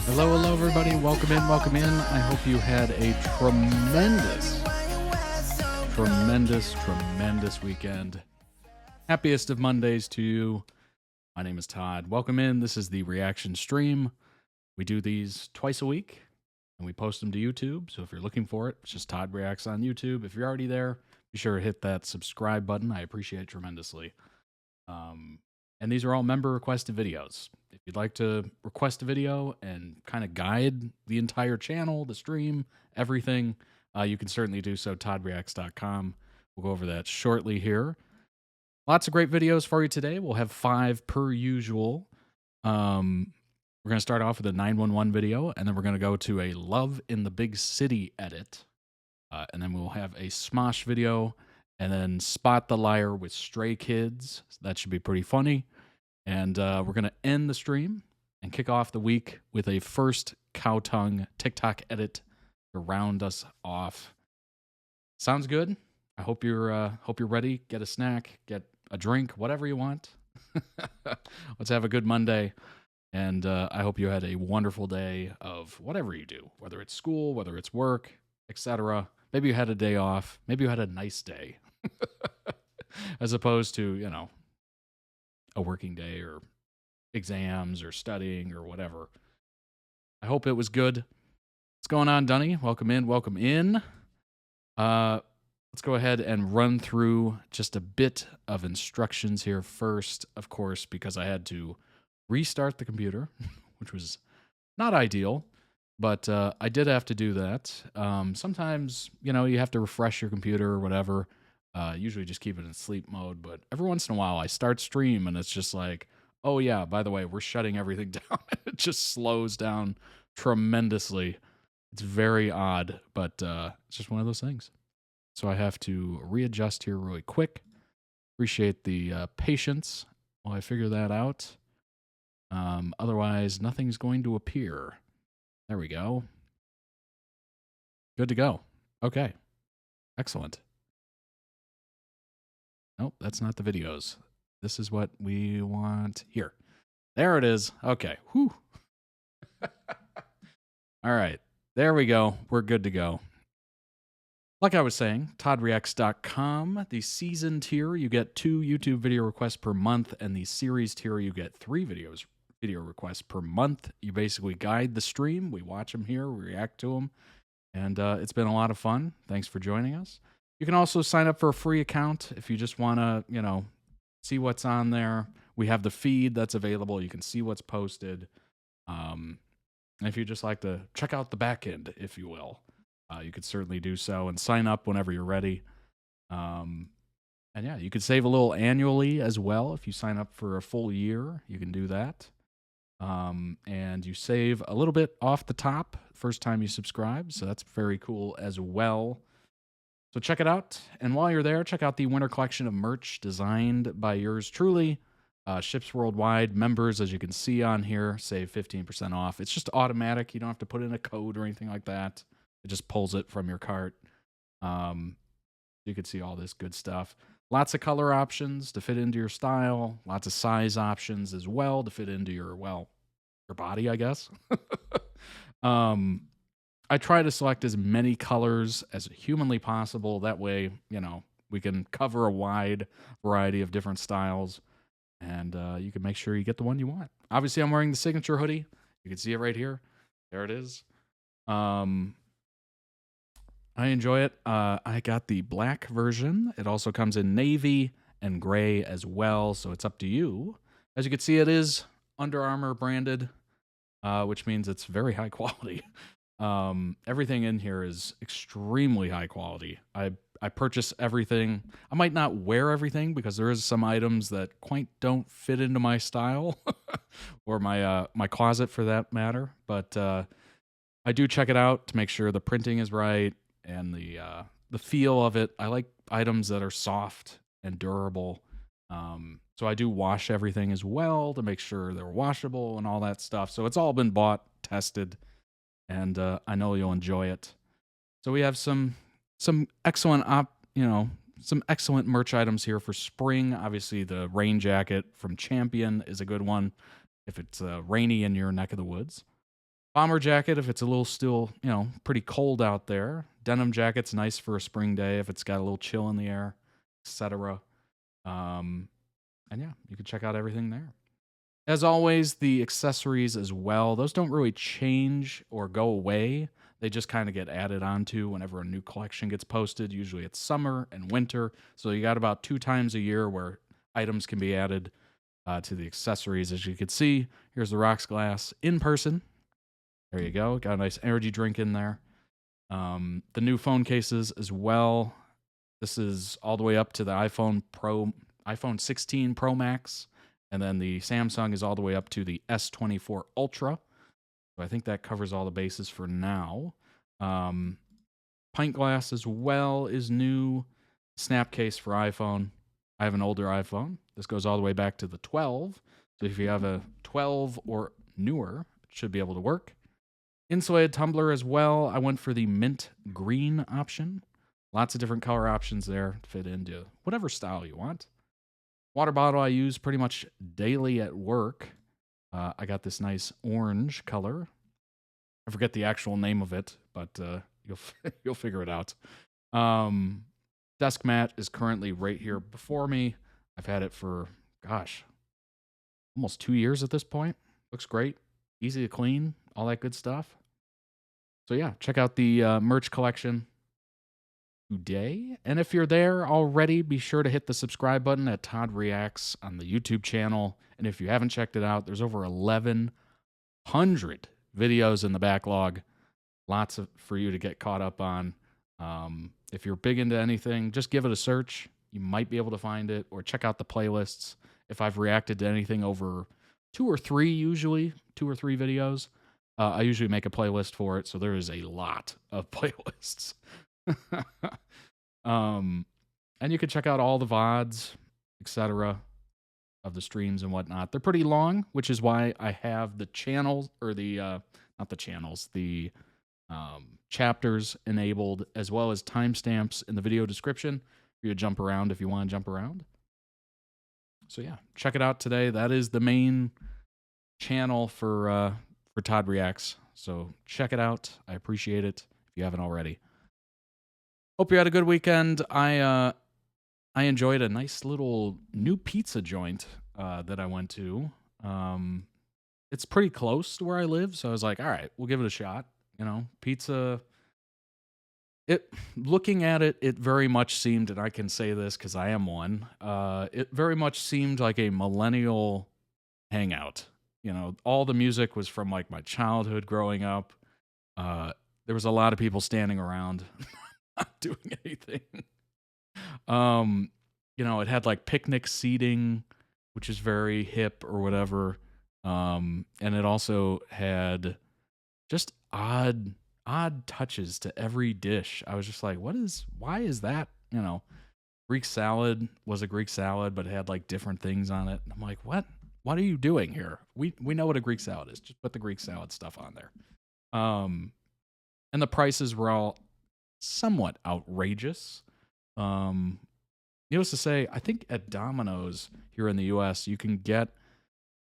Hello, hello, everybody. Welcome in, welcome in. I hope you had a tremendous weekend. Happiest of Mondays to you. My name is Todd. Welcome in. This is the reaction stream. We do these twice a week, and we post them to YouTube. So if you're looking for it, it's just Todd Reacts on YouTube. If you're already there, be sure to hit that subscribe button. I appreciate it tremendously. And these are all member requested videos. If you'd like to request a video and kind of guide the entire channel, the stream, everything, you can certainly do so. ToddReacts.com. We'll go over that shortly here. Lots of great videos for you today. We'll have 5 per usual. We're going to start off with a 911 video, and then we're going to go to a Love in the Big City edit. And then we'll have a Smosh video, and then Spot the Liar with Stray Kids. So that should be pretty funny. And we're going to end the stream and kick off the week with a FirstKhaotung TikTok edit to round us off. Sounds good. I hope you're ready. Get a snack, get a drink, whatever you want. Let's have a good Monday. And I hope you had a wonderful day of whatever you do, whether it's school, whether it's work, etc. Maybe you had a day off. Maybe you had a nice day, as opposed to, you know, a working day or exams or studying or whatever. I hope it was good. What's going on, Dunny? Welcome in. Welcome in. Let's go ahead and run through just a bit of instructions here first, of course, because I had to restart the computer, which was not ideal, but I did have to do that. Sometimes, you know, you have to refresh your computer or whatever. Usually just keep it in sleep mode, but every once in a while I start stream and it's just like, oh yeah, by the way, we're shutting everything down. It just slows down tremendously. It's very odd, but it's just one of those things. So I have to readjust here really quick. Appreciate the patience while I figure that out. Otherwise, nothing's going to appear. There we go. Good to go. Okay. Excellent. Nope, that's not the videos. This is what we want here. There it is. Okay. Whew. All right. There we go. We're good to go. Like I was saying, ToddReacts.com. The season tier, you get 2 YouTube video requests per month, and the series tier, you get 3 video requests per month. You basically guide the stream. We watch them here, we react to them, and it's been a lot of fun. Thanks for joining us. You can also sign up for a free account if you just want to, you know, see what's on there. We have the feed that's available. You can see what's posted. And if you just like to check out the back end, if you will, you could certainly do so and sign up whenever you're ready. And yeah, you could save a little annually as well. If you sign up for a full year, you can do that. And you save a little bit off the top first time you subscribe. So that's very cool as well. So check it out. And while you're there, check out the winter collection of merch designed by yours truly. Ships worldwide. Members, as you can see on here, save 15% off. It's just automatic. You don't have to put in a code or anything like that. It just pulls it from your cart. You can see all this good stuff. Lots of color options to fit into your style. Lots of size options as well to fit into your, well, your body, I guess. I try to select as many colors as humanly possible. That way, you know, we can cover a wide variety of different styles, and you can make sure you get the one you want. Obviously, I'm wearing the signature hoodie. You can see it right here. There it is. I enjoy it. I got the black version. It also comes in navy and gray as well, so it's up to you. As you can see, it is Under Armour branded, which means it's very high quality. Everything in here is extremely high quality. I purchase everything. I might not wear everything because there is some items that quite don't fit into my style or my closet for that matter. But I do check it out to make sure the printing is right and the feel of it. I like items that are soft and durable. So I do wash everything as well to make sure they're washable and all that stuff. So it's all been bought, tested, and I know you'll enjoy it. So we have some excellent some excellent merch items here for spring. Obviously, the rain jacket from Champion is a good one if it's rainy in your neck of the woods. Bomber jacket if it's a little still, pretty cold out there. Denim jacket's nice for a spring day if it's got a little chill in the air, etc. Um, and yeah, you can check out everything there. As always, the accessories as well, those don't really change or go away. They just kind of get added onto whenever a new collection gets posted. Usually it's summer and winter. So you got about 2 times a year where items can be added to the accessories. As you can see, here's the rocks glass in person. There you go. Got a nice energy drink in there. The new phone cases as well. This is all the way up to the iPhone 16 Pro Max. And then the Samsung is all the way up to the S24 Ultra. So I think that covers all the bases for now. Pint glass as well is new. Snap case for iPhone. I have an older iPhone. This goes all the way back to the 12. So if you have a 12 or newer, it should be able to work. Insulated tumbler as well. I went for the mint green option. Lots of different color options there to fit into whatever style you want. Water bottle I use pretty much daily at work. I got this nice orange color. I forget the actual name of it, but you'll figure it out. Desk mat is currently right here before me. I've had it for, almost 2 years at this point. Looks great. Easy to clean. All that good stuff. So yeah, check out the merch collection today. And if you're there already, be sure to hit the subscribe button at Todd Reacts on the YouTube channel. And if you haven't checked it out, there's over 1,100 videos in the backlog. Lots for you to get caught up on. If you're big into anything, just give it a search. You might be able to find it, or check out the playlists. If I've reacted to anything over 2 or 3 videos, I usually make a playlist for it. So there is a lot of playlists. And you can check out all the VODs, etc., of the streams and whatnot. They're pretty long, which is why I have the channels, or the not the channels, the chapters enabled, as well as timestamps in the video description for you to jump around if you want to jump around. So yeah, check it out today. That is the main channel for Todd Reacts. So check it out. I appreciate it if you haven't already. Hope you had a good weekend. I enjoyed a nice little new pizza joint that I went to. It's pretty close to where I live, so I was like, all right, we'll give it a shot. Pizza. Looking at it, it very much seemed, and I can say this because I am one. It very much seemed like a millennial hangout. All the music was from like my childhood growing up. There was a lot of people standing around, not doing anything. It had like picnic seating, which is very hip or whatever. And it also had just odd touches to every dish. I was just like, why is that? Greek salad was a Greek salad, but it had like different things on it. I'm like, what are you doing here? We know what a Greek salad is. Just put the Greek salad stuff on there. And the prices were all somewhat outrageous. Needless to say, I think at Domino's here in the US, you can get,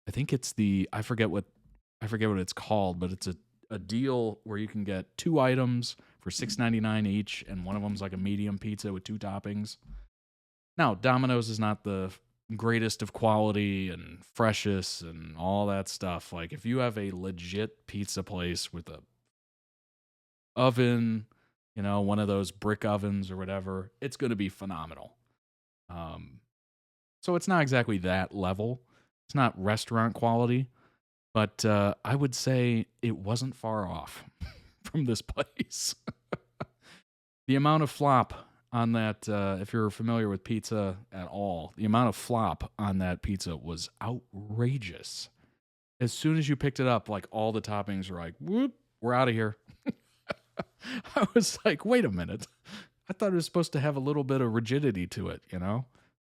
I think it's I forget what it's called, but it's a deal where you can get 2 items for $6.99 each, and one of them's like a medium pizza with 2 toppings. Now, Domino's is not the greatest of quality and freshest and all that stuff. Like, if you have a legit pizza place with a oven, one of those brick ovens or whatever, it's going to be phenomenal. So it's not exactly that level. It's not restaurant quality, but I would say it wasn't far off from this place. The amount of flop on that, if you're familiar with pizza at all, the amount of flop on that pizza was outrageous. As soon as you picked it up, like all the toppings were like, whoop, we're out of here. I was like, wait a minute. I thought it was supposed to have a little bit of rigidity to it,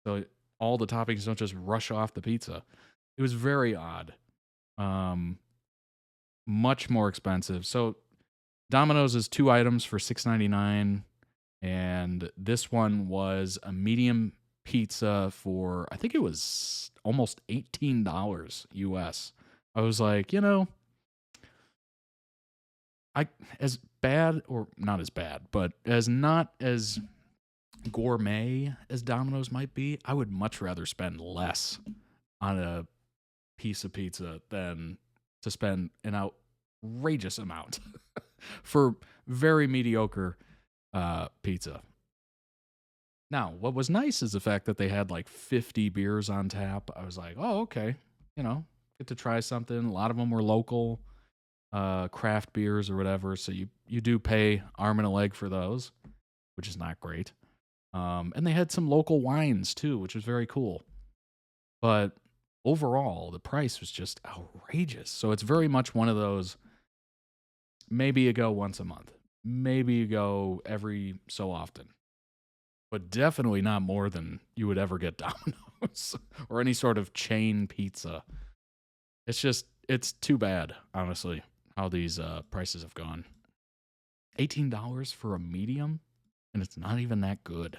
So all the toppings don't just rush off the pizza. It was very odd. Much more expensive. So Domino's is 2 items for $6.99, and this one was a medium pizza for, I think it was almost $18 US. I was like, as bad, or not as bad, but as not as gourmet as Domino's might be, I would much rather spend less on a piece of pizza than to spend an outrageous amount for very mediocre pizza. Now, what was nice is the fact that they had like 50 beers on tap. I was like, oh, okay, get to try something. A lot of them were local craft beers or whatever, so you do pay arm and a leg for those, which is not great. And they had some local wines too, which was very cool. But overall, the price was just outrageous. So it's very much one of those, maybe you go once a month, maybe you go every so often, but definitely not more than you would ever get Domino's or any sort of chain pizza. It's too bad, honestly, how these prices have gone. $18 for a medium, and it's not even that good.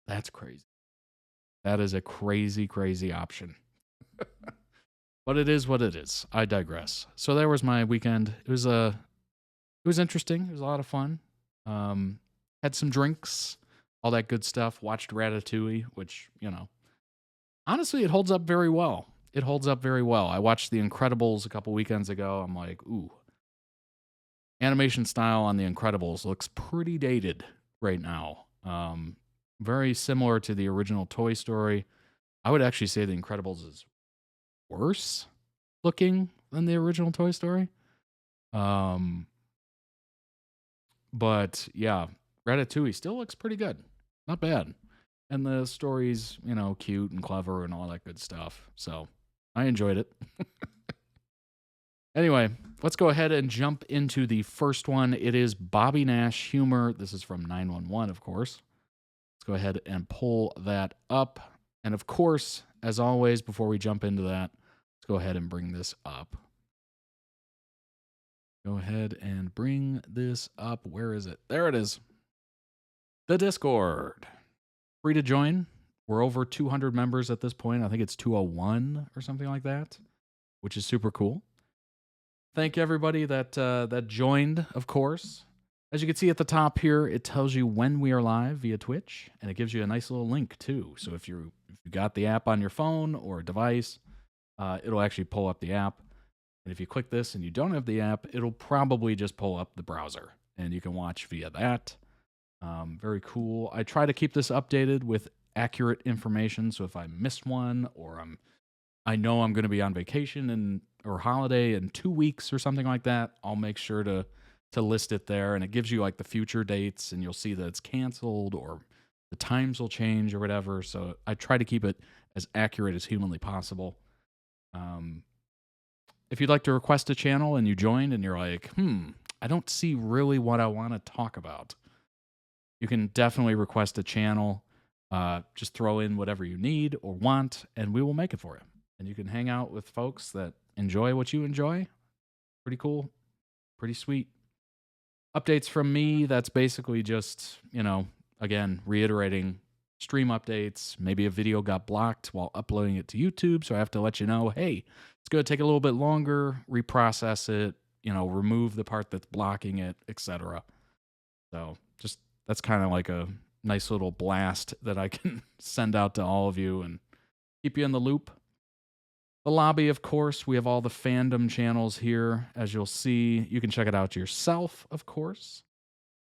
That's crazy. That is a crazy, crazy option. But it is what it is. I digress. So there was my weekend. It was interesting. It was a lot of fun. Had some drinks, all that good stuff. Watched Ratatouille, which, honestly, it holds up very well. It holds up very well. I watched The Incredibles a couple weekends ago. I'm like, ooh. Animation style on The Incredibles looks pretty dated right now. Very similar to the original Toy Story. I would actually say The Incredibles is worse looking than the original Toy Story. But yeah, Ratatouille still looks pretty good. Not bad. And the story's, cute and clever and all that good stuff. So I enjoyed it. Anyway, let's go ahead and jump into the first one. It is Bobby Nash humor. This is from 911, of course. Let's go ahead and pull that up. And of course, as always, before we jump into that, let's go ahead and bring this up. Go ahead and bring this up. Where is it? There it is. The Discord. Free to join. We're over 200 members at this point. I think it's 201 or something like that, which is super cool. Thank everybody that joined, of course. As you can see at the top here, it tells you when we are live via Twitch, and it gives you a nice little link too. So if you got the app on your phone or a device, it'll actually pull up the app. And if you click this and you don't have the app, it'll probably just pull up the browser, and you can watch via that. Very cool. I try to keep this updated with accurate information. So if I missed one, or I know I'm going to be on vacation or holiday in 2 weeks or something like that, I'll make sure to list it there, and it gives you like the future dates, and you'll see that it's canceled or the times will change or whatever. So I try to keep it as accurate as humanly possible. If you'd like to request a channel and you joined and you're like, I don't see really what I want to talk about, you can definitely request a channel. Just throw in whatever you need or want, and we will make it for you. And you can hang out with folks that enjoy what you enjoy. Pretty cool. Pretty sweet. Updates from me, that's basically just, again, reiterating stream updates. Maybe a video got blocked while uploading it to YouTube, so I have to let you know, hey, it's going to take a little bit longer, reprocess it, remove the part that's blocking it, etc. So just, that's kind of like a nice little blast that I can send out to all of you and keep you in the loop. The lobby, of course, we have all the fandom channels here. As you'll see, you can check it out yourself, of course.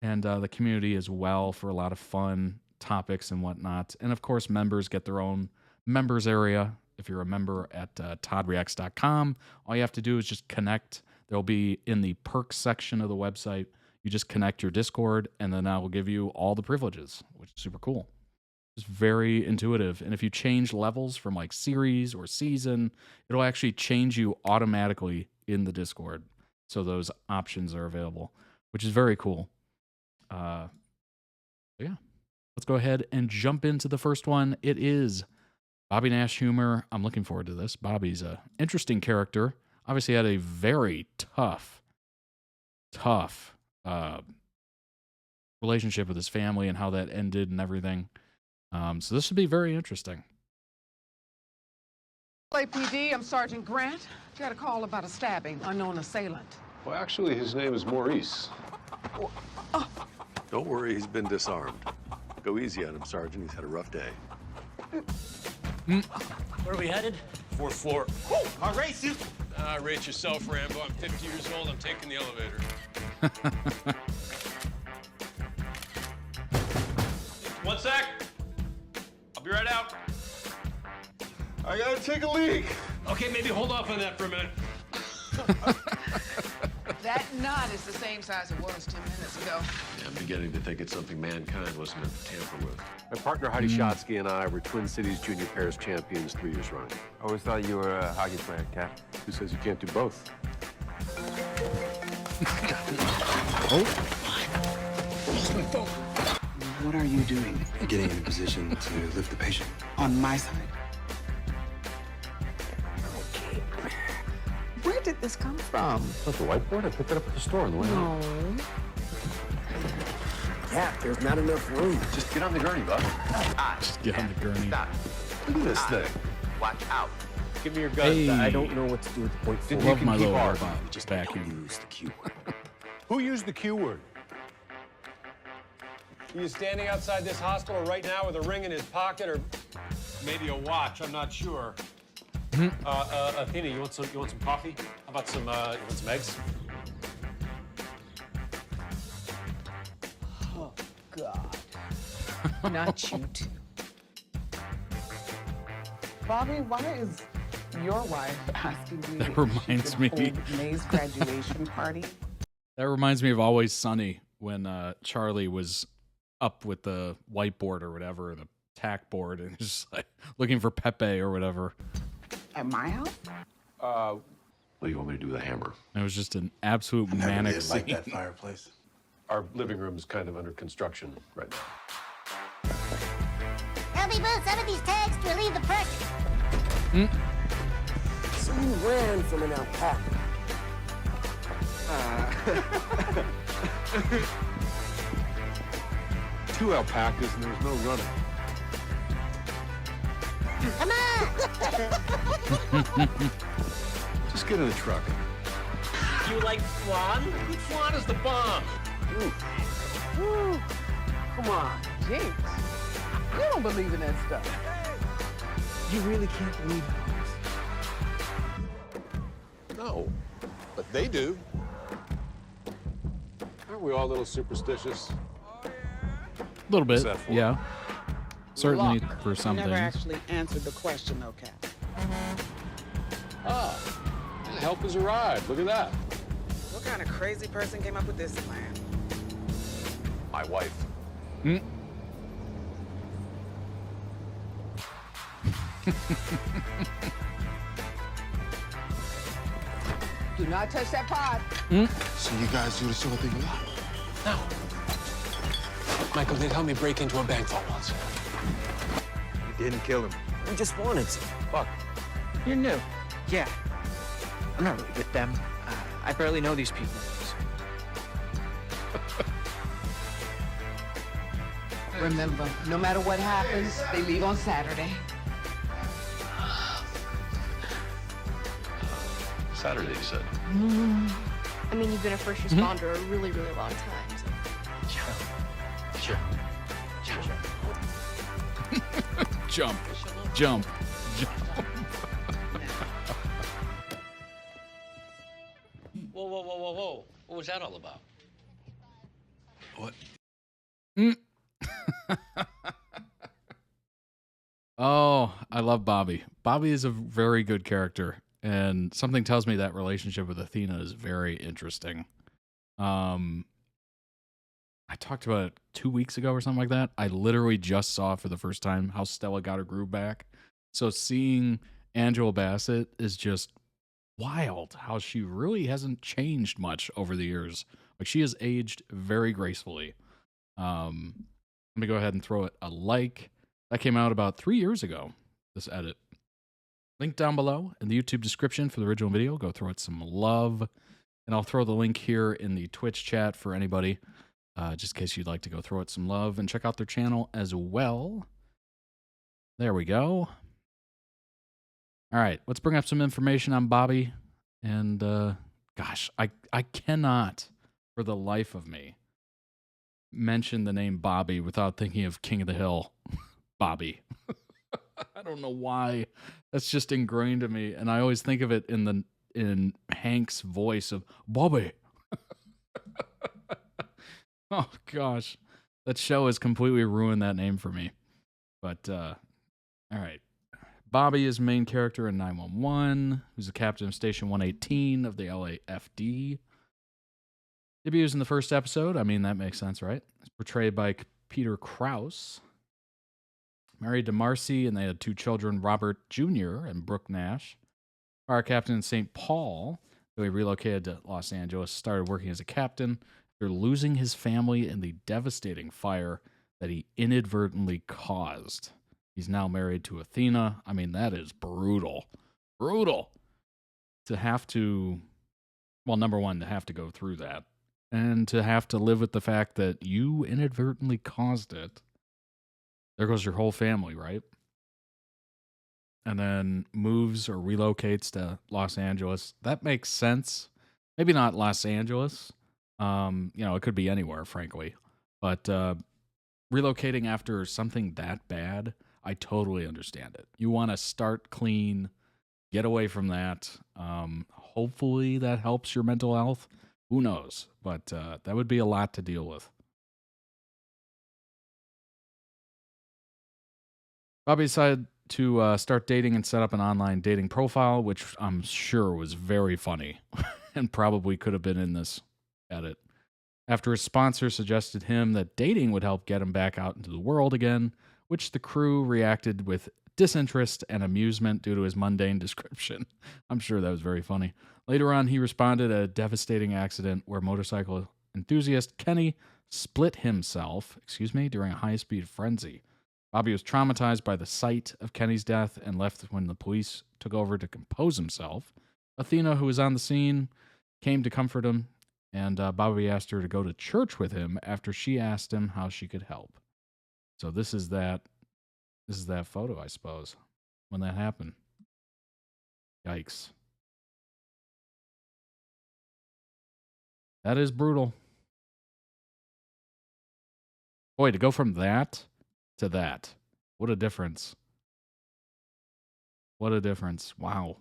And the community as well for a lot of fun topics and whatnot. And of course, members get their own members area. If you're a member at toddreacts.com, all you have to do is just connect. There'll be in the perks section of the website, you just connect your Discord, and then that will give you all the privileges, which is super cool. It's very intuitive. And if you change levels from like series or season, it'll actually change you automatically in the Discord. So those options are available, which is very cool. Yeah, let's go ahead and jump into the first one. It is Bobby Nash humor. I'm looking forward to this. Bobby's an interesting character. Obviously had a very tough relationship with his family and how that ended and everything. So this should be very interesting. LAPD, I'm Sergeant Grant. Got a call about a stabbing, unknown assailant. Well, actually, his name is Maurice. Don't worry, he's been disarmed. Go easy on him, Sergeant. He's had a rough day. Where are we headed? Fourth floor. Oh, I'll race you. Rate yourself, Rambo. I'm 50 years old. I'm taking the elevator. One sec. I'll be right out. I gotta take a leak. Okay, maybe hold off on that for a minute. That knot is the same size it was 10 minutes ago. Yeah, I'm beginning to think it's something mankind wasn't meant to tamper with. My partner Heidi Shotsky and I were Twin Cities Junior Pairs champions 3 years running. I always thought you were a hockey player, Cap. Who says you can't do both? What are you doing Getting in a position to lift the patient. on my side? Where did this come from? That's the whiteboard? I picked it up at the store on the way home. No. Cap, there's not enough room. Just get on the gurney, bud. Just get on the gurney. Look at this thing. Watch out. Give me your gun. Hey. I don't know what to do with the point four. You Love can my keep little ours. robot. Just vacuum. Use the Q word. Who used the Q word? Are you standing outside this hospital right now with a ring in his pocket or maybe a watch? I'm not sure. Athena, you want some coffee? How about some, you want some eggs? Oh, God. Not you two. Bobby, why is your wife asking you That if reminds she me. could hold May's graduation party? That reminds me of Always Sunny when Charlie was up with the whiteboard or whatever, the tack board, and just like looking for Pepe or whatever. At my house? What do you want me to do with a hammer? It was just an absolute I never manic did scene. like that fireplace. Our living room is kind of under construction right now. Help me move some of these tags to relieve the pressure. So you ran from an alpaca. Two alpacas and there was no running. Come on! Just get in the truck. You like flan? Flan is the bomb. Come on, Jinx. You don't believe in that stuff. You really can't believe it. No, but they do. Aren't we all a little superstitious? A little bit, Except for- yeah. Certainly Look, for some you never things. actually answered the question, though, Cap. Ah, help has arrived. Look at that. What kind of crazy person came up with this plan? My wife. Do not touch that pot. So you guys do the sort of thing you like? No. Michael, they helped me break into a bank vault once. You didn't kill him. We just wanted to. Fuck. You're new. Yeah. I'm not really with them. I barely know these people. Remember, no matter what happens, they leave on Saturday. Saturday, you said. I mean, you've been a first responder a really, really long time. So. Sure. Jump, jump, jump. Whoa, whoa, whoa, whoa, whoa. What was that all about? What? Oh, I love Bobby. Bobby is a very good character, and something tells me that relationship with Athena is very interesting. I talked about it 2 weeks ago or something like that. I literally just saw for the first time how Stella got her groove back. So seeing Angela Bassett is just wild, how she really hasn't changed much over the years. Like, she has aged very gracefully. Let me go ahead and throw it a like. That came out about 3 years ago, this edit. Link down below in the YouTube description for the original video. Go throw it some love. And I'll throw the link here in the Twitch chat for anybody, just in case you'd like to go throw it some love and check out their channel as well. There we go. All right, let's bring up some information on Bobby and Gosh, I cannot, for the life of me, mention the name Bobby without thinking of King of the Hill, Bobby. I don't know why. That's just ingrained in me, and I always think of it in Hank's voice of Bobby. Oh gosh, that show has completely ruined that name for me. But all right, Bobby is main character in 911, who's the captain of Station 118 of the LAFD. Debuts in the first episode. I mean, that makes sense, right? It's portrayed by Peter Krause. Married to Marcy, and they had 2 children, Robert Jr. and Brooke Nash. Fire captain in St. Paul, though he relocated to Los Angeles, started working as a captain after losing his family in the devastating fire that he inadvertently caused. He's now married to Athena. I mean, that is brutal. Brutal. To have to, well, number one, to have to go through that. And to have to live with the fact that you inadvertently caused it. There goes your whole family, right? And then moves or relocates to Los Angeles. That makes sense. Maybe not Los Angeles. It could be anywhere, frankly. But relocating after something that bad, I totally understand it. You want to start clean, get away from that. Hopefully that helps your mental health. Who knows? But that would be a lot to deal with. Bobby decided to start dating and set up an online dating profile, which I'm sure was very funny and probably could have been in this edit. After his sponsor suggested him that dating would help get him back out into the world again, which the crew reacted with disinterest and amusement due to his mundane description. I'm sure that was very funny. Later on, he responded a devastating accident where motorcycle enthusiast Kenny split himself, during a high-speed frenzy. Bobby was traumatized by the sight of Kenny's death and left when the police took over to compose himself. Athena, who was on the scene, came to comfort him, and Bobby asked her to go to church with him after she asked him how she could help. So this is that photo, I suppose, when that happened. Yikes. That is brutal. Boy, to go from that to that. What a difference. What a difference. Wow.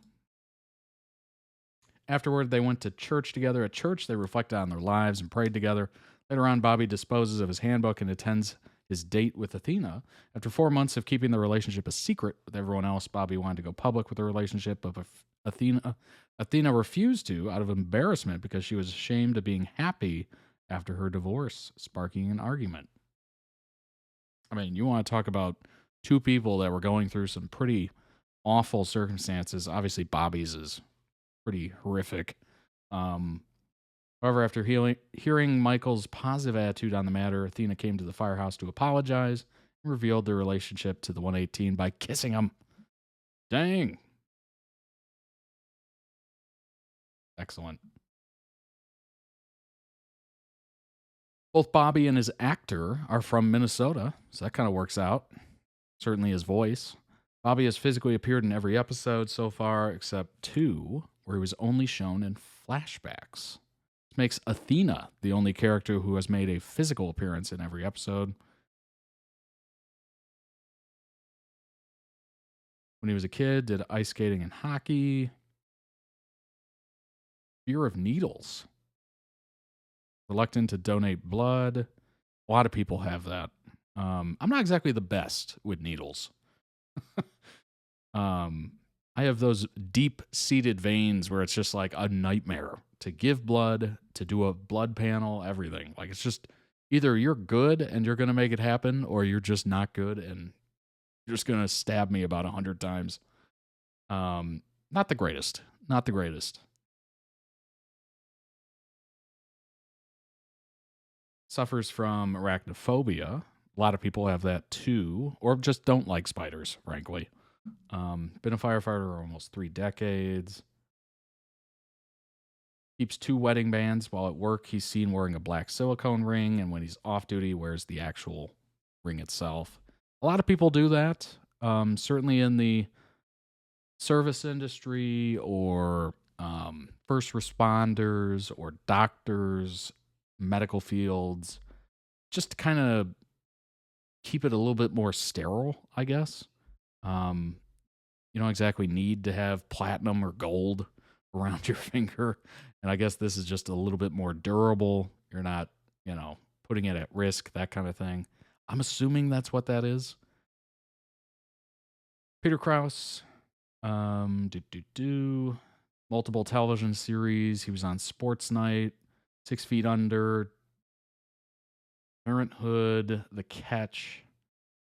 Afterward, they went to church together. At church, they reflected on their lives and prayed together. Later on, Bobby disposes of his handbook and attends his date with Athena. After 4 months of keeping the relationship a secret with everyone else, Bobby wanted to go public with the relationship, but Athena refused to out of embarrassment because she was ashamed of being happy after her divorce, sparking an argument. I mean, you want to talk about 2 people that were going through some pretty awful circumstances. Obviously, Bobby's is pretty horrific. However, after hearing Michael's positive attitude on the matter, Athena came to the firehouse to apologize and revealed their relationship to the 118 by kissing him. Dang. Excellent. Both Bobby and his actor are from Minnesota, so that kind of works out. Certainly his voice. Bobby has physically appeared in every episode so far except 2, where he was only shown in flashbacks. This makes Athena the only character who has made a physical appearance in every episode. When he was a kid, did ice skating and hockey. Fear of needles. Reluctant to donate blood. A lot of people have that. I'm not exactly the best with needles. I have those deep-seated veins where it's just like a nightmare to give blood, to do a blood panel, everything. Like, it's just either you're good and you're going to make it happen, or you're just not good and you're just going to stab me about 100 times. Not the greatest. Not the greatest. Suffers from arachnophobia. A lot of people have that too, or just don't like spiders, frankly. Been a firefighter almost 3 decades. Keeps 2 wedding bands. While at work, he's seen wearing a black silicone ring, and when he's off duty, he wears the actual ring itself. A lot of people do that. Certainly in the service industry or first responders or doctors, medical fields, just to kind of keep it a little bit more sterile, I guess. You don't exactly need to have platinum or gold around your finger. And I guess this is just a little bit more durable. You're not, putting it at risk, that kind of thing. I'm assuming that's what that is. Peter Krause, multiple television series. He was on Sports Night, 6 Feet Under, Parenthood, The Catch,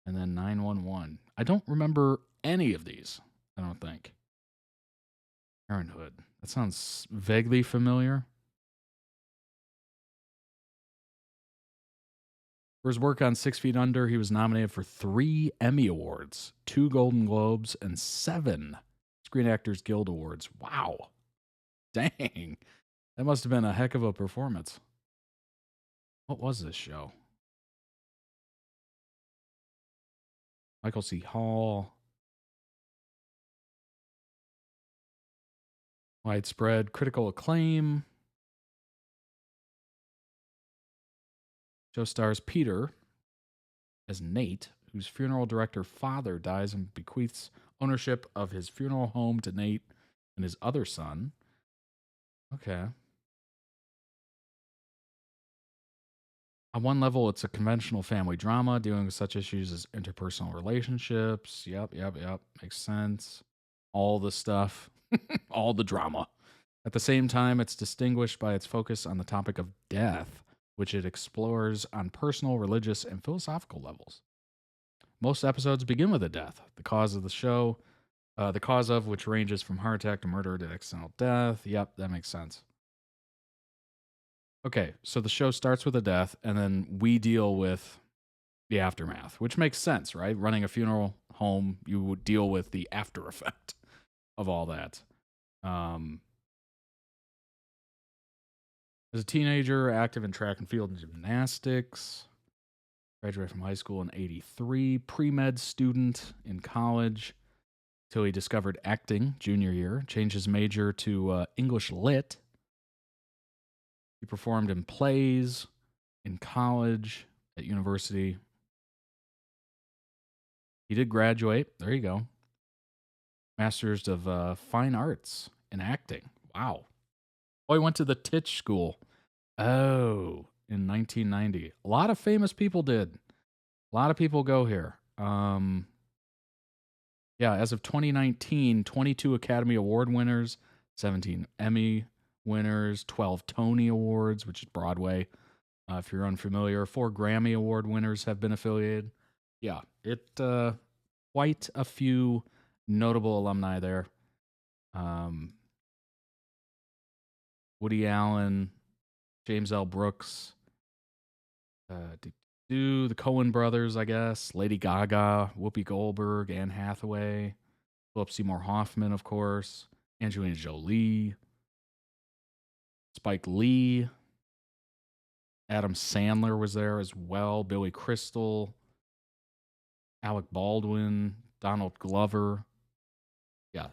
and then 911. I don't remember any of these, I don't think. Parenthood. That sounds vaguely familiar. For his work on 6 Feet Under, he was nominated for 3 Emmy Awards, 2 Golden Globes, and 7 Screen Actors Guild Awards. Wow. Dang. That must have been a heck of a performance. What was this show? Michael C. Hall. Widespread critical acclaim. Show stars Peter as Nate, whose funeral director father dies and bequeaths ownership of his funeral home to Nate and his other son. Okay. On one level, it's a conventional family drama dealing with such issues as interpersonal relationships. Yep. Makes sense. All the stuff. All the drama. At the same time, it's distinguished by its focus on the topic of death, which it explores on personal, religious, and philosophical levels. Most episodes begin with a death. The cause of the show, the cause of which ranges from heart attack to murder to accidental death. Yep, that makes sense. Okay, so the show starts with a death, and then we deal with the aftermath, which makes sense, right? Running a funeral home, you would deal with the after effect of all that. As a teenager, active in track and field and gymnastics. Graduated from high school in '83. Pre-med student in college till he discovered acting junior year. Changed his major to English Lit. He performed in plays in college, at university. He did graduate. There you go. Masters of Fine Arts in acting. Wow. Oh, he went to the Titch School. Oh, in 1990. A lot of famous people did. A lot of people go here. Yeah, as of 2019, 22 Academy Award winners, 17 Emmy winners, 12 Tony Awards, which is Broadway. If you're unfamiliar, 4 Grammy Award winners have been affiliated. Yeah, quite a few notable alumni there. Woody Allen, James L. Brooks, the Coen brothers, I guess, Lady Gaga, Whoopi Goldberg, Anne Hathaway, Philip Seymour Hoffman, of course, Angelina Jolie, Spike Lee, Adam Sandler was there as well, Billy Crystal, Alec Baldwin, Donald Glover. Yeah,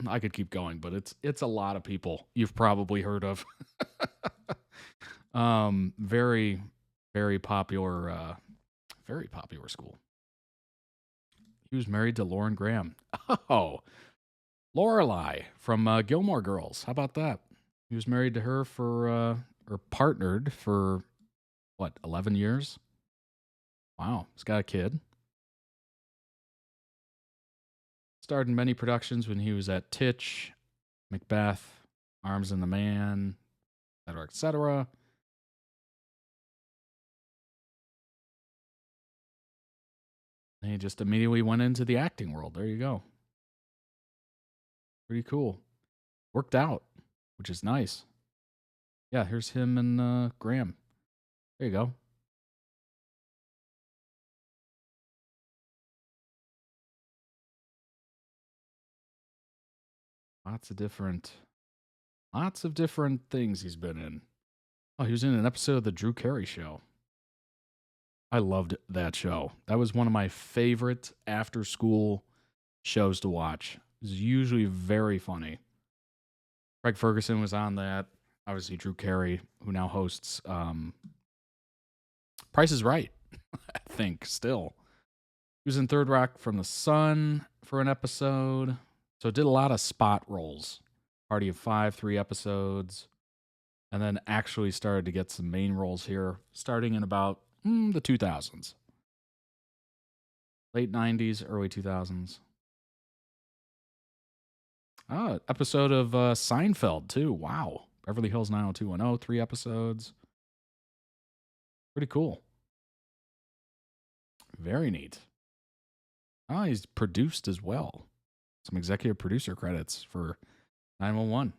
I could keep going, but it's a lot of people you've probably heard of. Very, very popular school. He was married to Lauren Graham. Oh, Lorelai from Gilmore Girls. How about that? He was married to her or partnered for, 11 years? Wow, he's got a kid. Starred in many productions when he was at Titch, Macbeth, Arms and the Man, etc., etc. And he just immediately went into the acting world. There you go. Pretty cool. Worked out, which is nice. Yeah, here's him and Graham. There you go. Lots of different things he's been in. Oh, he was in an episode of the Drew Carey Show. I loved that show. That was one of my favorite after-school shows to watch. It was usually very funny. Craig Ferguson was on that. Obviously, Drew Carey, who now hosts Price is Right, I think, still. He was in Third Rock from the Sun for an episode. So did a lot of spot roles. Party of Five, 3 episodes. And then actually started to get some main roles here, starting in about the 2000s. Late 90s, early 2000s. Episode of Seinfeld, too. Wow. Beverly Hills 90210, 3 episodes. Pretty cool. Very neat. He's produced as well. Some executive producer credits for 911.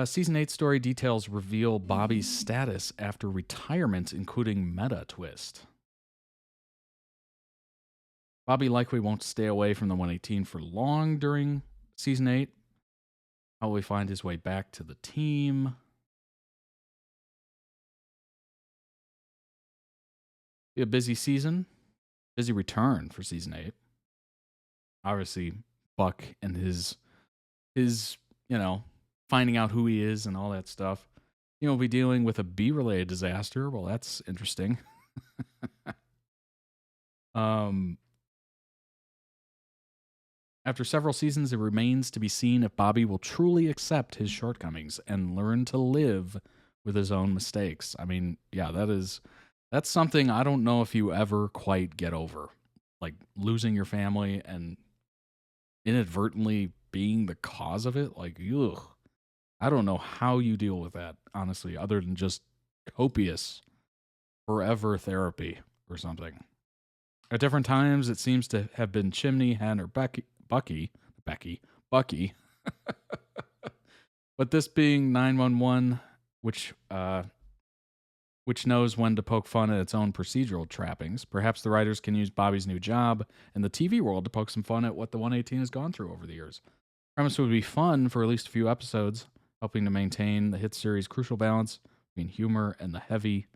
Season 8 story details reveal Bobby's status after retirement, including meta twist. Bobby likely won't stay away from the 118 for long during Season 8. How will he find his way back to the team? Be a busy season. Busy return for Season 8. Obviously, Buck and his finding out who he is and all that stuff. We'll be dealing with a bee-related disaster. Well, that's interesting. After several seasons, it remains to be seen if Bobby will truly accept his shortcomings and learn to live with his own mistakes. I mean, yeah, that's something I don't know if you ever quite get over. Like losing your family and inadvertently being the cause of it. Like, ugh. I don't know how you deal with that, honestly, other than just copious forever therapy or something. At different times, it seems to have been Chimney, Hen, or Bucky. But this being 911, which knows when to poke fun at its own procedural trappings. Perhaps the writers can use Bobby's new job in the TV world to poke some fun at what the 118 has gone through over the years. Premise would be fun for at least a few episodes, helping to maintain the hit series' crucial balance between humor and the heavy.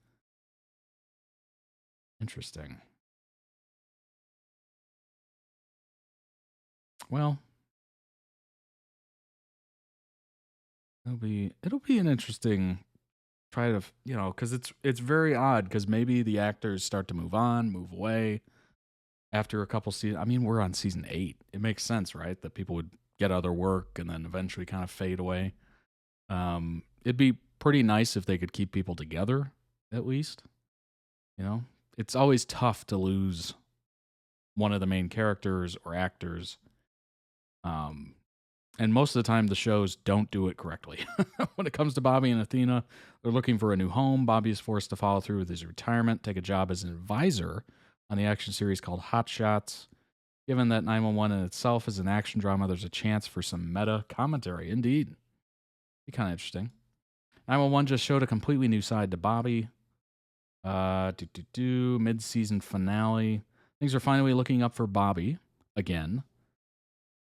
Interesting. Well, it'll be an interesting try to, because it's very odd, because maybe the actors start to move away after a couple seasons. I mean, we're on season 8. It makes sense, right? That people would get other work and then eventually kind of fade away. It'd be pretty nice if they could keep people together, at least. It's always tough to lose one of the main characters or actors. And most of the time, the shows don't do it correctly. When it comes to Bobby and Athena, they're looking for a new home. Bobby is forced to follow through with his retirement, take a job as an advisor on the action series called Hot Shots. Given that 911 in itself is an action drama, there's a chance for some meta commentary. Indeed. Be kind of interesting. 911 just showed a completely new side to Bobby. Mid-season finale. Things are finally looking up for Bobby again.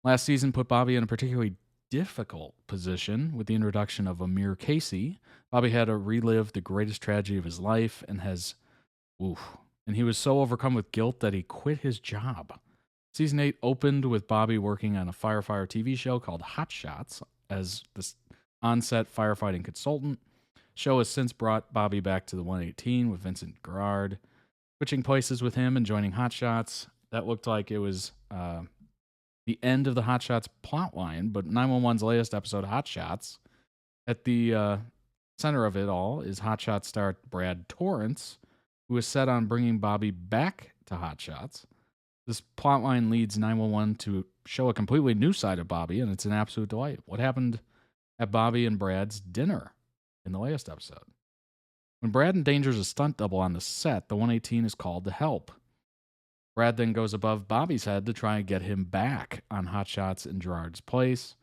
Last season put Bobby in a particularly difficult position with the introduction of Amir Casey. Bobby had to relive the greatest tragedy of his life and he was so overcome with guilt that he quit his job. Season 8 opened with Bobby working on a firefighter TV show called Hot Shots as the on-set firefighting consultant. Show has since brought Bobby back to the 118 with Vincent Garrard, switching places with him and joining Hot Shots. That looked like it was the end of the Hot Shots plot line, but 911's latest episode, Hot Shots, at the center of it all is Hot Shots star Brad Torrance, who is set on bringing Bobby back to Hot Shots. This plotline leads 911 to show a completely new side of Bobby, and it's an absolute delight. What happened at Bobby and Brad's dinner in the latest episode? When Brad endangers a stunt double on the set, the 118 is called to help. Brad then goes above Bobby's head to try and get him back on Hot Shots in Gerard's place,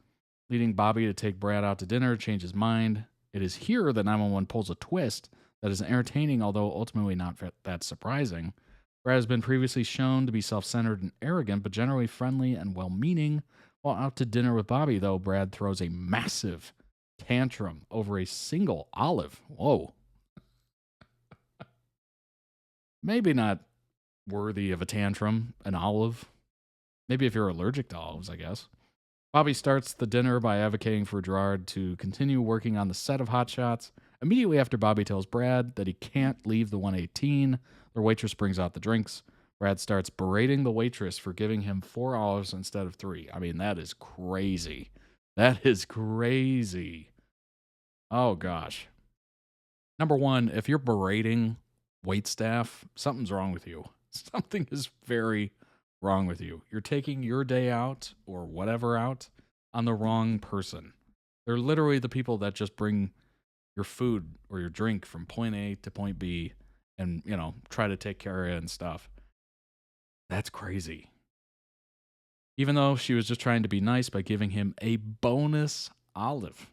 leading Bobby to take Brad out to dinner, change his mind. It is here that 911 pulls a twist that is entertaining, although ultimately not that surprising. Brad has been previously shown to be self-centered and arrogant, but generally friendly and well-meaning. While out to dinner with Bobby, though, Brad throws a massive tantrum over a single olive. Whoa. Maybe not worthy of a tantrum, an olive. Maybe if you're allergic to olives, I guess. Bobby starts the dinner by advocating for Gerard to continue working on the set of Hot Shots. Immediately after Bobby tells Brad that he can't leave the 118, the waitress brings out the drinks. Brad starts berating the waitress for giving him 4 olives instead of 3. I mean, that is crazy. That is crazy. Oh, gosh. Number one, if you're berating waitstaff, something's wrong with you. Something is very wrong with you. You're taking your day out or whatever out on the wrong person. They're literally the people that just bring your food or your drink from point A to point B and, you know, try to take care of it and stuff. That's crazy. Even though she was just trying to be nice by giving him a bonus olive.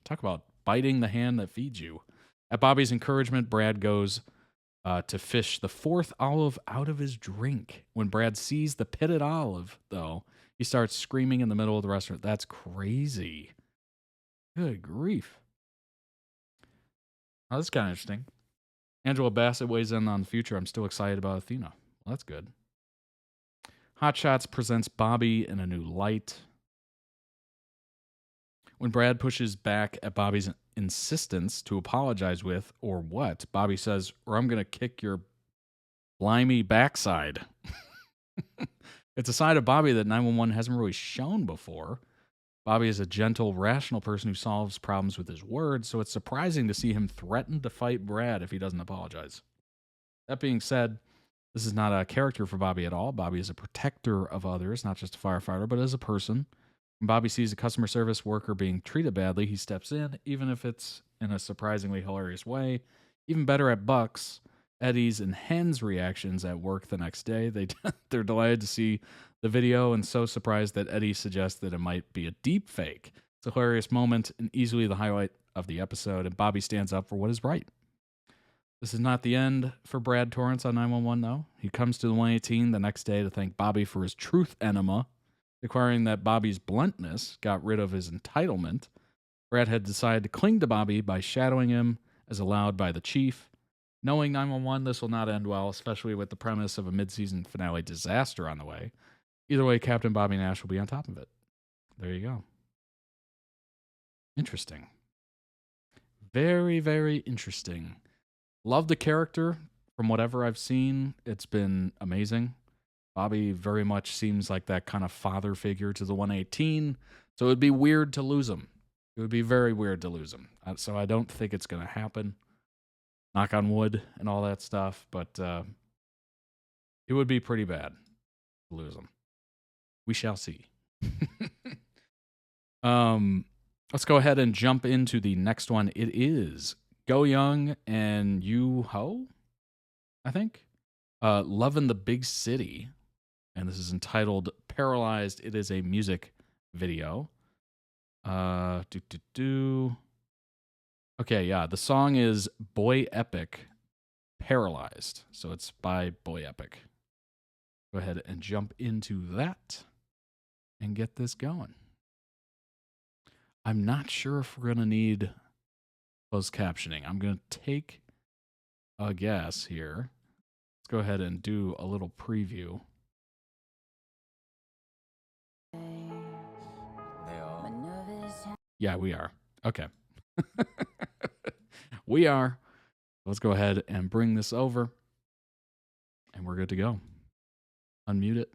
Talk about biting the hand that feeds you. At Bobby's encouragement, Brad goes to fish the 4th olive out of his drink. When Brad sees the pitted olive, though, he starts screaming in the middle of the restaurant. That's crazy. Good grief. Oh, that's kind of interesting. Angela Bassett weighs in on the future. I'm still excited about Athena. Well, that's good. Hot Shots presents Bobby in a new light. When Brad pushes back at Bobby's insistence to apologize with, or what, Bobby says, or I'm going to kick your blimey backside. It's a side of Bobby that 911 hasn't really shown before. Bobby is a gentle, rational person who solves problems with his words, so it's surprising to see him threaten to fight Brad if he doesn't apologize. That being said, this is not a character for Bobby at all. Bobby is a protector of others, not just a firefighter, but as a person. When Bobby sees a customer service worker being treated badly, he steps in, even if it's in a surprisingly hilarious way. Even better at Buck's, Eddie's, and Hen's reactions at work the next day. They're delighted to see the video and so surprised that Eddie suggests that it might be a deep fake. It's a hilarious moment and easily the highlight of the episode, and Bobby stands up for what is right. This is not the end for Brad Torrance on 911, though. He comes to the 118 the next day to thank Bobby for his truth enema, declaring that Bobby's bluntness got rid of his entitlement. Brad had decided to cling to Bobby by shadowing him as allowed by the chief. Knowing 911, this will not end well, especially with the premise of a mid-season finale disaster on the way. Either way, Captain Bobby Nash will be on top of it. There you go. Interesting. Very, very interesting. Love the character. From whatever I've seen, it's been amazing. Bobby very much seems like that kind of father figure to the 118, so it would be weird to lose him. It would be very weird to lose him. So I don't think it's going to happen. Knock on wood and all that stuff, but it would be pretty bad to lose him. We shall see. Let's go ahead and jump into the next one. It is Go Young and Yu Ho, I think. Lovin' the Big City. And this is entitled Paralyzed. It is a music video. Okay, yeah. The song is Boy Epic, Paralyzed. So it's by Boy Epic. Go ahead and jump into that and get this going. I'm not sure if we're going to need closed captioning. I'm going to take a guess here. Let's go ahead and do a little preview. Yeah, we are. Okay. We are. Let's go ahead and bring this over. And we're good to go. Unmute it.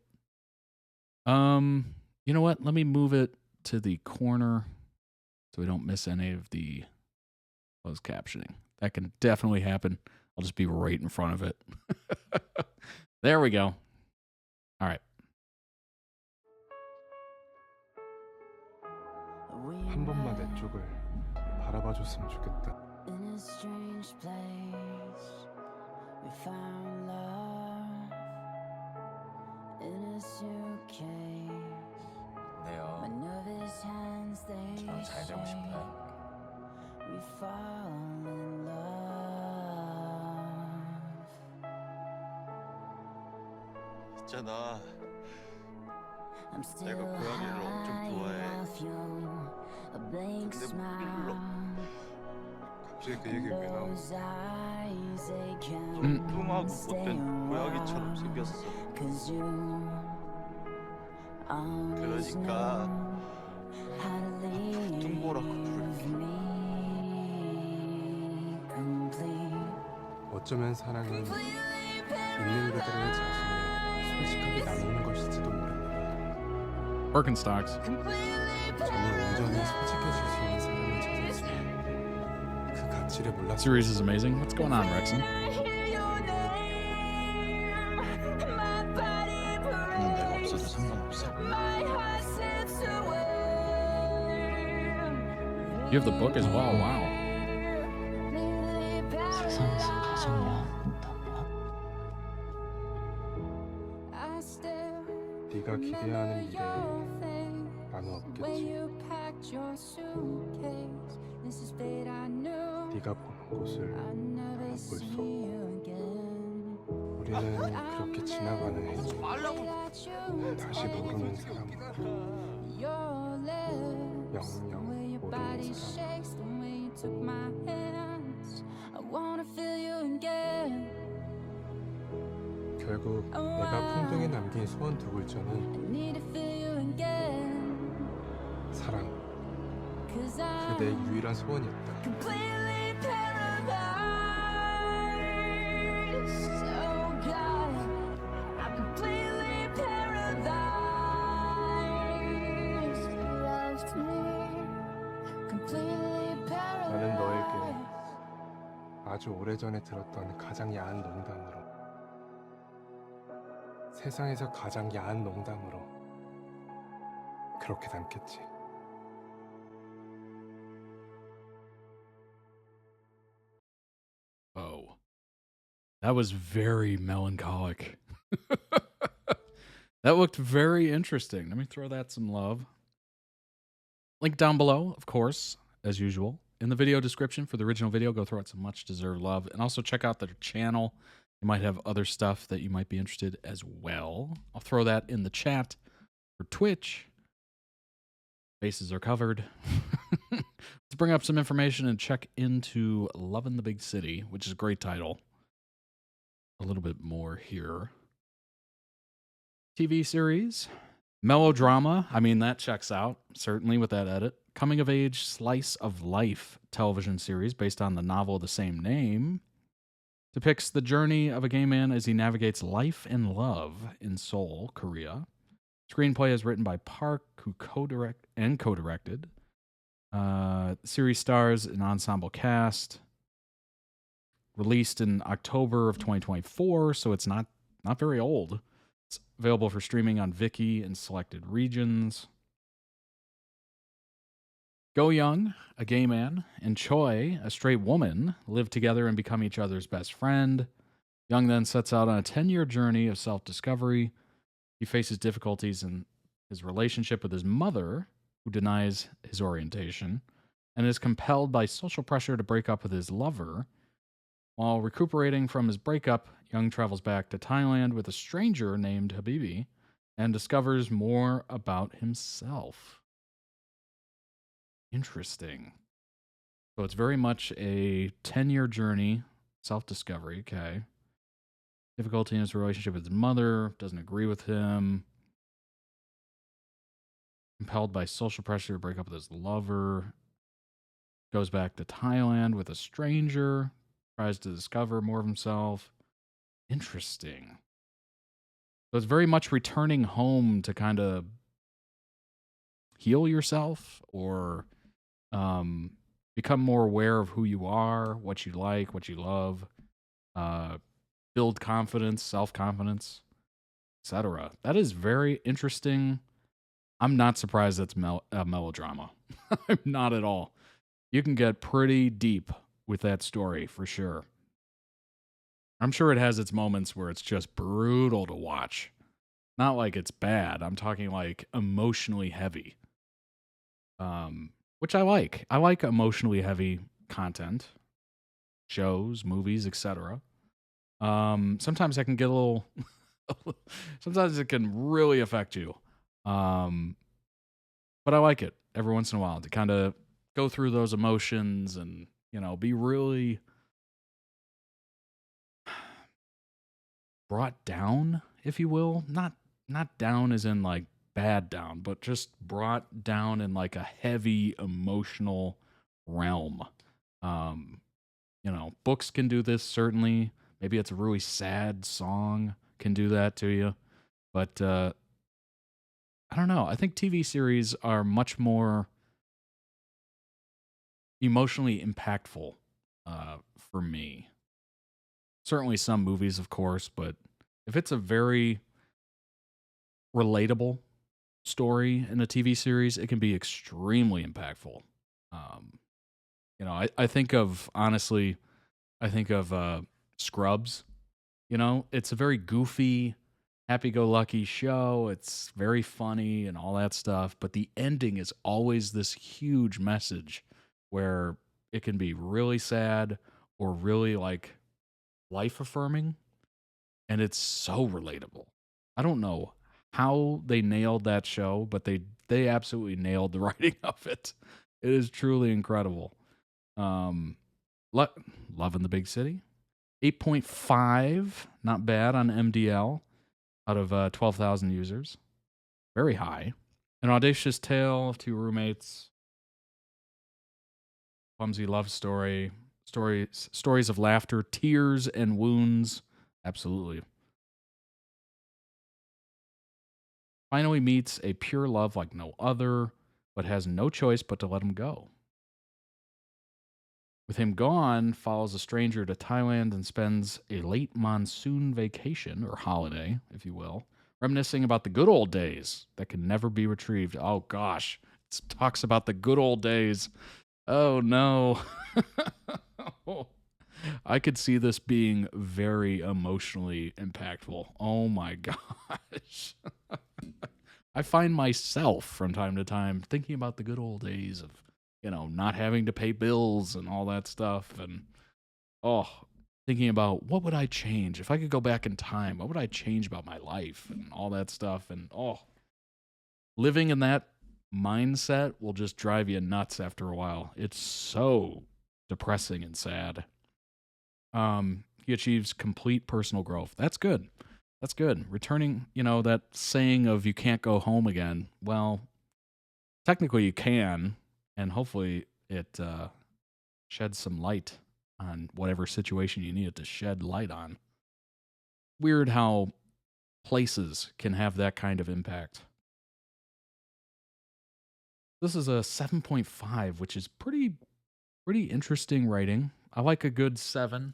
You know what? Let me move it to the corner so we don't miss any of the closed captioning. That can definitely happen. I'll just be right in front of it. There we go. All right. 한 번만 내 쪽을 바라봐줬으면 좋겠다. In a strange place, we found love in a suitcase. My nervous hands they shake. We fall in love. 있잖아. I'm still 내가 고양이를 엄청 좋아해. off you, a blank 근데 smile. 갑자기 그 얘기 왜 나오는 Those eyes they can't 뚱뚱하고 stay 못된 고양이처럼 around. 생겼어. 'Cause you 그러니까 뚱보라고 부를게. 어쩌면 사랑은 있는 그대로의 자신을 솔직하게 나누는 것일지도 모릅니다. Birkenstocks. 저는 온전히 솔직해질 수 있는 사람을 찾았지만 그 가치를 몰랐어요. Series is amazing. What's going on, Rexon? 내가 없어도 상관없어. You have the book as well. Wow. 세상에서 가장 야한 농담이야? 네가 기대하는 미래에 나는 없겠지. 네가 보는 곳을 나는 볼 수 없고 우리는 그렇게 지나가는 행위 다시 모르는 사람으로 영영 모르는 사람 결국 내가 풍등에 남긴 소원 두 글자는 사랑 그게 내 유일한 소원이었다. 나는 너에게 아주 오래전에 들었던 가장 야한 농담으로 세상에서 가장 야한 농담으로 그렇게 남겠지. Oh, that was very melancholic. That looked very interesting. Let me throw that some love. Link down below, of course, as usual. In the video description for the original video, go throw it some much-deserved love. And also check out their channel. They might have other stuff that you might be interested as well. I'll throw that in the chat for Twitch. Bases are covered. Let's bring up some information and check into Lovin' the Big City, which is a great title. A little bit more here. TV series. Melodrama. I mean, that checks out, certainly, with that edit. Coming-of-age slice of life television series based on the novel of the same name. Depicts the journey of a gay man as he navigates life and love in Seoul, Korea. Screenplay is written by Park, who co-directed. Series stars an ensemble cast. Released in October of 2024, so it's not very old. It's available for streaming on Viki in selected regions. Go Young, a gay man, and Choi, a straight woman, live together and become each other's best friend. Young then sets out on a 10-year journey of self-discovery. He faces difficulties in his relationship with his mother, who denies his orientation, and is compelled by social pressure to break up with his lover. While recuperating from his breakup, Young travels back to Thailand with a stranger named Habibi and discovers more about himself. Interesting. So it's very much a 10-year journey, self-discovery, okay. Difficulty in his relationship with his mother, doesn't agree with him. Compelled by social pressure to break up with his lover. Goes back to Thailand with a stranger. Tries to discover more of himself. Interesting. So it's very much returning home to kind of heal yourself or become more aware of who you are, what you like, what you love, build confidence, self-confidence, etc. That is very interesting. I'm not surprised that's melodrama. I'm not at all. You can get pretty deep with that story, for sure. I'm sure it has its moments where it's just brutal to watch. Not like it's bad. I'm talking like emotionally heavy. Which I like. I like emotionally heavy content. Shows, movies, etc. Sometimes I can get a little... sometimes it can really affect you. But I like it every once in a while to kind of go through those emotions and, you know, be really brought down, if you will. Not down as in like bad down, but just brought down in like a heavy emotional realm. Books can do this, certainly. Maybe it's a really sad song can do that to you. But I don't know. I think TV series are much more emotionally impactful for me. Certainly some movies, of course, but if it's a very relatable story in a TV series, it can be extremely impactful. Um, I think of, honestly, Scrubs. It's a very goofy, happy-go-lucky show. It's very funny and all that stuff, but the ending is always this huge message where it can be really sad or really like life-affirming, and it's so relatable. I don't know how they nailed that show, but they absolutely nailed the writing of it. It is truly incredible. Love in the Big City. 8.5, not bad on MDL out of 12,000 users. Very high. An Audacious Tale of Two Roommates. Clumsy Love Story. Stories of laughter, tears, and wounds. Absolutely. Finally meets a pure love like no other, but has no choice but to let him go. With him gone, follows a stranger to Thailand and spends a late monsoon vacation, or holiday, if you will, reminiscing about the good old days that can never be retrieved. Oh, gosh. It talks about the good old days. Oh, no. I could see this being very emotionally impactful. Oh, my gosh. I find myself from time to time thinking about the good old days of not having to pay bills and all that stuff. And, thinking about what would I change? If I could go back in time, what would I change about my life and all that stuff? And, living in that mindset will just drive you nuts after a while. It's so depressing and sad. He achieves complete personal growth. That's good. That's good. Returning, that saying of you can't go home again. Well, technically you can. And hopefully it sheds some light on whatever situation you need it to shed light on. Weird how places can have that kind of impact. This is a 7.5, which is pretty interesting writing. I like a good 7,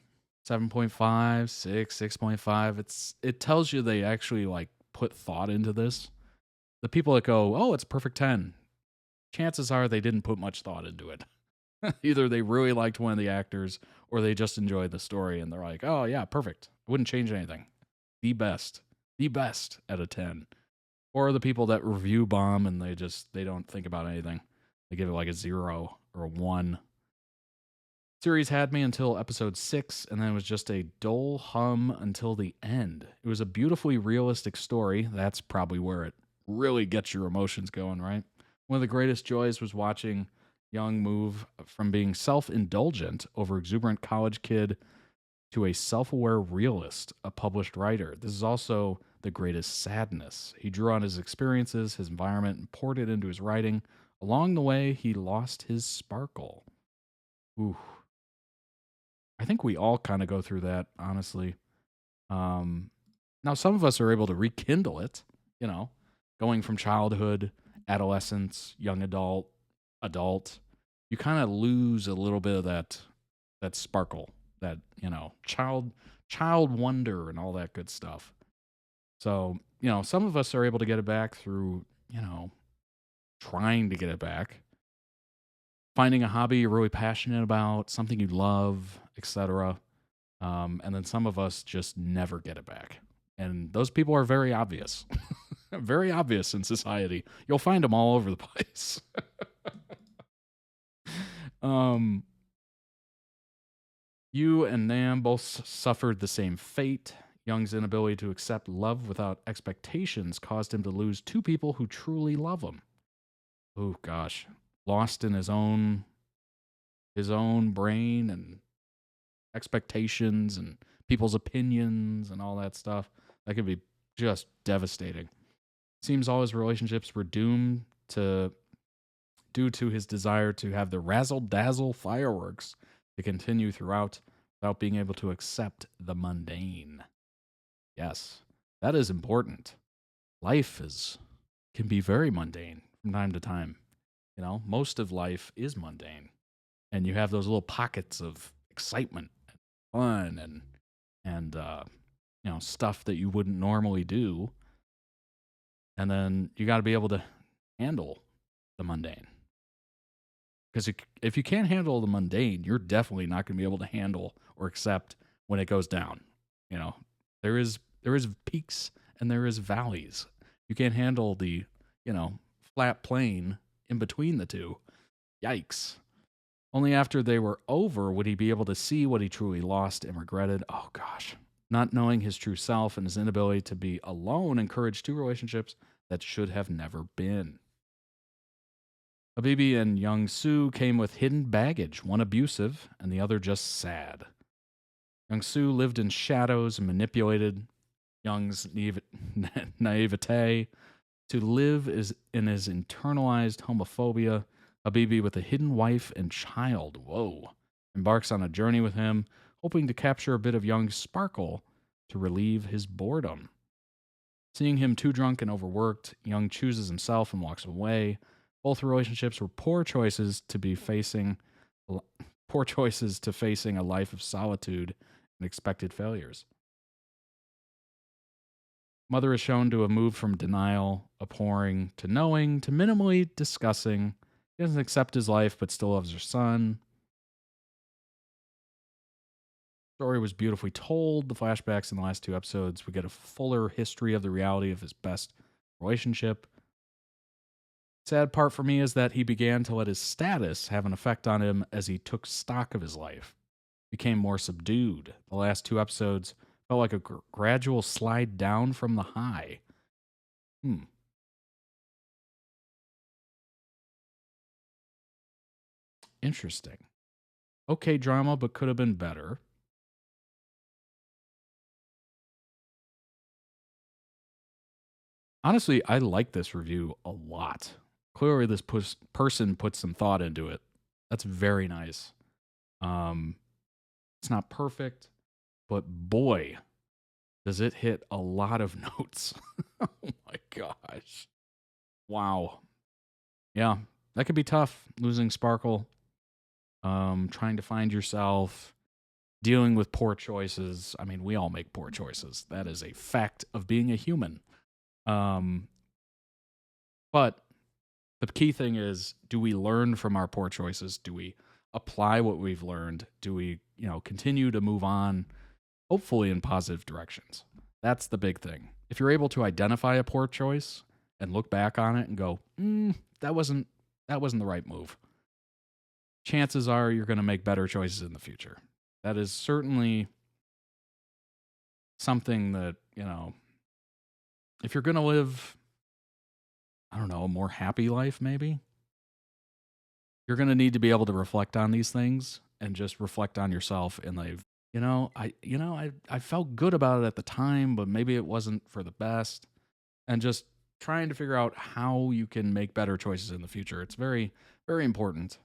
7.5, 6, 6.5. It tells you they actually like put thought into this. The people that go, oh, it's a perfect 10. Chances are they didn't put much thought into it. Either they really liked one of the actors or they just enjoyed the story and they're like, oh, yeah, perfect. I wouldn't change anything. The best out of 10. Or the people that review bomb and they don't think about anything. They give it like a 0 or a 1. Series had me until episode 6, and then it was just a dull hum until the end. It was a beautifully realistic story. That's probably where it really gets your emotions going, right? One of the greatest joys was watching Young move from being self-indulgent over exuberant college kid to a self-aware realist, a published writer. This is also the greatest sadness. He drew on his experiences, his environment, and poured it into his writing. Along the way, he lost his sparkle. Ooh. I think we all kind of go through that, honestly. Now, some of us are able to rekindle it, going from childhood, adolescence, young adult. You kind of lose a little bit of that sparkle, that, child wonder and all that good stuff. So, some of us are able to get it back through, trying to get it back. Finding a hobby you're really passionate about, something you love, etc. And then some of us just never get it back. And those people are very obvious. Very obvious in society. You'll find them all over the place. You and Nam both suffered the same fate. Young's inability to accept love without expectations caused him to lose two people who truly love him. Oh, gosh. Lost in his own brain and expectations and people's opinions and all that stuff. That could be just devastating. Seems all his relationships were doomed to due to his desire to have the razzle-dazzle fireworks to continue throughout without being able to accept the mundane. Yes, that is important. Life can be very mundane from time to time. You know, most of life is mundane. And you have those little pockets of excitement and fun and stuff that you wouldn't normally do. And then you got to be able to handle the mundane. Because if you can't handle the mundane, you're definitely not going to be able to handle or accept when it goes down. You know, there is peaks and there is valleys. You can't handle the, flat plane in between the two. Yikes. Only after they were over would he be able to see what he truly lost and regretted. Oh, gosh. Not knowing his true self and his inability to be alone encouraged two relationships that should have never been. Habibi and Young Soo came with hidden baggage, one abusive and the other just sad. Young Soo lived in shadows and manipulated Young's naivete to live in his internalized homophobia. Habibi, with a hidden wife and child, embarks on a journey with him, hoping to capture a bit of Young's sparkle to relieve his boredom. Seeing him too drunk and overworked, Young chooses himself and walks away. Both relationships were poor choices to facing a life of solitude and expected failures. Mother is shown to have moved from denial, abhorring, to knowing, to minimally discussing. He doesn't accept his life, but still loves her son. The story was beautifully told. The flashbacks in the last two episodes, we get a fuller history of the reality of his best relationship. Sad part for me is that he began to let his status have an effect on him as he took stock of his life. Became more subdued. The last two episodes felt like a gradual slide down from the high. Interesting. Okay drama, but could have been better. Honestly, I like this review a lot. Clearly, this person put some thought into it. That's very nice. It's not perfect, but boy, does it hit a lot of notes. Oh my gosh. Wow. Yeah, that could be tough, losing sparkle, trying to find yourself, dealing with poor choices. I mean, we all make poor choices. That is a fact of being a human. But the key thing is, do we learn from our poor choices? Do we apply what we've learned? Do we, continue to move on, hopefully in positive directions? That's the big thing. If you're able to identify a poor choice and look back on it and go, that wasn't the right move, chances are you're going to make better choices in the future. That is certainly something that, if you're going to live, I don't know, a more happy life, maybe, you're going to need to be able to reflect on these things and just reflect on yourself and like, I felt good about it at the time, but maybe it wasn't for the best, and just trying to figure out how you can make better choices in the future. It's very, very important.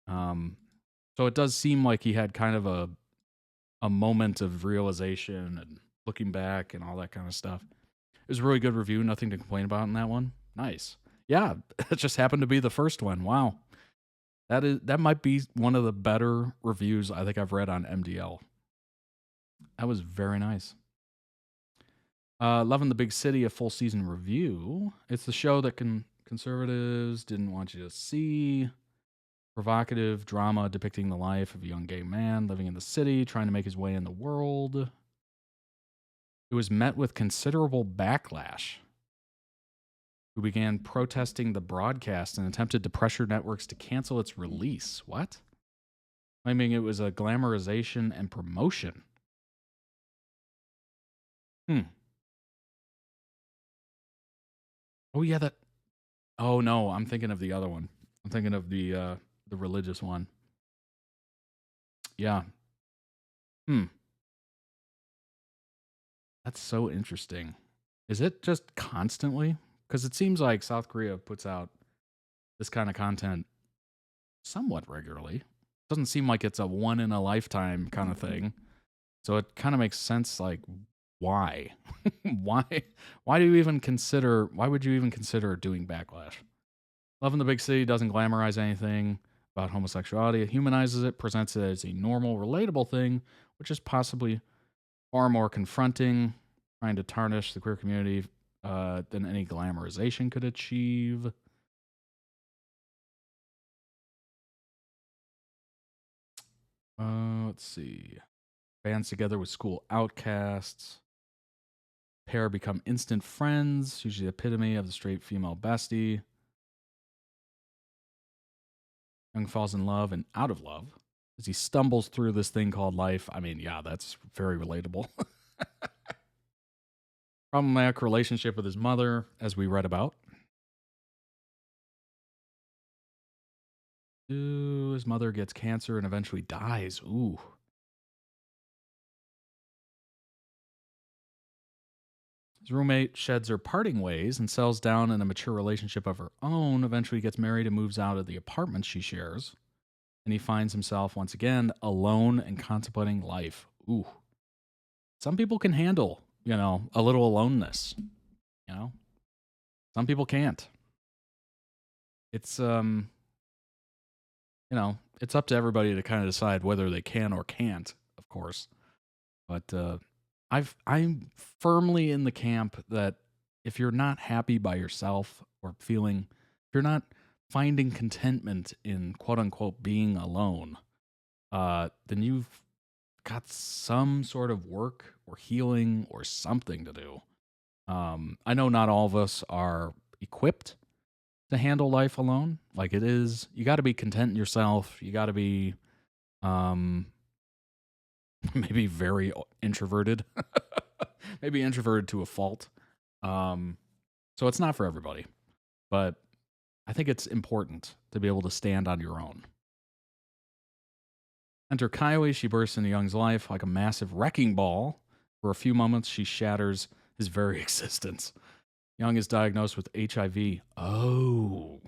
So it does seem like he had kind of a moment of realization and looking back and all that kind of stuff. It was a really good review. Nothing to complain about in that one. Nice. Yeah, it just happened to be the first one. Wow. That might be one of the better reviews I think I've read on MDL. That was very nice. Loving the Big City, a full season review. It's the show that conservatives didn't want you to see. Provocative drama depicting the life of a young gay man living in the city, trying to make his way in the world. It was met with considerable backlash, who began protesting the broadcast and attempted to pressure networks to cancel its release. What? Claiming it was a glamorization and promotion. Oh, yeah, that... Oh, no, I'm thinking of the other one. I'm thinking of the religious one. Yeah. That's so interesting. Is it just constantly because it seems like South Korea puts out this kind of content somewhat regularly. Doesn't seem like it's a one in a lifetime kind of thing. So it kind of makes sense. Like, why? why? Why would you even consider doing Backlash? Love in the Big City doesn't glamorize anything about homosexuality. It humanizes it, presents it as a normal, relatable thing, which is possibly far more confronting, trying to tarnish the queer community than any glamorization could achieve. Let's see. Bands together with school outcasts. Pair become instant friends, usually the epitome of the straight female bestie. Young falls in love and out of love as he stumbles through this thing called life. I mean, yeah, that's very relatable. Problematic relationship with his mother, as we read about. Ooh, his mother gets cancer and eventually dies. Ooh. His roommate sheds her parting ways and settles down in a mature relationship of her own, eventually gets married and moves out of the apartment she shares. And he finds himself once again alone and contemplating life. Ooh. Some people can handle, a little aloneness. Some people can't. It's it's up to everybody to kind of decide whether they can or can't, of course. But I'm firmly in the camp that if you're not happy by yourself or if you're not finding contentment in quote unquote being alone, then you've got some sort of work or healing or something to do. I know not all of us are equipped to handle life alone. Like it is, you got to be content in yourself. You got to be, maybe very introverted, maybe introverted to a fault. So it's not for everybody, but I think it's important to be able to stand on your own. Enter Kaiwi. She bursts into Young's life like a massive wrecking ball. For a few moments, she shatters his very existence. Young is diagnosed with HIV. Oh.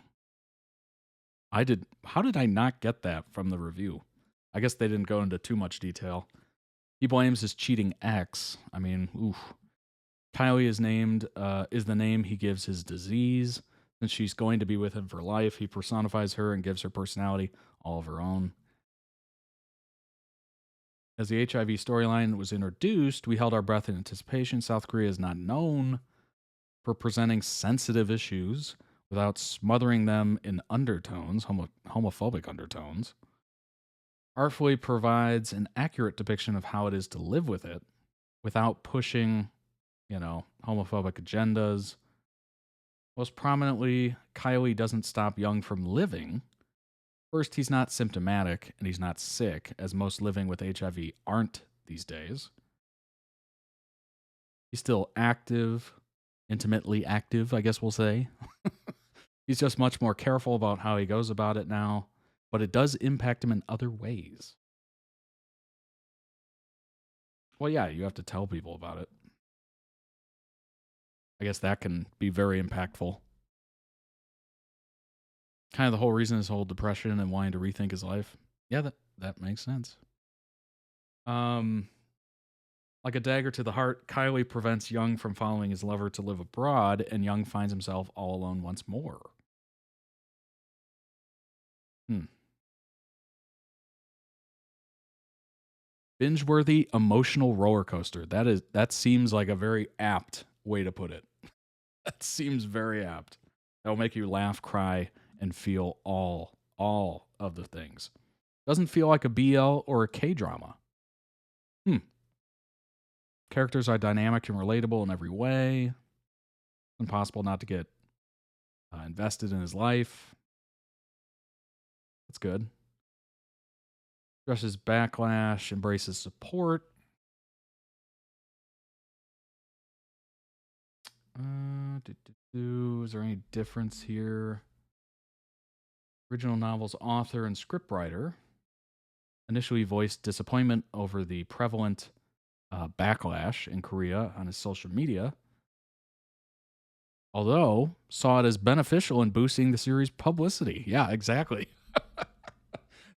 How did I not get that from the review? I guess they didn't go into too much detail. He blames his cheating ex. I mean, oof. Kylie is the name he gives his disease. Since she's going to be with him for life, he personifies her and gives her personality all of her own. As the HIV storyline was introduced, we held our breath in anticipation. South Korea is not known for presenting sensitive issues without smothering them in undertones, homophobic undertones. Artfully provides an accurate depiction of how it is to live with it without pushing, homophobic agendas. Most prominently, Kylie doesn't stop Young from living. First, he's not symptomatic and he's not sick, as most living with HIV aren't these days. He's still active, intimately active, I guess we'll say. He's just much more careful about how he goes about it now, but it does impact him in other ways. Well, yeah, you have to tell people about it. I guess that can be very impactful. Kind of the whole reason his whole depression and wanting to rethink his life. Yeah, that makes sense. Like a dagger to the heart, Kylie prevents Young from following his lover to live abroad, and Young finds himself all alone once more. Binge-worthy emotional roller coaster. That seems like a very apt way to put it. That seems very apt. That'll make you laugh, cry, and feel all of the things. Doesn't feel like a BL or a K-drama. Characters are dynamic and relatable in every way. It's impossible not to get invested in his life. That's good. Addresses backlash, embraces support. Is there any difference here? Original novel's author and scriptwriter initially voiced disappointment over the prevalent backlash in Korea on his social media. although saw it as beneficial in boosting the series' publicity. Yeah, exactly.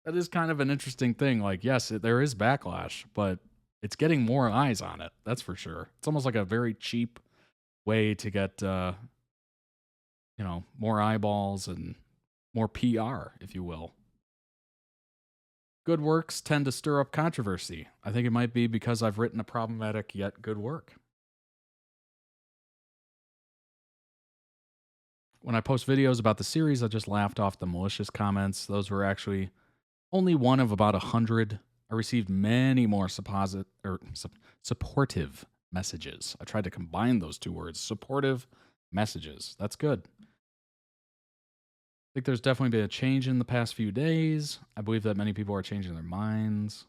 That is kind of an interesting thing. Like, yes, there is backlash, but it's getting more eyes on it. That's for sure. It's almost like a very cheap way to get, more eyeballs and more PR, if you will. Good works tend to stir up controversy. I think it might be because I've written a problematic yet good work. When I post videos about the series, I just laughed off the malicious comments. Those were actually only one of about 100. I received many more supportive messages. I tried to combine those two words, supportive messages. That's good. I think there's definitely been a change in the past few days. I believe that many people are changing their minds.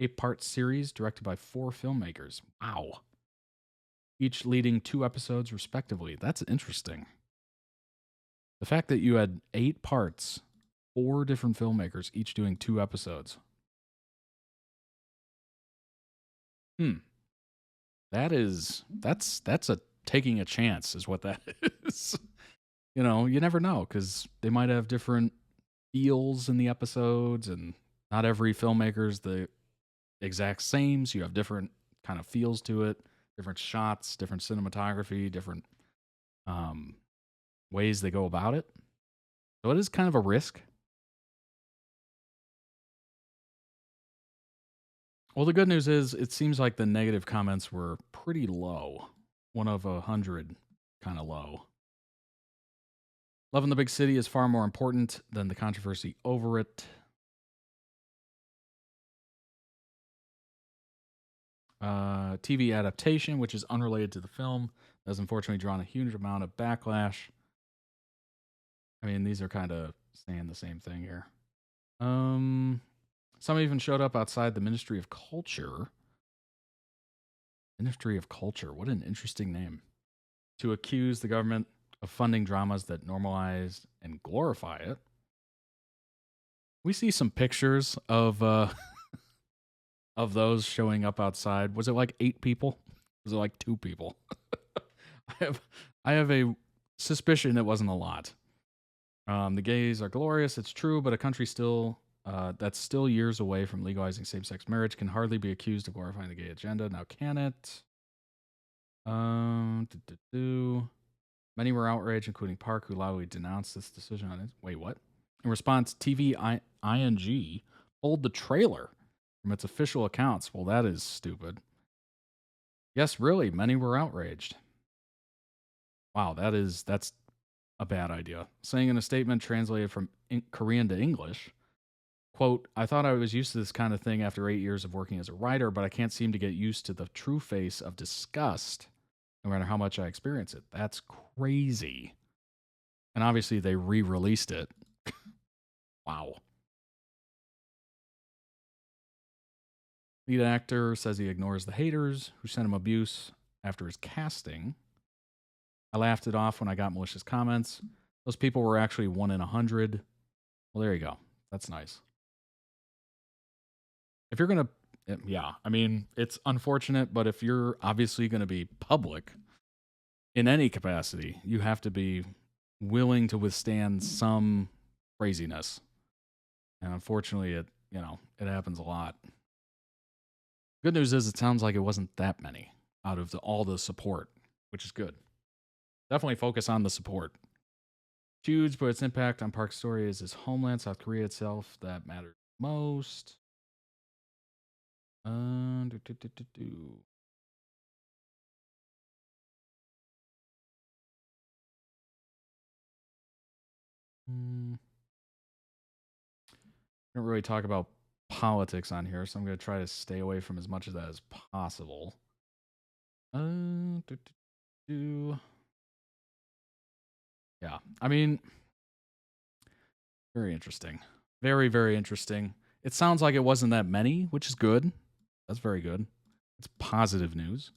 8-part series directed by 4 filmmakers. Wow. Each leading 2 episodes respectively. That's interesting. The fact that you had 8 parts, 4 different filmmakers, each doing 2 episodes. That's a taking a chance is what that is. You never know because they might have different feels in the episodes, and not every filmmaker's the exact same. So you have different kind of feels to it, different shots, different cinematography, different ways they go about it. So it is kind of a risk. Well, the good news is it seems like the negative comments were pretty low. 1 of 100, kind of low. Love in the Big City is far more important than the controversy over it. TV adaptation, which is unrelated to the film, has unfortunately drawn a huge amount of backlash. I mean, these are kind of saying the same thing here. Some even showed up outside the Ministry of Culture. Ministry of Culture, what an interesting name. To accuse the government of funding dramas that normalize and glorify it. We see some pictures of of those showing up outside. Was it like 8 people? Was it like 2 people? I have a suspicion it wasn't a lot. The gays are glorious, it's true, but a country that's still years away from legalizing same-sex marriage can hardly be accused of glorifying the gay agenda. Now, can it? Many were outraged, including Park, who loudly denounced this decision on it. Wait, what? In response, ING pulled the trailer from its official accounts. Well, that is stupid. Yes, really, many were outraged. Wow, that's a bad idea. Saying in a statement translated from Korean to English, quote, I thought I was used to this kind of thing after 8 years of working as a writer, but I can't seem to get used to the true face of disgust no matter how much I experience it. That's crazy. And obviously they re-released it. Wow. Lead actor says he ignores the haters who sent him abuse after his casting. I laughed it off when I got malicious comments. Those people were actually 1 in 100. Well, there you go. That's nice. If you're going to, yeah, I mean, it's unfortunate, but if you're obviously going to be public in any capacity, you have to be willing to withstand some craziness. And unfortunately, it happens a lot. Good news is it sounds like it wasn't that many out of all the support, which is good. Definitely focus on the support. Huge, but its impact on Park's story is his homeland, South Korea itself, that matters most. Don't really talk about politics on here, so I'm going to try to stay away from as much of that as possible. Yeah, I mean, very interesting. Very, very interesting. It sounds like it wasn't that many, which is good. That's very good. It's positive news.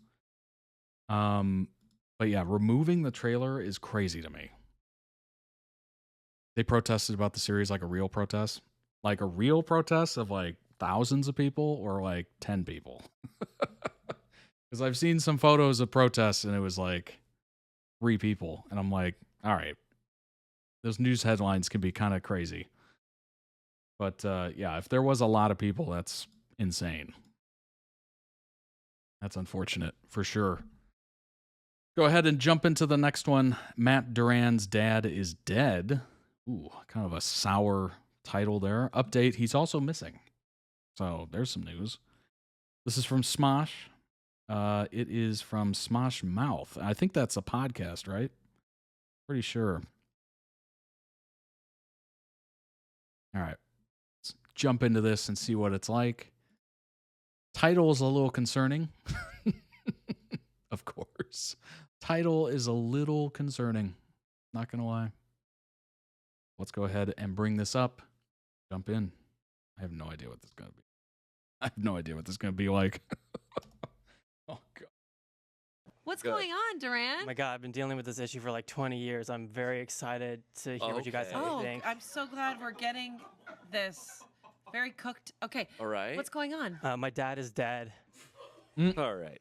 But yeah, removing the trailer is crazy to me. They protested about the series like a real protest. Like a real protest of like thousands of people or like 10 people. Because I've seen some photos of protests and it was like 3 people. And I'm like, all right, those news headlines can be kind of crazy. But yeah, if there was a lot of people, that's insane. That's unfortunate for sure. Go ahead and jump into the next one. Matt Duran's dad is dead. Ooh, kind of a sour title there. Update, he's also missing. So there's some news. This is from Smosh. It is from Smosh Mouth. I think that's a podcast, right? Pretty sure. All right. Let's jump into this and see what it's like. Title is a little concerning. Of course. Title is a little concerning. Not going to lie. Let's go ahead and bring this up. Jump in. I have no idea what this is going to be. I have no idea what this is going to be like. Oh, God. What's going on, Duran? Oh my God, I've been dealing with this issue for like 20 years. I'm very excited to hear what you guys have to think. I'm so glad we're getting this very cooked. Okay. All right. What's going on? My dad is dead. All right.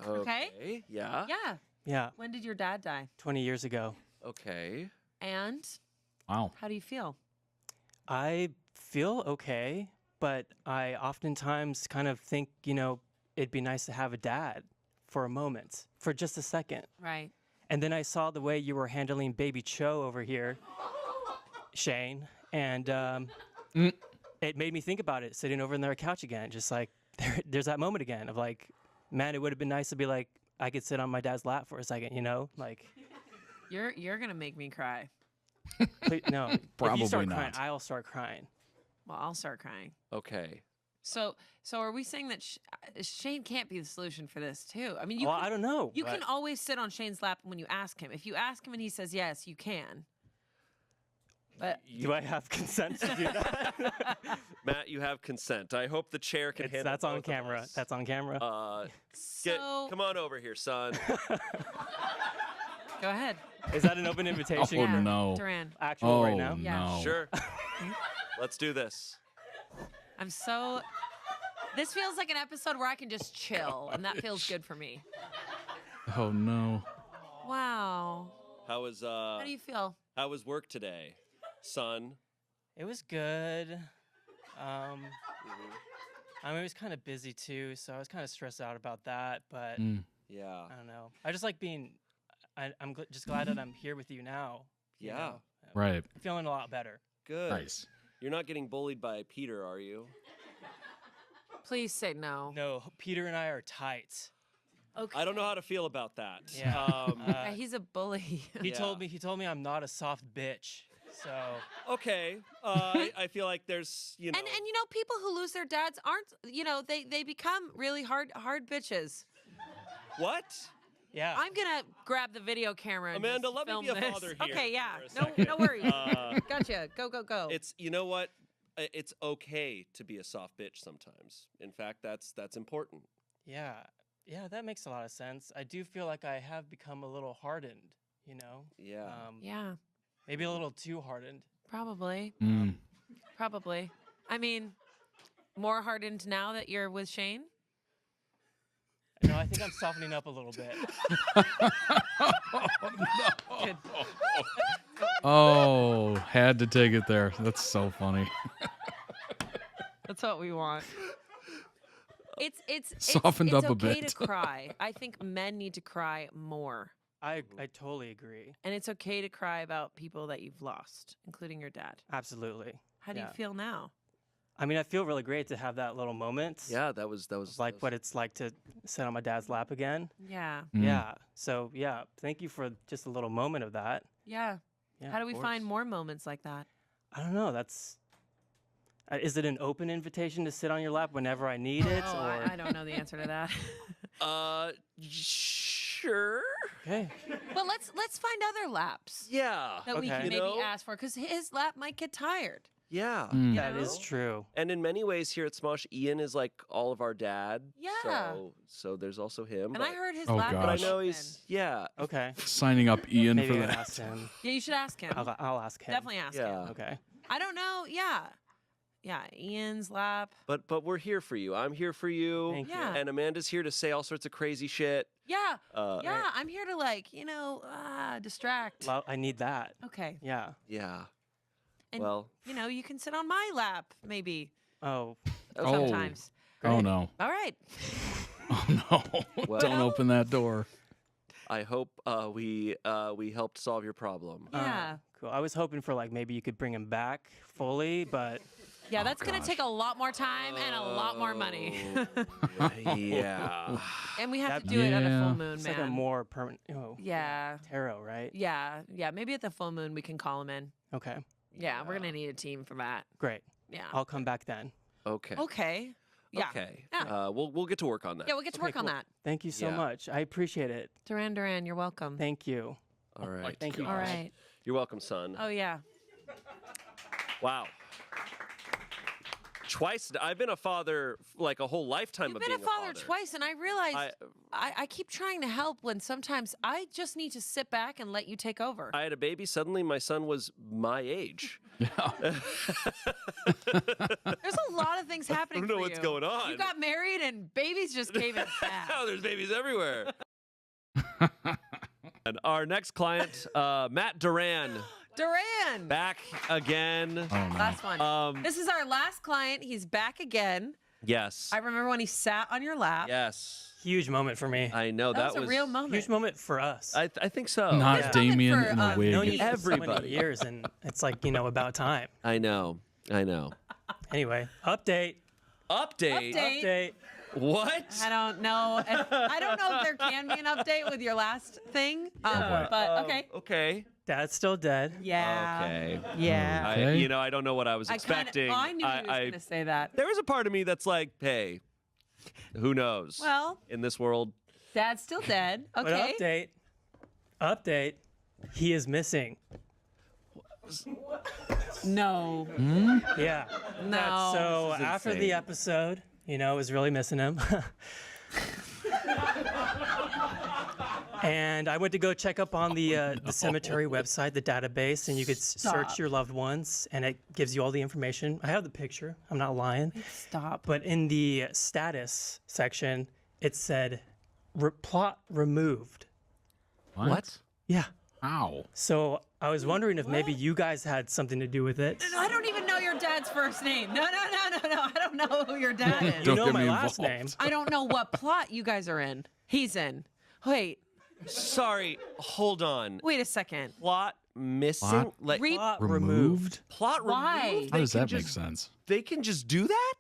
Okay. Yeah. Yeah. Yeah. When did your dad die? 20 years ago. Okay. And wow. How do you feel? I feel okay, but I oftentimes kind of think, it'd be nice to have a dad for a moment, for just a second. Right. And then I saw the way you were handling baby Cho over here, Shane, and it made me think about it, sitting over on their couch again, just like, there's that moment again of like, man, it would have been nice to be like, I could sit on my dad's lap for a second, like. You're going to make me cry. Please, no. Probably if you start not. crying, I'll start crying. Well, I'll start crying. Okay. So are we saying that Shane can't be the solution for this too? I mean, I don't know. You can always sit on Shane's lap when you ask him. If you ask him and he says yes, you can. But do I have consent to do that? Matt, you have consent. I hope the chair can handle That's on both of camera. us. That's on camera. Come on over here, son. Go ahead. Is that an open invitation? Oh, no. Duran. Actual right now? Yeah. No. Sure. Let's do this. This feels like an episode where I can just chill, and that feels good for me. Oh, no. Wow. How do you feel? How was work today, son? It was good. I mean, it was kind of busy too, so I was kind of stressed out about that. But yeah, I don't know. I just like being. I'm just glad that I'm here with you now. Yeah. Right. I'm feeling a lot better. Good. Nice. You're not getting bullied by Peter, are you? Please say no. No, Peter and I are tight. Okay. I don't know how to feel about that. Yeah. He's a bully. He told me I'm not a soft bitch. So okay, I feel like there's and people who lose their dads aren't they become really hard bitches. What? Yeah. I'm gonna grab the video camera. And Amanda, just let film me be a this. father here. Okay, yeah. for a second. No worries. Gotcha. Go. It's what? It's okay to be a soft bitch sometimes. In fact, that's important. Yeah, that makes a lot of sense. I do feel like I have become a little hardened. Yeah. Yeah. Maybe a little too hardened. Probably. Probably. I mean, more hardened now that you're with Shane? No, I think I'm softening up a little bit. Good. Oh, had to take it there. That's so funny. That's what we want. It's Softened up a okay bit. to cry. I think men need to cry more. I totally agree. And it's okay to cry about people that you've lost, including your dad. Absolutely. How do you feel now? I mean, I feel really great to have that little moment. Yeah, that was like what it's like to sit on my dad's lap again. Yeah. Yeah. So yeah, thank you for just a little moment of that. Yeah. Yeah, How do of we course. find more moments like that? I don't know. Is it an open invitation to sit on your lap whenever I need it? Oh, Or I don't know the answer to that. Sure. Okay. But let's find other laps. Yeah. That we can Okay. maybe ask for, because his lap might get tired. Yeah. That is true. And in many ways here at Smosh, Ian is like all of our dad. Yeah. So there's also him. And I heard his Oh, lap. gosh. But I was know open. he's Okay. Signing up Ian Maybe for I can that. ask him. Yeah, you should ask him. I'll ask him. Definitely ask him. Okay. I don't know. Yeah. Yeah, Ian's lap. But we're here for you. I'm here for you. Thank you. Yeah. And Amanda's here to say all sorts of crazy shit. Yeah. Uh, Yeah, I'm here to distract. Well, I need that. Okay. Yeah. Yeah. And, Well. you can sit on my lap, maybe. Oh. Sometimes. Oh no. All right. Oh no. Well- Don't open that door. I hope we helped solve your problem. Yeah. Cool. I was hoping for maybe you could bring him back fully, but Yeah, that's going to take a lot more time and a lot more money. Yeah. And we have to do it at a full moon, it's man. like a more permanent. Yeah. Tarot, right? Yeah. Yeah. Maybe at the full moon we can call him in. Okay. Yeah, we're going to need a team for that. Great. Yeah. I'll come back then. Okay. Okay. Yeah. Okay. Yeah. We'll get to work on that. Yeah, we'll get to work on that. Thank you so Yeah. much. I appreciate it. Duran, you're welcome. Thank you. All right. Thank you. All right. You're welcome, son. Oh, yeah. Wow. Twice. I've been a father a whole lifetime You've of been being a father twice, and I realized I keep trying to help when sometimes I just need to sit back and let you take over. I had a baby. Suddenly, my son was my age. There's a lot of things happening. I don't know for what's you. going on. You got married, and babies just came in fast. Oh, there's babies everywhere. And our next client, Matt Duran. Duran. Back again. Oh, no. Last one. This is our last client. He's back again. Yes. I remember when he sat on your lap. Yes. Huge moment for me. I know That was a real moment. Huge moment for us. I think so. Not Yeah. Damien for, in a Known you wig. for so many Everybody. years, and it's about time. I know. Anyway, update. Update. What? I don't know. I don't know if there can be an update with your last thing. But okay. Okay. Dad's still dead. Yeah. Okay. Yeah. Okay. I don't know what I was expecting. I knew he was going to say that. There was a part of me that's like, hey, who knows? Well, in this world. Dad's still dead. Okay. But update. He is missing. No. Yeah. No. So This is after insane. the episode, was really missing him. And I went to go check up on the cemetery website, the database, and you could search your loved ones, and it gives you all the information. I have the picture. I'm not lying. Stop. But in the status section, it said plot removed. What? Yeah. Ow. So I was wondering if maybe you guys had something to do with it. I don't even know your dad's first name. No. I don't know who your dad is. You Don't know get my me last involved. name. I don't know what plot you guys are in. He's in. Wait Sorry, hold on. a second. Plot missing? Plot? Like Plot Removed? plot Why? removed? How They does can that make just- sense? They can just do that?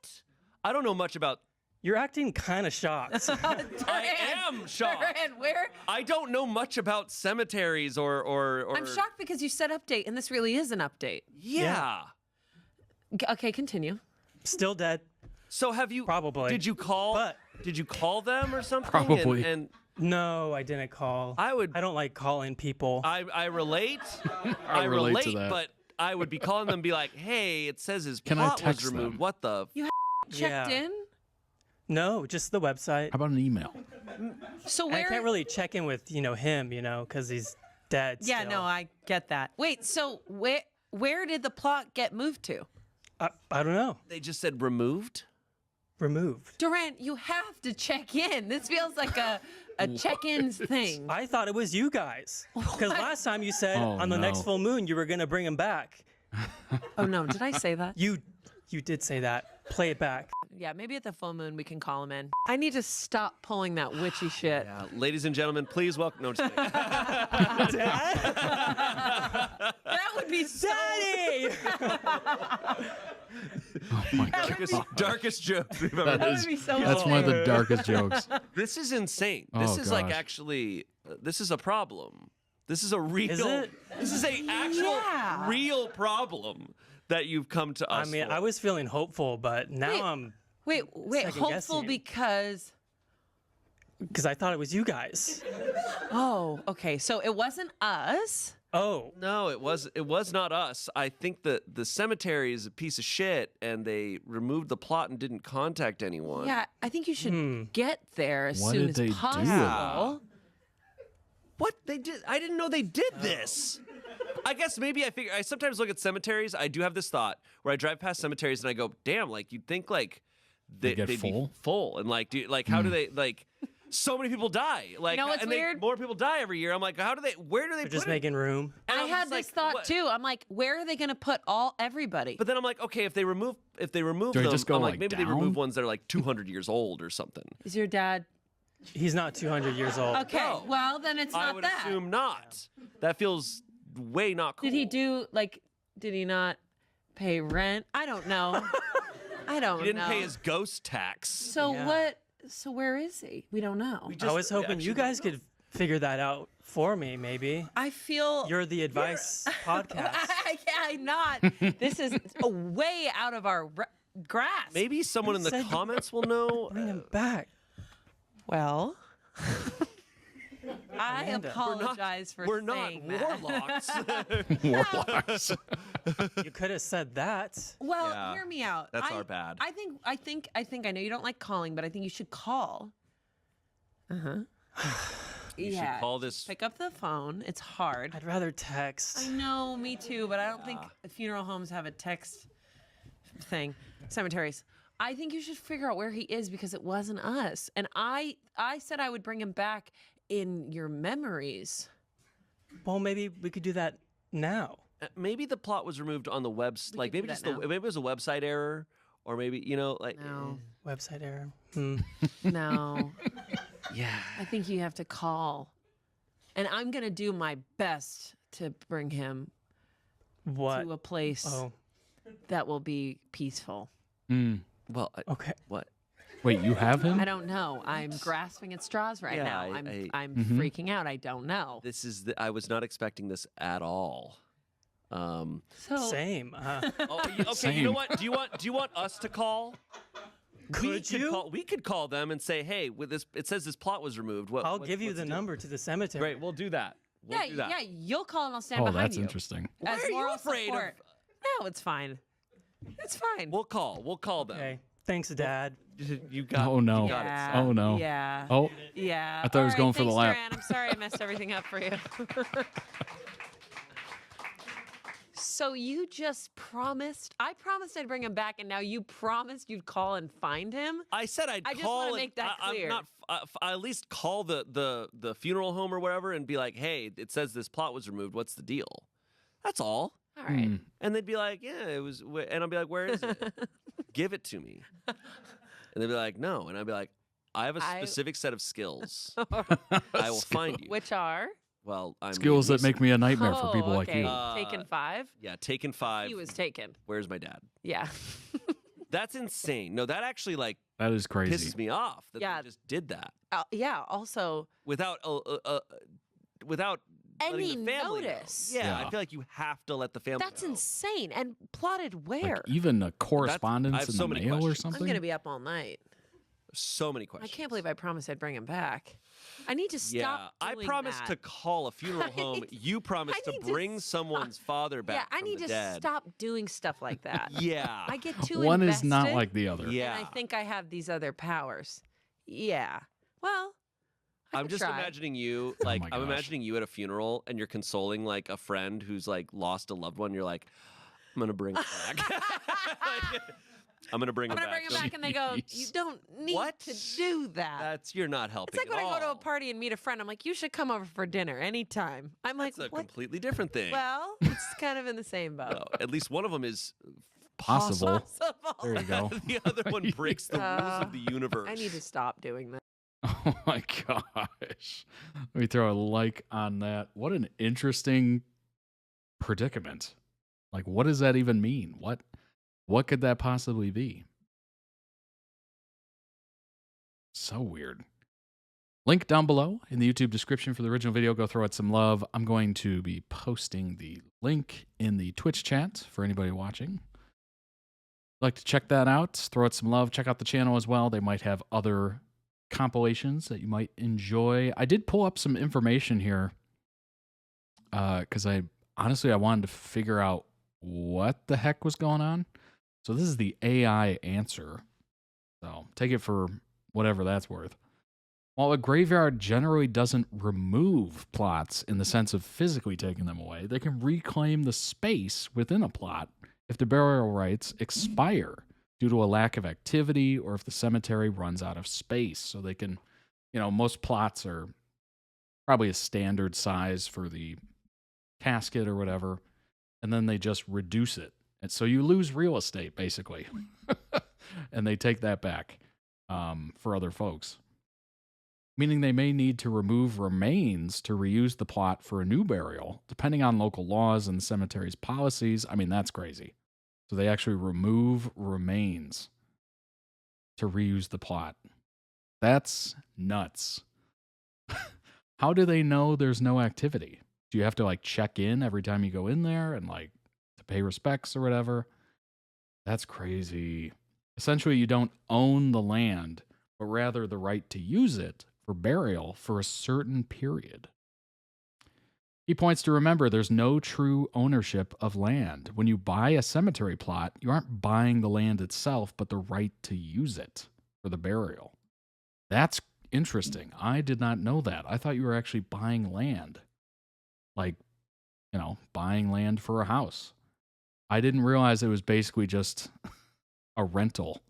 I don't know much about. You're acting kind of shocked. I am shocked. Duran, where? I don't know much about cemeteries or I'm shocked because you said update, and this really is an update. Yeah. Okay, continue. Still dead. So have you Probably. Did you call But- did you call them or something? Probably. And No, I didn't call. I don't like calling people. I relate. I relate to that. But I would be calling them and be like, hey, it says his Can I plot text was removed. them? What the Checked in. No, just the website. How about an email? So And I where? can't really check in with him, because he's dead. Yeah, still. no, I get that. Wait, so where did the plot get moved to? I don't know. They just said removed? Removed. Duran, you have to check in. This feels like a check-ins thing. I thought it was you guys. Because last time you said Oh, on the next no. full moon you were going to bring him back. Oh no, did I say that? You did say that. Play it back. Yeah, maybe at the full moon we can call him in. I need to stop pulling that witchy shit. Yeah, ladies and gentlemen, please welcome. No, just kidding. That would be so. Daddy! Oh my god. darkest joke we've ever That heard. is, be so that's one of the darkest jokes. This is insane. This Oh, is like gosh. actually, this is a problem. This is a real. Is it? This is a actual Yeah. real problem that you've come to us. I mean, for. I was feeling hopeful, but now Wait. I'm... Wait, Second hopeful guessing. because. Because I thought it was you guys. Oh, okay. So it wasn't us. Oh. No, it was not us. I think that the cemetery is a piece of shit, and they removed the plot and didn't contact anyone. Yeah, I think you should get there as What soon did as they do? possible. What they did? I didn't know they did this. I guess maybe I sometimes look at cemeteries. I do have this thought where I drive past cemeteries and I go, damn, like you'd think like they'd get be full? full and like how do they like so many people die like You know what's and weird? More people die every year. I'm like, where do they They're put just it? making room. And I I'm had just this like, thought what? too. I'm like, where are they going to put everybody? But then I'm like, okay, if they remove Do they them, just go, I'm like, like, maybe they down? remove ones that are like 200 years old or something. Is your dad He's not 200 years old. okay? No. Well, then it's I not would that. assume not. That feels way not cool. Did he do like? Did he not pay rent? I don't know. I don't He didn't know. pay his ghost tax. So Yeah. what? So where is he? We don't know. I was hoping you guys could figure that out for me, maybe. I feel You're the advice podcast. I'm not. This is way out of our grasp. Maybe someone in the said- comments will know. Bring him back. Well, I Amanda. apologize for We're not saying that. warlocks. Warlocks. You could have said that. Well, Yeah, hear me out. that's our bad. I think I know you don't like calling, but I think you should call. You Yeah. should call this. Pick up the phone. It's hard. I'd rather text. I know, me too, but I don't think funeral homes have a text thing. Cemeteries. I think you should figure out where he is because it wasn't us. And I said I would bring him back in your memories. Well, maybe we could do that now. Maybe the plot was removed on the website. Like could maybe do just that now. maybe it was a website error, or maybe like No. Website error. No. yeah. I think you have to call. And I'm going to do my best to bring him What? to a place Oh, that will be peaceful. Well, okay. what? Wait, you have him? I don't know. I'm grasping at straws right Yeah, now. I'm freaking out. I don't know. This is I was not expecting this at all. So Same. Okay, you know Same. what? Do you want us to call? We could call them and say, hey, with this, it says this plot was removed. I'll give you the number to the cemetery. Great, we'll do that. We'll do that. yeah, you'll call and I'll stand Oh, behind that's you. interesting. Why As are you moral afraid of- support. No, it's fine. It's fine. We'll call them. Okay. Thanks, Dad. You got. Oh, no. You got Yeah. it. Oh, no. Yeah. Oh, Yeah. I thought he was All going for the thanks, lap. Duran. I'm sorry I messed everything up for you. So you just promised. I promised I'd bring him back, and now you promised you'd call and find him? I said I'd I just call. wanna and- make that I'm clear. not. I at least call the funeral home or whatever and be like, hey, it says this plot was removed. What's the deal? That's all. All right. And they'd be like, yeah, it was. And I'll be like, where is it? Give it to me. And they'd be like, no. And I'd be like, I have a specific set of skills. I will find you. Which are? Well, I'm skills that make me a nightmare for people like okay. you. Taken 5? Yeah, Taken 5. He was taken. Where's my dad? Yeah. That's insane. No, that actually That is crazy. pisses me off that Yeah. they just did that Yeah. Also, without any letting the family know. notice. Yeah, Yeah. I feel like you have to let the family That's know. insane. And plotted where? Like even a I correspondence have in so the many mail or questions. something. I'm going to be up all night. So many I questions. can't believe I promised I'd bring him back. I need to stop. Yeah, I doing promised that. to call a funeral home. You promised to need to bring someone's father back. Yeah, I from need the to dead. stop doing stuff like that. Yeah. I get too One invested. is not like the other. Yeah. And I think I have these other powers. Yeah. Well, I'm just try. imagining you like my I'm gosh. imagining you at a funeral and you're consoling like a friend who's like lost a loved one. You're like, I'm gonna bring it back. Like, I'm gonna bring I'm him going to back. bring him back, and they go, "You don't need What? to do that." That's you're not helping. It's like when at I go to a all. party and meet a friend. I'm like, "You should come over for dinner anytime." I'm like, That's a "What?" completely different thing. Well, it's kind of in the same boat. No, at least one of them is Possible. Possible. There you go. the other one breaks the rules of the universe. I need to stop doing that. Oh my gosh. Let me throw a like on that. What an interesting predicament. Like, what does that even mean? What could that possibly be? So weird. Link down below in the YouTube description for the original video. Go throw it some love. I'm going to be posting the link in the Twitch chat for anybody watching. Like to check that out, throw it some love. Check out the channel as well. They might have other compilations that you might enjoy. I did pull up some information here because I wanted to figure out what the heck was going on. So this is the AI answer. So take it for whatever that's worth. While a graveyard generally doesn't remove plots in the sense of physically taking them away, they can reclaim the space within a plot if the burial rights expire due to a lack of activity or if the cemetery runs out of space. So they can, most plots are probably a standard size for the casket or whatever, and then they just reduce it. And so you lose real estate, basically. And they take that back for other folks. Meaning they may need to remove remains to reuse the plot for a new burial, depending on local laws and the cemetery's policies. I mean, that's crazy. So they actually remove remains to reuse the plot. That's nuts. How do they know there's no activity? Do you have to check in every time you go in there and to pay respects or whatever? That's crazy. Essentially, you don't own the land, but rather the right to use it for burial for a certain period. He points to remember there's no true ownership of land. When you buy a cemetery plot, you aren't buying the land itself, but the right to use it for the burial. That's interesting. I did not know that. I thought you were actually buying land. Buying land for a house. I didn't realize it was basically just a rental.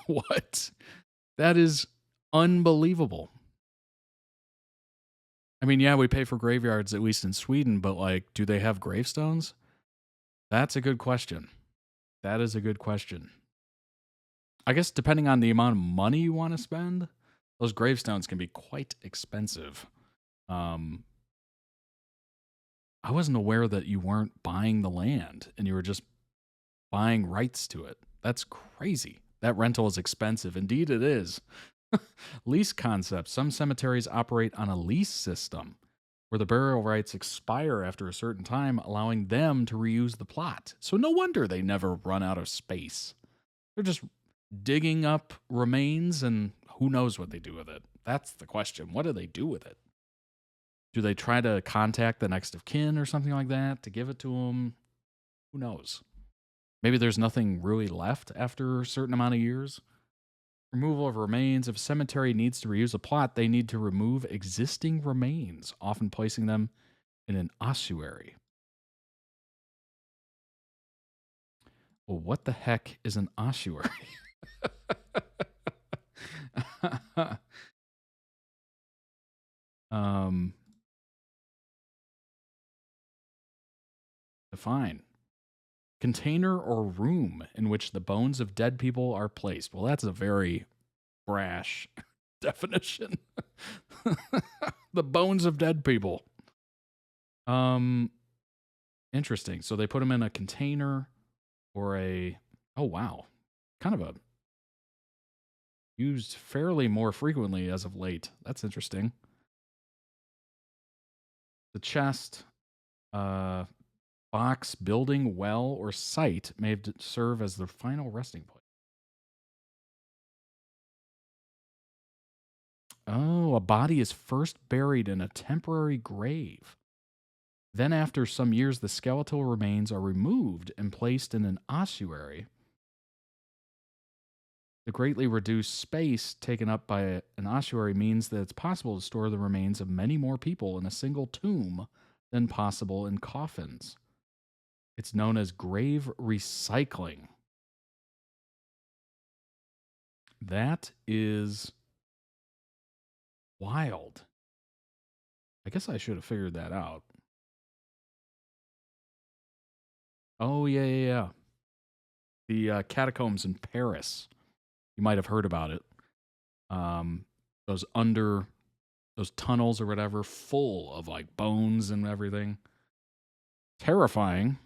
What? That is unbelievable. I mean, yeah, we pay for graveyards, at least in Sweden, but do they have gravestones? That's a good question. That is a good question. I guess depending on the amount of money you want to spend, those gravestones can be quite expensive. I wasn't aware that you weren't buying the land and you were just buying rights to it. That's crazy. That rental is expensive. Indeed, it is. Lease concept. Some cemeteries operate on a lease system where the burial rights expire after a certain time, allowing them to reuse the plot. So no wonder they never run out of space. They're just digging up remains and who knows what they do with it. That's the question. What do they do with it? Do they try to contact the next of kin or something like that to give it to them? Who knows? Maybe there's nothing really left after a certain amount of years. Removal of remains. If a cemetery needs to reuse a plot, they need to remove existing remains, often placing them in an ossuary. Well, what the heck is an ossuary? Define. Container or room in which the bones of dead people are placed. Well, that's a very brash definition. The bones of dead people. Interesting. So they put them in a container or oh wow. Kind of a used fairly more frequently as of late. That's interesting. The chest, box, building, well, or site may serve as the final resting place. Oh, a body is first buried in a temporary grave. Then after some years, the skeletal remains are removed and placed in an ossuary. The greatly reduced space taken up by an ossuary means that it's possible to store the remains of many more people in a single tomb than possible in coffins. It's known as grave recycling. That is wild. I guess I should have figured that out. Oh, yeah. The catacombs in Paris. You might have heard about it. Those tunnels or whatever, full of bones and everything. Terrifying,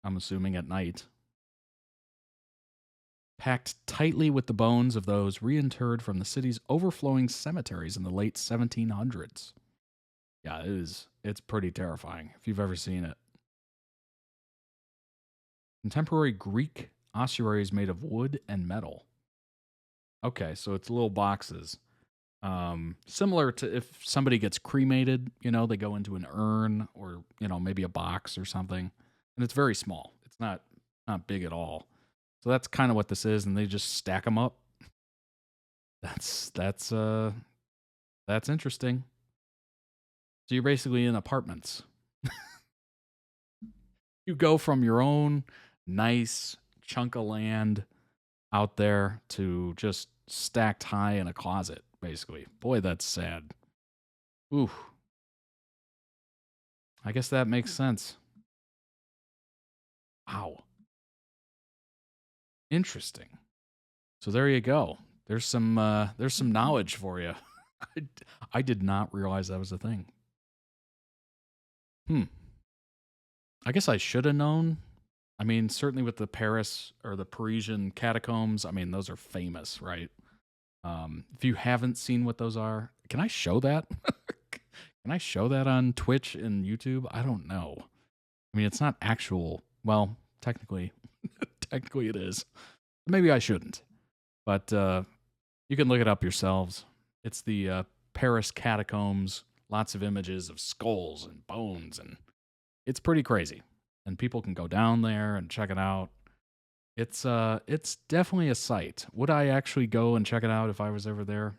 I'm assuming, at night. Packed tightly with the bones of those reinterred from the city's overflowing cemeteries in the late 1700s. Yeah, it's pretty terrifying if you've ever seen it. Contemporary Greek ossuaries made of wood and metal. Okay, so it's little boxes. Similar to if somebody gets cremated, they go into an urn or, maybe a box or something. And it's very small. It's not big at all. So that's kind of what this is, and they just stack them up. That's That's interesting. So you're basically in apartments. You go from your own nice chunk of land out there to just stacked high in a closet, basically. Boy, that's sad. Ooh. I guess that makes sense. Wow. Interesting. So there you go. There's some knowledge for you. I did not realize that was a thing. I guess I should have known. I mean, certainly with the Paris or the Parisian catacombs, I mean, those are famous, right? If you haven't seen what those are, can I show that? Can I show that on Twitch and YouTube? I don't know. I mean, it's not actual. Well, technically it is. Maybe I shouldn't. But you can look it up yourselves. It's the Paris catacombs. Lots of images of skulls and bones, and it's pretty crazy. And people can go down there and check it out. It's definitely a sight. Would I actually go and check it out if I was ever there?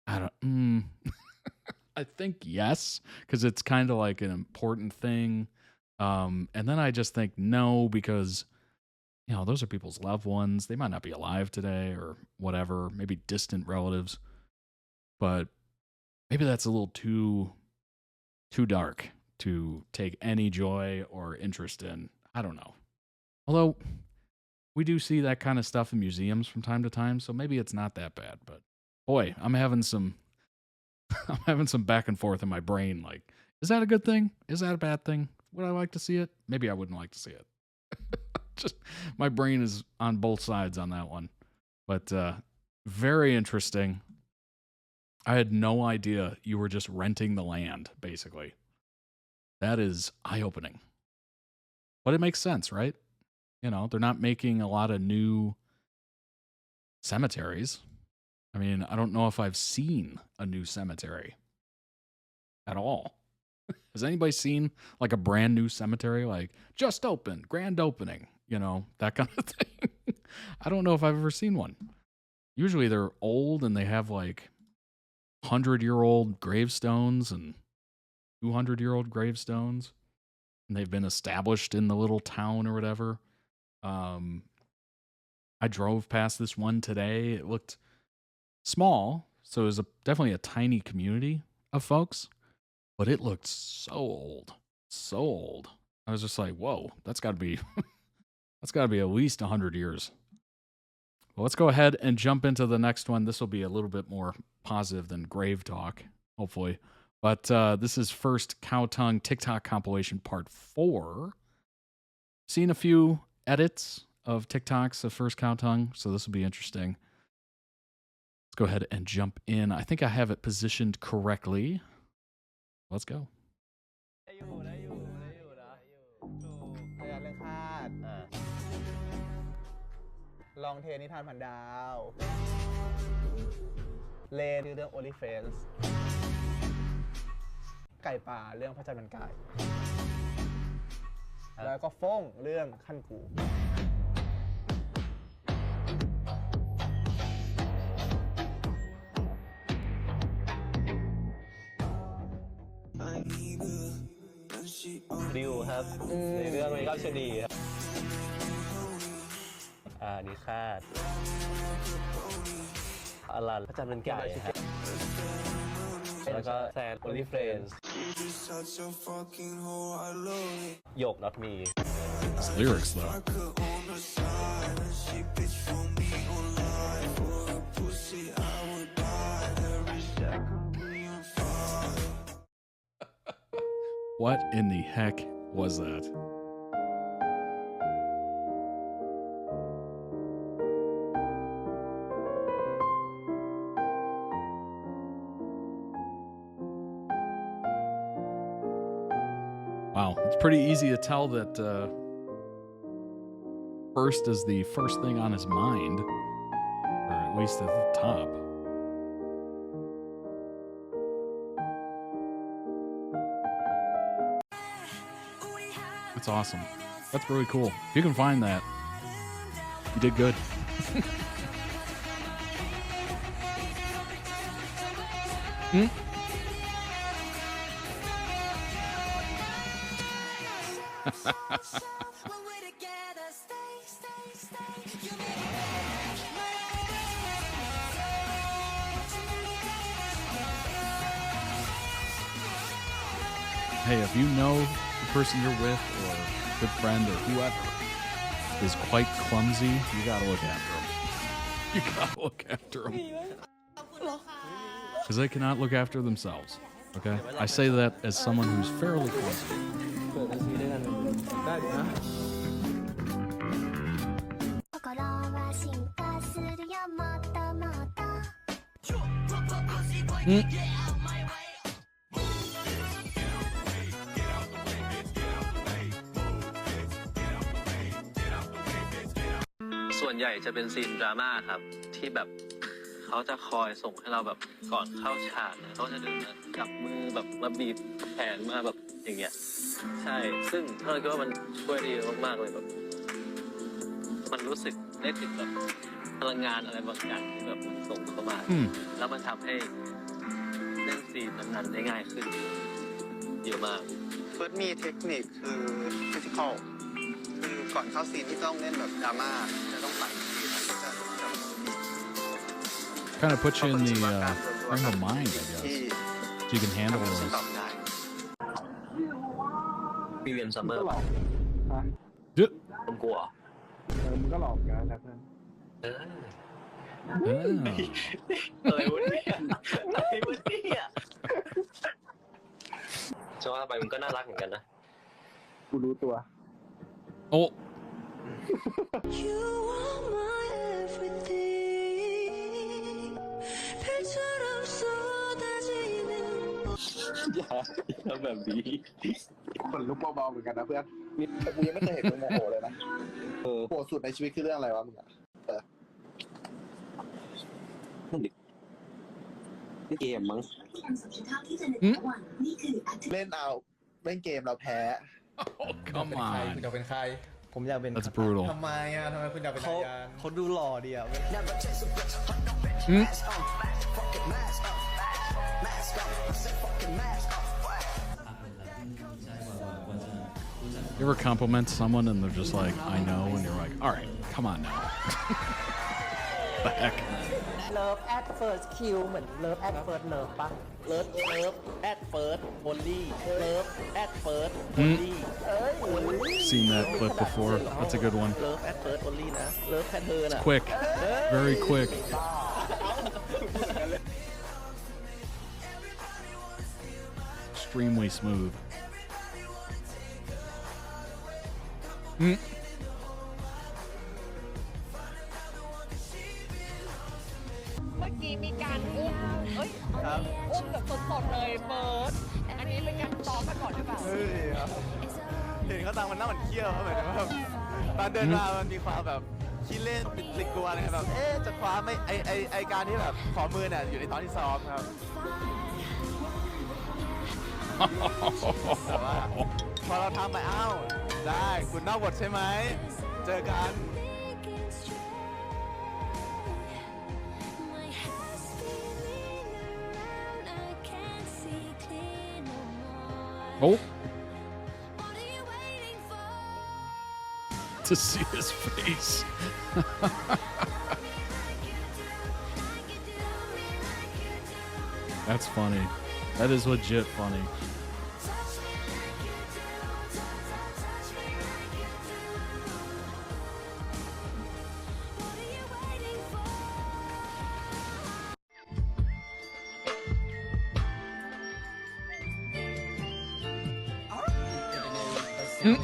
I don't. I think yes, because it's kind of like an important thing. And then I just think no, because those are people's loved ones. They might not be alive today or whatever. Maybe distant relatives, but maybe that's a little too dark to take any joy or interest in. I don't know. Although we do see that kind of stuff in museums from time to time, so maybe it's not that bad. But boy, I'm having some back and forth in my brain. Like, is that a good thing? Is that a bad thing? Would I like to see it? Maybe I wouldn't like to see it. Just my brain is on both sides on that one. But very interesting. I had no idea you were just renting the land, basically. That is eye-opening. But it makes sense, right? They're not making a lot of new cemeteries. I mean, I don't know if I've seen a new cemetery at all. Has anybody seen like a brand new cemetery, like just opened, grand opening, that kind of thing? I don't know if I've ever seen one. Usually they're old and they have like 100-year-old gravestones and 200-year-old gravestones, and they've been established in the little town or whatever. I drove past this one today. It looked small, so it was definitely a tiny community of folks, but it looked so old. I was just like, whoa, that's got to be at least 100 years. Well, let's go ahead and jump into the next one. This will be a little bit more positive than grave talk, hopefully. But this is FirstKhaotung TikTok compilation part 4. Seen a few edits of TikToks of FirstKhaotung, so this will be interesting. Let's go ahead and jump in. I think I have it positioned correctly. Let's go. ลองเทนิทานพันดาวเลนเรื่อง OnlyFans ไก่ป่าเรื่องพระจันทร์มันไก่แล้วก็ฟ้งเรื่องขั้นกู ดิวครับในเรื่องนี้ก็ชนีครับนิคาดอลันพระจันทร์เป็นไก่ครับแล้วก็แซน OnlyFans หยก not me It's lyrics though. What in the heck was that? Wow, it's pretty easy to tell that First is the first thing on his mind, or at least at the top. That's awesome. That's really cool. If you can find that, you did good. Hey, if you know the person you're with or a good friend or whoever is quite clumsy, you gotta look after them. You gotta look after them. Because they cannot look after themselves. Okay? I say that as someone who's fairly clumsy. เปิดบัญชีด้วยกันได้นะ ส่วนใหญ่จะเป็นซีนดราม่าครับที่แบบเขาจะคอยส่งให้เราแบบก่อนเข้าฉากเขาจะเดินมาจับมือแบบมาบีบแขนมาแบบอย่างเงี้ยใช่ซึ่งเราคิดว่ามันช่วยได้เยอะมากๆเลยแบบมันรู้สึกได้ถึงแบบพลังงานอะไรบางอย่างที่แบบมันส่งเข้ามาแล้วมันทำให้เล่นซีนนั้นๆได้ง่ายขึ้นเยอะมาก เฟิร์สมีเทคนิคคือฟิสิคอลคือก่อนเข้าซีนที่ต้องเล่นแบบดราม่าจะต้องปั่นซีนจะ Kind of put you in the frame of mind, I guess. So you can handle those. มีเวียนซัมเมอร์ผมกลัว มึงก็หลอกกันนะเพื่อน อะไรวะเนี่ยอะไรวะเนี่ยจะว่าไปมันก็น่ารักเหมือนกันนะ กูรู้ตัว โอ้ อย่าแบบนี้ คนลุกเบาๆเหมือนกันนะเพื่อนแต่กูยังไม่เคยเห็นมึงโมโหเลยนะโหดสุดในชีวิตคือเรื่องอะไรวะมึงอะเกมมั้งเล่นเอาเล่นเกมเราแพ้ Come on. คุณอยากเป็นใครผมอยากเป็น That's brutal. ทำไมคุณอยากเป็นนายานเขาดูหล่อดีอ่ะ You ever compliment someone and they're just like, I know, and you're like, all right, come on now. The heck? Love at first kill เหมือน Love at first love ปะ Love at first only Love at first only Seen that clip before. That's a good one. Love at first only นะ Love at her นะ Quick. Very quick. Extremely smooth. เมื่อกี้มีการอุ้มอุ้มแบบสดๆเลยเฟิร์สอันนี้เป็นการซ้อมมาก่อนหรือเปล่า เห็นเขาตามมันหน้ามันเขี้ยวเขาเหมือนแบบตอนเดินมามันมีความแบบขี้เล่นติดกลัวเลยแบบจะคว้าไม่ไอการที่แบบขอมือเนี่ยอยู่ในตอนที่ซ้อมครับแต่ว่าพอเราทำไปอ้าวได้คุณนอกบทใช่ไหมเจอกัน Oh. To see his face. That's funny. That is legit funny. Mm.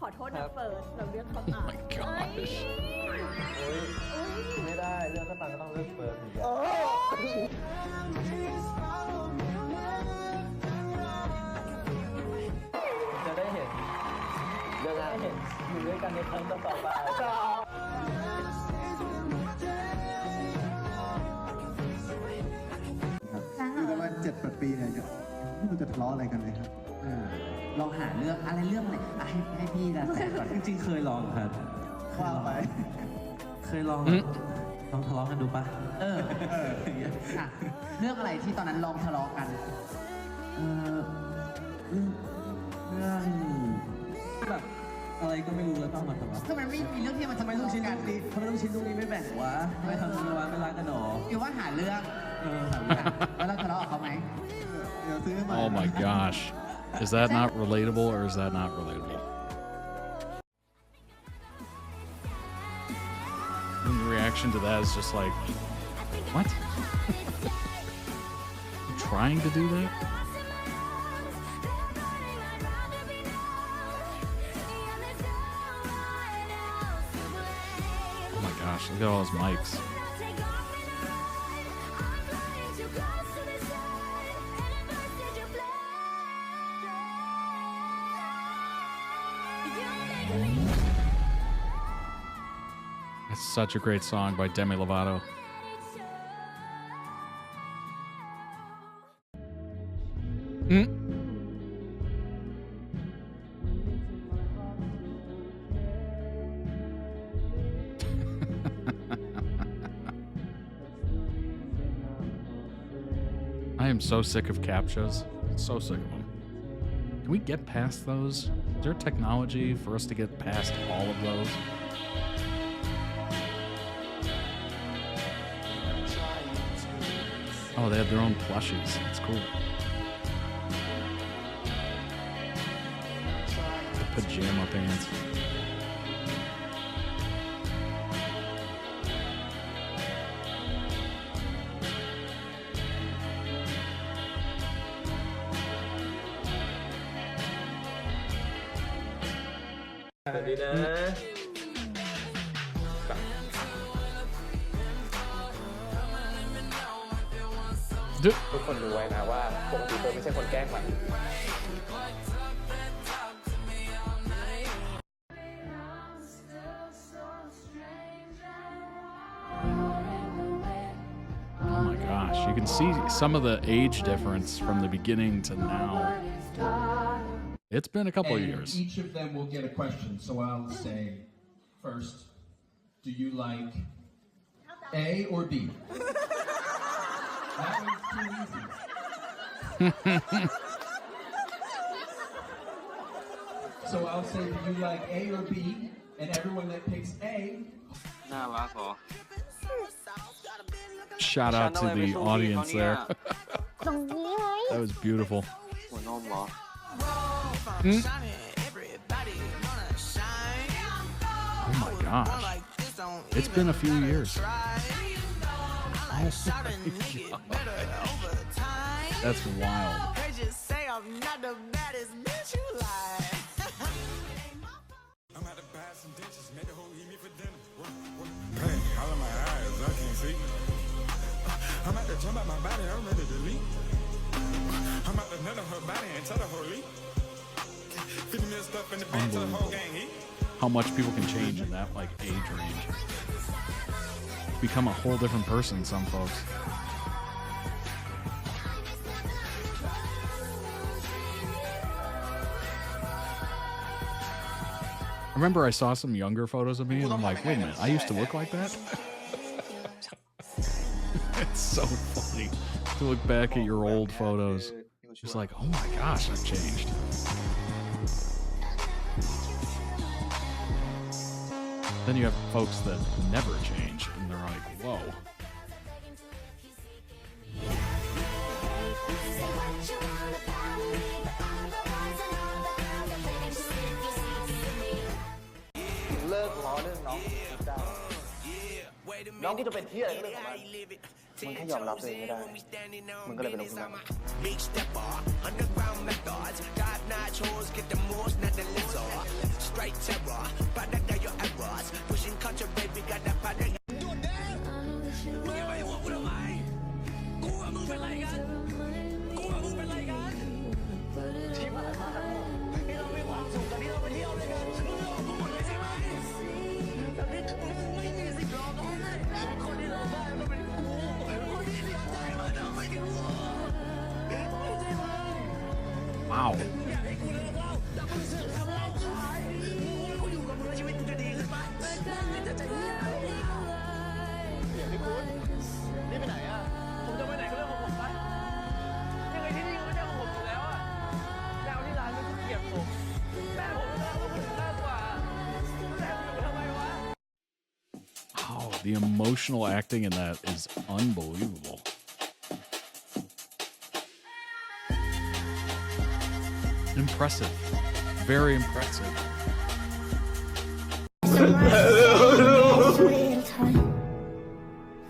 ขอโทษนะเฟิร์สเราเลือกเขาอ่าน ไม่ได้เรื่องก็ตังก็ต้องเลือกเฟิร์สเหมือนกันจะได้เห็นอยู่ด้วยกันในครั้งต่อไปอยู่กันมา7-8 ปีเนี่ยมันจะทะเลาะอะไรกันเลยครับลองหาเรื่องอะไรเรื่องไหนให้พี่นะแต่ก่อนจริงๆเคยลองครับว่าไปเคยลอง ลองทะเลาะกันดูปะค่ะเรื่องอะไรที่ตอนนั้นลองทะเลาะกันเรื่องแบบอะไรก็ไม่รู้แล้วต้องมาทะเลาะทำไมไม่มีเรื่องที่มันทำไมลูกชิ้นลูกนี้ทำไมลูกชิ้นลูกนี้ไม่แบ่งวะไม่ทำมีวะไม่รักกันหรอหรือว่าหาเรื่องหาเรื่องแล้วเราทะเลาะกับเขาไหมเดี๋ยวซื้อมา Oh my gosh. Is that not relatable or is that not relatable? And the reaction to that is just like, what? I'm trying to do that? Oh my gosh, look at all those mics. That's such a great song by Demi Lovato. I am so sick of CAPTCHAs. So sick of them. Can we get past those? Is there technology for us to get past all of those? Oh, they have their own plushies. That's cool. The pajama pants. Dude. ทุกคนรู้ไว้นะว่าปกติเฟิร์สไม่ใช่คนแกล้งมัน Oh my gosh, you can see some of the age difference from the beginning to now. It's been a couple of years. Each of them will get a question, so I'll say first, do you like A or B? That one's too easy. So I'll say, do you like A or B? And everyone that picks A. Shout out to the audience there. That was beautiful. Oh my gosh. It's been a few years. That's wild. I'm at the jump out my body, I'm ready to leave. I'm at the nut of her body and tell her holy. 50 mil stuff in the bed till the whole gang eat. How much people can change in that like age range. Become a whole different person, some folks. I remember I saw some younger photos of me and I'm like, wait a minute, I used to look like that? It's so funny to look back at your old photos. Just like, oh my gosh, I've changed. Then you have folks that never change and they're like, whoa. Wow. คุณนี่ไปไหนอ่ะผมจะไปไหนก็เรื่องของผมไปยังไงที่นี่ก็ไม่ใช่ของผมอยู่แล้วอ่ะแล้วที่ร้านมันก็เกลียดผมแม่ผมก็ต้องเอาคนอื่นมากกว่าแม่ผมอยู่ทำไมวะ Oh, the emotional acting in that is unbelievable. Impressive. Very impressive.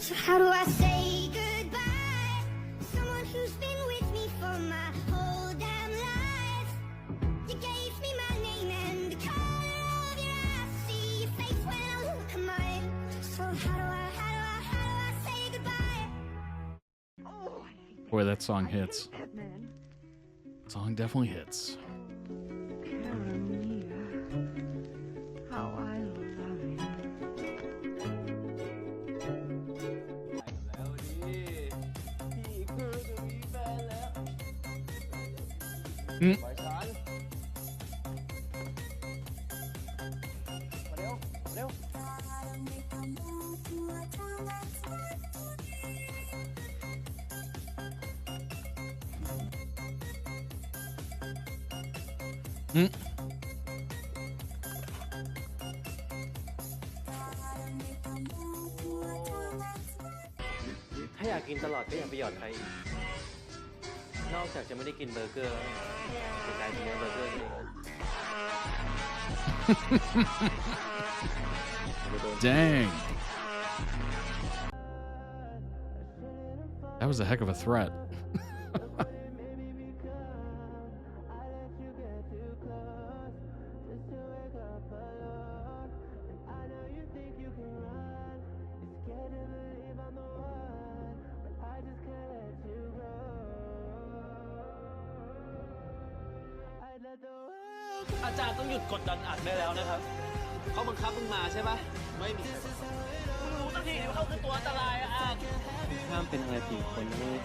So how do I say goodbye? Someone who's been with me for my whole damn life. You gave me my name and the color of your eyes. See your face when I look at mine. So how do I say goodbye? Boy, that song hits. Song definitely hits. How I love you. Mm. Mm. ถ้าอยากกินตลอดก็อย่าไปหยอดใครอีก นอกจากจะไม่ได้กินเบอร์เกอร์แล้วจะกลายเป็นเนื้อเบอร์เกอร์นี่ Dang. That was a heck of a threat. Acha อาจารย์ต้องหยุดกดดันอัดได้แล้วนะครับเขาบังคับมึงมาใช่ปะไม่มีใครบังคับมึงรู้ตั้งทีว่าเขาคือตัวอันตรายอะอัดห้ามเป็นอะไรผิดคนเลย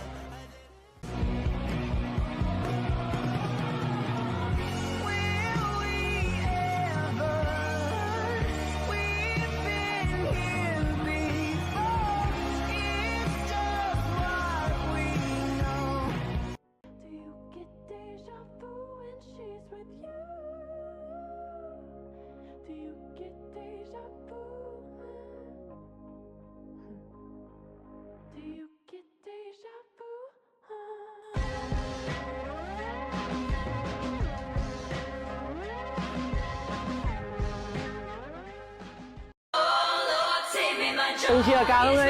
ต้องเคลียร์การแล้วไง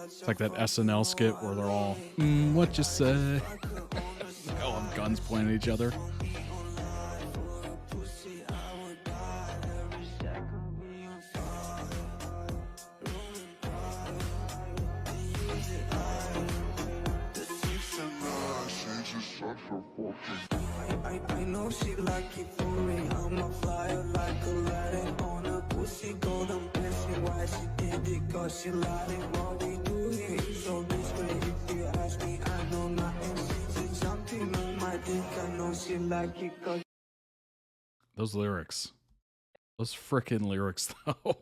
It's like that SNL skit where they're all, what you say? All have guns pointing at each other. I know she like it for me. I'm a flyer like Aladdin on a pussy golden blessing. Why she did it? Cause she lied it. What we do here is so discreet. If you ask me, I know nothing. She's something on my dick. I know she like it cause Those lyrics. Those frickin' lyrics, though.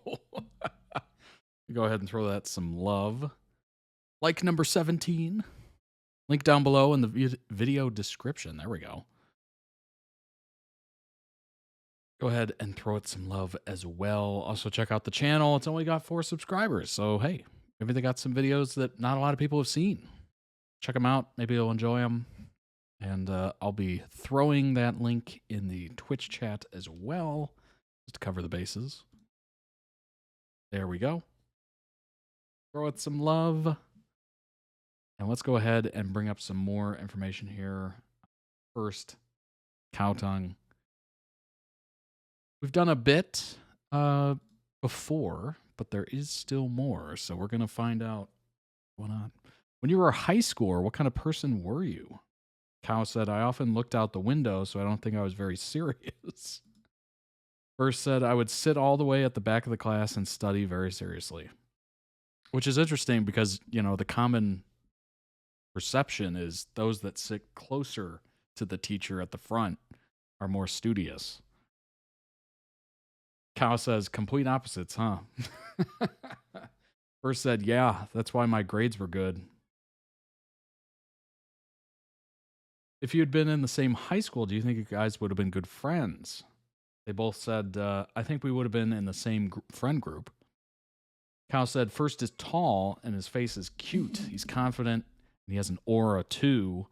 Go ahead and throw that some love. Like number 17. Link down below in the video description. There we go. Go ahead and throw it some love as well. Also, check out the channel. It's only got 4 subscribers. So, hey, maybe they got some videos that not a lot of people have seen. Check them out. Maybe you'll enjoy them. And I'll be throwing that link in the Twitch chat as well, just to cover the bases. There we go. Throw it some love. And let's go ahead and bring up some more information here. FirstKhaotung. We've done a bit before, but there is still more. So we're going to find out what's going on. When you were a high schooler, what kind of person were you? Kao said, I often looked out the window, so I don't think I was very serious. First said, I would sit all the way at the back of the class and study very seriously. Which is interesting because, you know, the common perception is those that sit closer to the teacher at the front are more studious. Cal says, complete opposites, huh? First said, yeah, that's why my grades were good. If you had been in the same high school, do you think you guys would have been good friends? They both said, I think we would have been in the same friend group. Cal said, First is tall and his face is cute. He's confident and he has an aura too.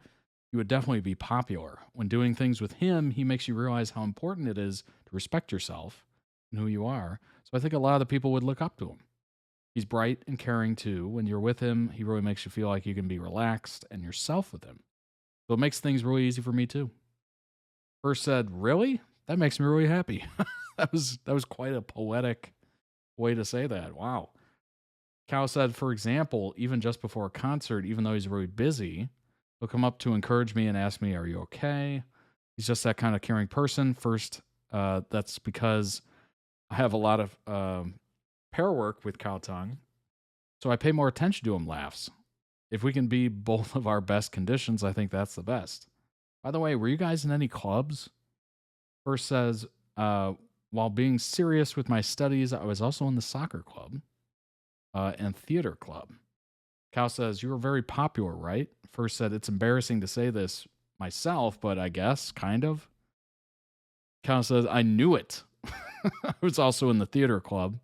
He would definitely be popular. When doing things with him, he makes you realize how important it is to respect yourself and who you are. So I think a lot of the people would look up to him. He's bright and caring too. When you're with him, he really makes you feel like you can be relaxed and yourself with him. So it makes things really easy for me too. First said, really? That makes me really happy. that was quite a poetic way to say that. Wow. Cal said, for example, even just before a concert, even though he's really busy, he'll come up to encourage me and ask me, are you okay? He's just that kind of caring person. First, that's because I have a lot of pair work with Khaotung, so I pay more attention to him, laughs. If we can be both of our best conditions, I think that's the best. By the way, were you guys in any clubs? First says, while being serious with my studies, I was also in the soccer club and theater club. Cal says, you were very popular, right? First said, it's embarrassing to say this myself, but I guess, kind of. Cal says, I knew it. I was also in the theater club.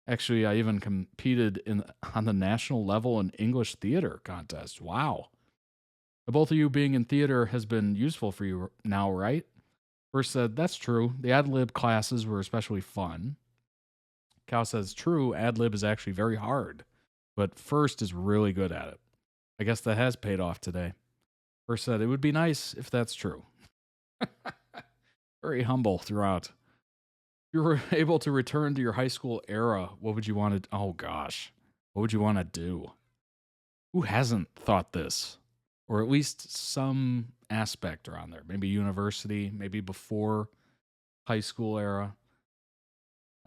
Actually, I even competed on the national level in English theater contest. Wow. Both of you being in theater has been useful for you now, right? First said, that's true. The ad-lib classes were especially fun. Cal says, true, ad-lib is actually very hard, but First is really good at it. I guess that has paid off today. First said, it would be nice if that's true. Very humble throughout. If you were able to return to your high school era, what would you want to, oh gosh, what would you want to do? Who hasn't thought this? Or at least some aspect around there. Maybe university, maybe before high school era.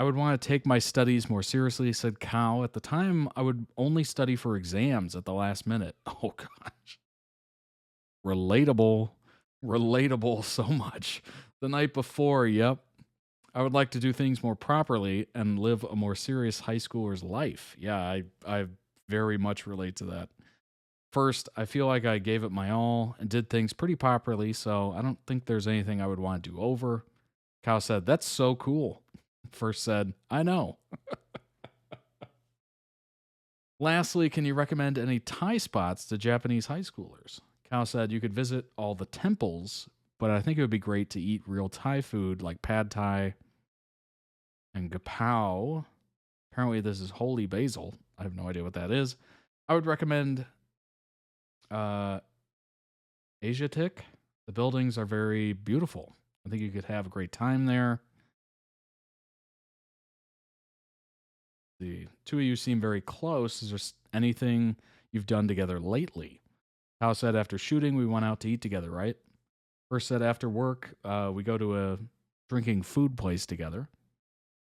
I would want to take my studies more seriously, said Cal. At the time, I would only study for exams at the last minute. Oh, gosh. Relatable so much. The night before, yep. I would like to do things more properly and live a more serious high schooler's life. Yeah, I very much relate to that. First, I feel like I gave it my all and did things pretty properly, so I don't think there's anything I would want to do over. Cal said, that's so cool. First said, I know. Lastly, can you recommend any Thai spots to Japanese high schoolers? Cal said you could visit all the temples, but I think it would be great to eat real Thai food like pad Thai and gapao. Apparently this is holy basil. I have no idea what that is. I would recommend Asiatic. The buildings are very beautiful. I think you could have a great time there. The two of you seem very close. Is there anything you've done together lately? Hal said after shooting, we went out to eat together, right? First said after work, we go to a drinking food place together.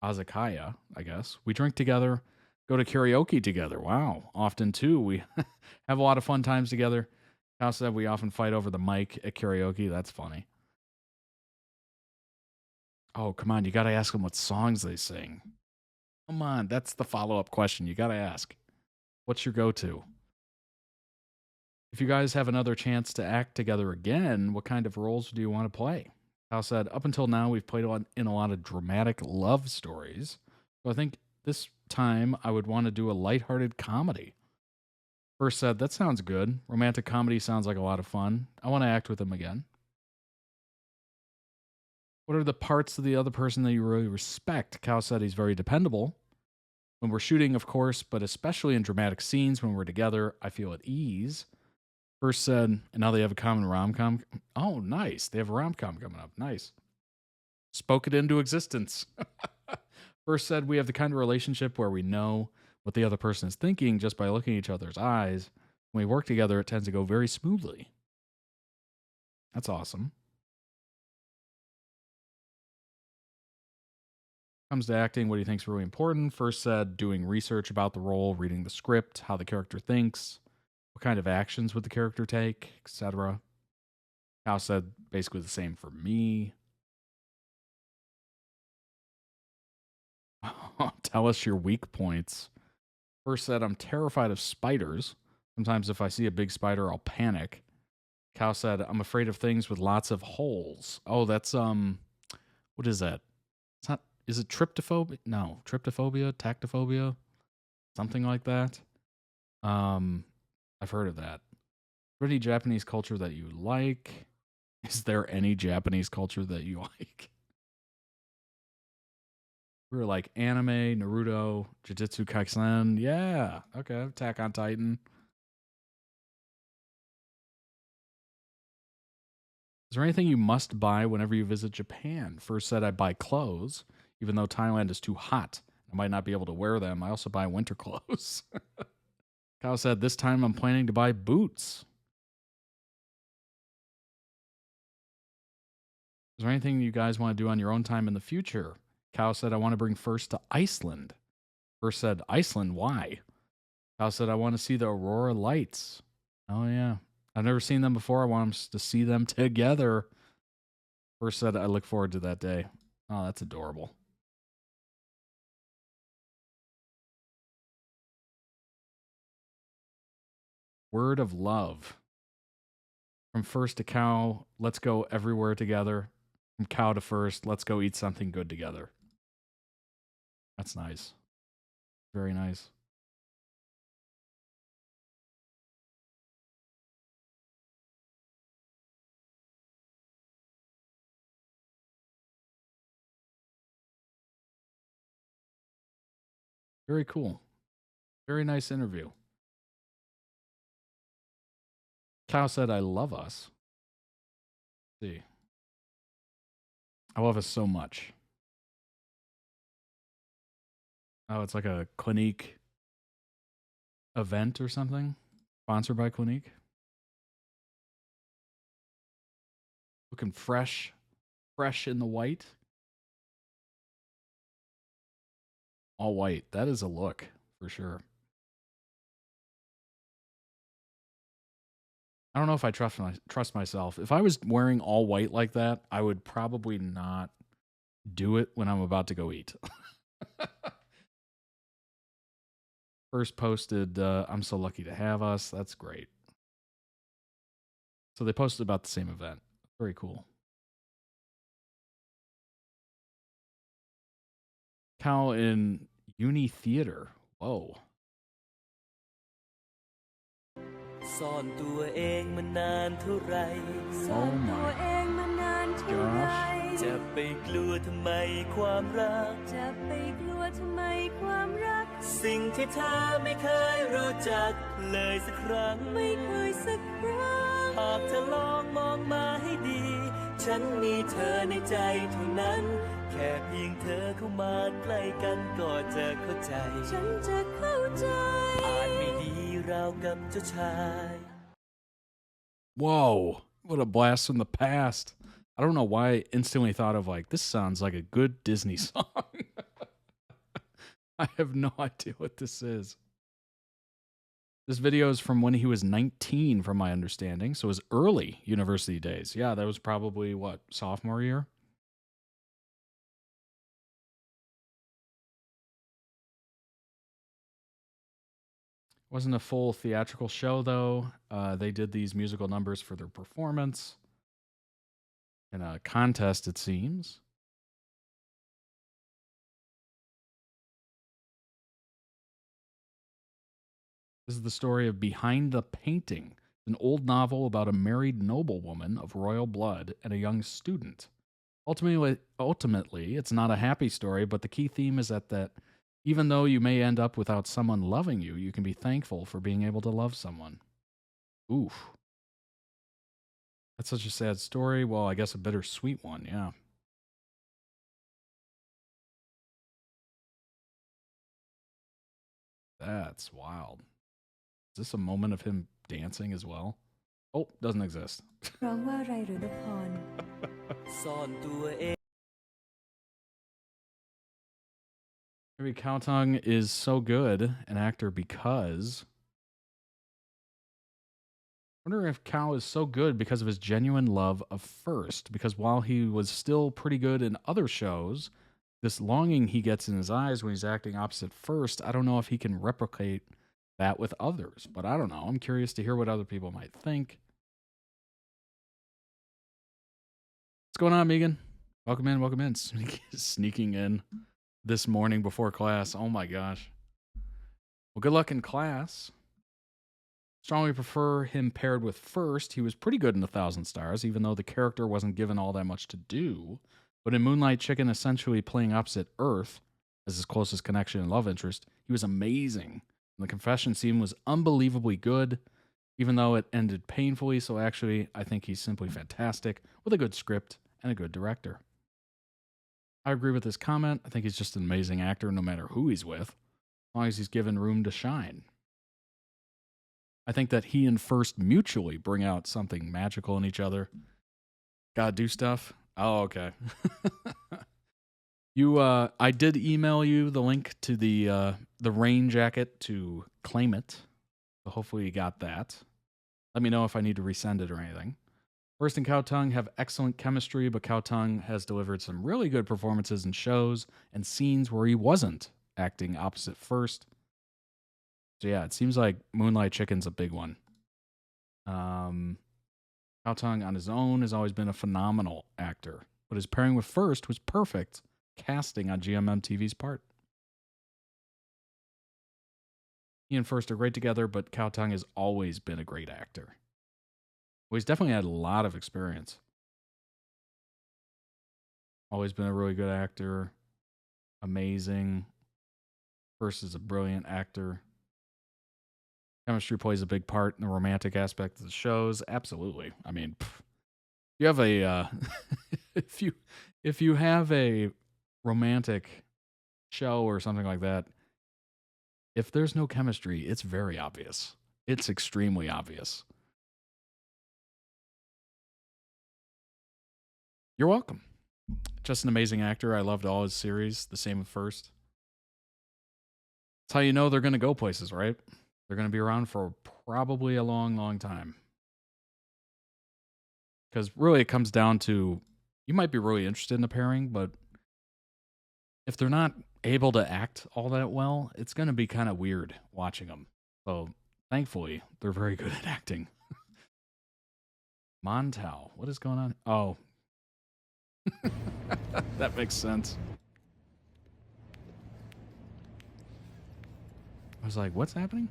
Azakaya, I guess. We drink together, go to karaoke together. Wow. Often, too. We have a lot of fun times together. Hal said we often fight over the mic at karaoke. That's funny. Oh, come on. You got to ask them what songs they sing. Come on. That's the follow-up question. You got to ask. What's your go-to? If you guys have another chance to act together again, what kind of roles do you want to play? Hal said, up until now, we've played in a lot of dramatic love stories. So I think this time I would want to do a lighthearted comedy. First said, that sounds good. Romantic comedy sounds like a lot of fun. I want to act with him again. What are the parts of the other person that you really respect? Cal said he's very dependable. When we're shooting, of course, but especially in dramatic scenes when we're together, I feel at ease. First said, and now they have a common rom-com. Oh, nice. They have a rom-com coming up. Nice. Spoke it into existence. First said, we have the kind of relationship where we know what the other person is thinking just by looking at each other's eyes. When we work together, it tends to go very smoothly. That's awesome. Comes to acting, what do you think is really important? First said doing research about the role, reading the script, how the character thinks, what kind of actions would the character take, etc. Khao said basically the same for me. Tell us your weak points. First said, I'm terrified of spiders. Sometimes if I see a big spider, I'll panic. Khao said, I'm afraid of things with lots of holes. Oh, that's, what is that? It's not, is it tryptophobia? No, tryptophobia, tactophobia, something like that. I've heard of that. Is there any Japanese culture that you like? Is there any Japanese culture that you like? We were like anime, Naruto, Jujutsu Kaisen. Yeah. Okay. Attack on Titan. Is there anything you must buy whenever you visit Japan? First said I buy clothes, even though Thailand is too hot. I might not be able to wear them. I also buy winter clothes. Khao said this time I'm planning to buy boots. Is there anything you guys want to do on your own time in the future? Khao said I want to bring First to Iceland. First said, Iceland, why? Khao said I want to see the Aurora Lights. Oh, yeah. I've never seen them before. I want us to see them together. First said, I look forward to that day. Oh, that's adorable. Word of love. From First to Khao, let's go everywhere together. From Khao to First, let's go eat something good together. That's nice. Very nice. Very cool. Very nice interview. Khao said, I love us. Let's see. I love us so much. Oh, it's like a Clinique event or something? Sponsored by Clinique? Looking fresh. Fresh in the white. All white. That is a look, for sure. I don't know if I trust myself. If I was wearing all white like that, I would probably not do it when I'm about to go eat. First posted, I'm so lucky to have us. That's great. So they posted about the same event. Very cool. Khao in Uni Theater. Whoa. ซ่อนตัวเองมานานเท่าไร ซ่อนตัวเองมานานเท่าไร จะไปกลัวทำไมความรัก จะไปกลัวทำไมความรัก สิ่งที่เธอไม่เคยรู้จักเลยสักครั้ง ไม่เคยสักครั้ง หากเธอลองมองมาให้ดี ฉันมีเธอในใจเท่านั้น แค่เพียงเธอเข้ามาใกล้กันก็จะเข้าใจ ฉันจะเข้าใจ อาจไม่ดีราวกับเจ้าชาย Whoa. What a blast from the past. I don't know why I instantly thought of like, this sounds like a good Disney song. I have no idea what this is. This video is from when he was 19, from my understanding. So his early university days. Yeah, that was probably, what, sophomore year? Wasn't a full theatrical show, though. They did these musical numbers for their performance. In a contest, it seems. This is the story of Behind the Painting, an old novel about a married noblewoman of royal blood and a young student. Ultimately, it's not a happy story, but the key theme is that even though you may end up without someone loving you, you can be thankful for being able to love someone. Oof. That's such a sad story. Well, I guess a bittersweet one, yeah. That's wild. Is this a moment of him dancing as well? Oh, doesn't exist. ร้องว่าอะไรหรือพร ซ่อนตัวเอง Maybe Khao is so good an actor because... I wonder if Khao is so good because of his genuine love of First. Because while he was still pretty good in other shows, this longing he gets in his eyes when he's acting opposite First, I don't know if he can replicate that with others. But I don't know. I'm curious to hear what other people might think. What's going on, Megan? Welcome in, welcome in. Sneaking in this morning before class. Oh my gosh. Well, good luck in class. Strongly prefer him paired with First. He was pretty good in 1,000 Stars, even though the character wasn't given all that much to do. But in Moonlight Chicken, essentially playing opposite Earth as his closest connection and love interest, he was amazing. And the confession scene was unbelievably good, even though it ended painfully. So actually, I think he's simply fantastic with a good script and a good director. I agree with this comment. I think he's just an amazing actor no matter who he's with, as long as he's given room to shine. I think that he and First mutually bring out something magical in each other. Gotta do stuff. Oh, okay. I did email you the link to the rain jacket to claim it. So hopefully you got that. Let me know if I need to resend it or anything. First and Khao have excellent chemistry, but Khao has delivered some really good performances in shows and scenes where he wasn't acting opposite First. So yeah, it seems like Moonlight Chicken's a big one. Khao on his own has always been a phenomenal actor, but his pairing with First was perfect casting on GMM TV's part. He and First are great together, but Khao has always been a great actor. Well, he's definitely had a lot of experience. Always been a really good actor. Amazing. First is a brilliant actor. Chemistry plays a big part in the romantic aspect of the shows. Absolutely. I mean, you have a if you have a romantic show or something like that, if there's no chemistry, it's very obvious. It's extremely obvious. You're welcome. Just an amazing actor. I loved all his series. The same with First. That's how you know they're going to go places, right? They're going to be around for probably a long, long time. Because really it comes down to, you might be really interested in the pairing, but if they're not able to act all that well, it's going to be kind of weird watching them. So thankfully, they're very good at acting. Montao, what is going on? Oh, that makes sense. I was like, what's happening?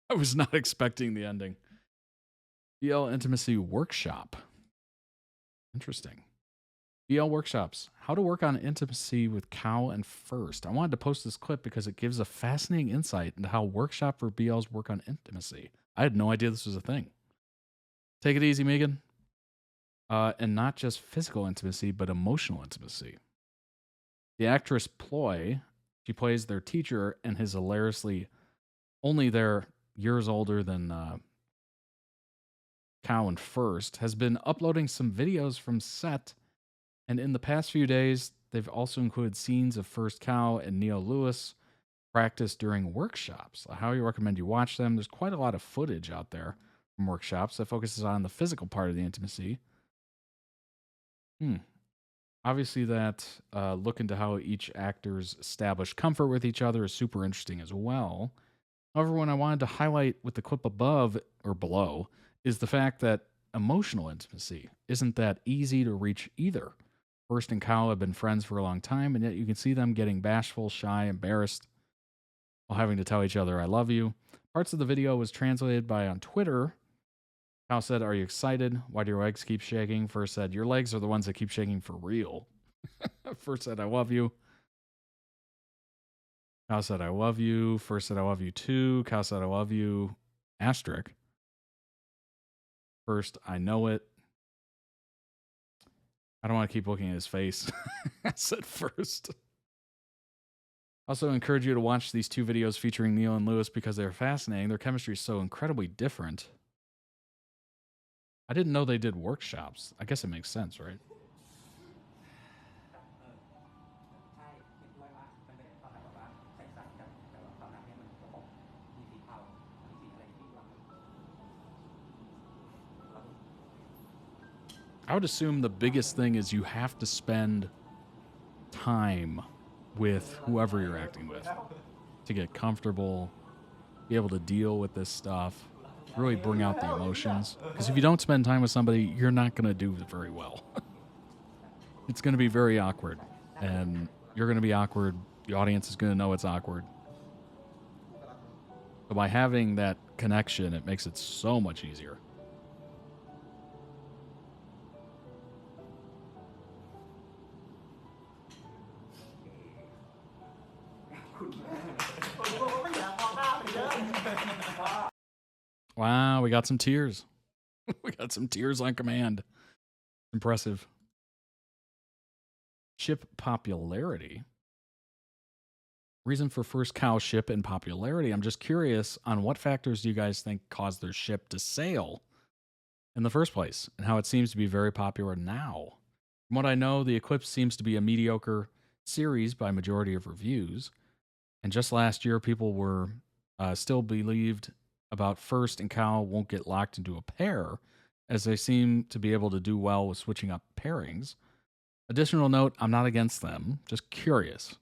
I was not expecting the ending. BL Intimacy Workshop. Interesting. BL Workshops. How to work on intimacy with Khao and First. I wanted to post this clip because it gives a fascinating insight into how workshop for BLs work on intimacy. I had no idea this was a thing. Take it easy, Megan. And not just physical intimacy, but emotional intimacy. The actress Ploy, she plays their teacher and is hilariously only they're years older than Khao and First, has been uploading some videos from set. And in the past few days, they've also included scenes of First Khao and Neo Lewis practice during workshops. I highly recommend you watch them. There's quite a lot of footage out there from workshops that focuses on the physical part of the intimacy. Obviously, that look into how each actor's established comfort with each other is super interesting as well. However, what I wanted to highlight with the clip above or below is the fact that emotional intimacy isn't that easy to reach either. First and Khao have been friends for a long time, and yet you can see them getting bashful, shy, embarrassed while having to tell each other, I love you. Parts of the video was translated by on Twitter. Khao said, are you excited? Why do your legs keep shaking? First said, your legs are the ones that keep shaking for real. First said, I love you. Khao said, I love you. First said, I love you too. Khao said, I love you. Asterisk. First, I know it. I don't want to keep looking at his face. I said first. Also encourage you to watch these 2 videos featuring Neil and Lewis because they're fascinating. Their chemistry is so incredibly different. I didn't know they did workshops. I guess it makes sense, right? I would assume the biggest thing is you have to spend time with whoever you're acting with to get comfortable, be able to deal with this stuff, really bring out the emotions. Because if you don't spend time with somebody, you're not going to do very well. It's going to be very awkward, and you're going to be awkward. The audience is going to know it's awkward. So by having that connection, it makes it so much easier. Wow, we got some tears. We got some tears on command. Impressive. Ship popularity. Reason for First Cow ship and popularity. I'm just curious on what factors do you guys think caused their ship to sail in the first place and how it seems to be very popular now. From what I know, The Eclipse seems to be a mediocre series by majority of reviews. And just last year, people were still believed about First and Cow won't get locked into a pair, as they seem to be able to do well with switching up pairings. Additional note, I'm not against them, just curious.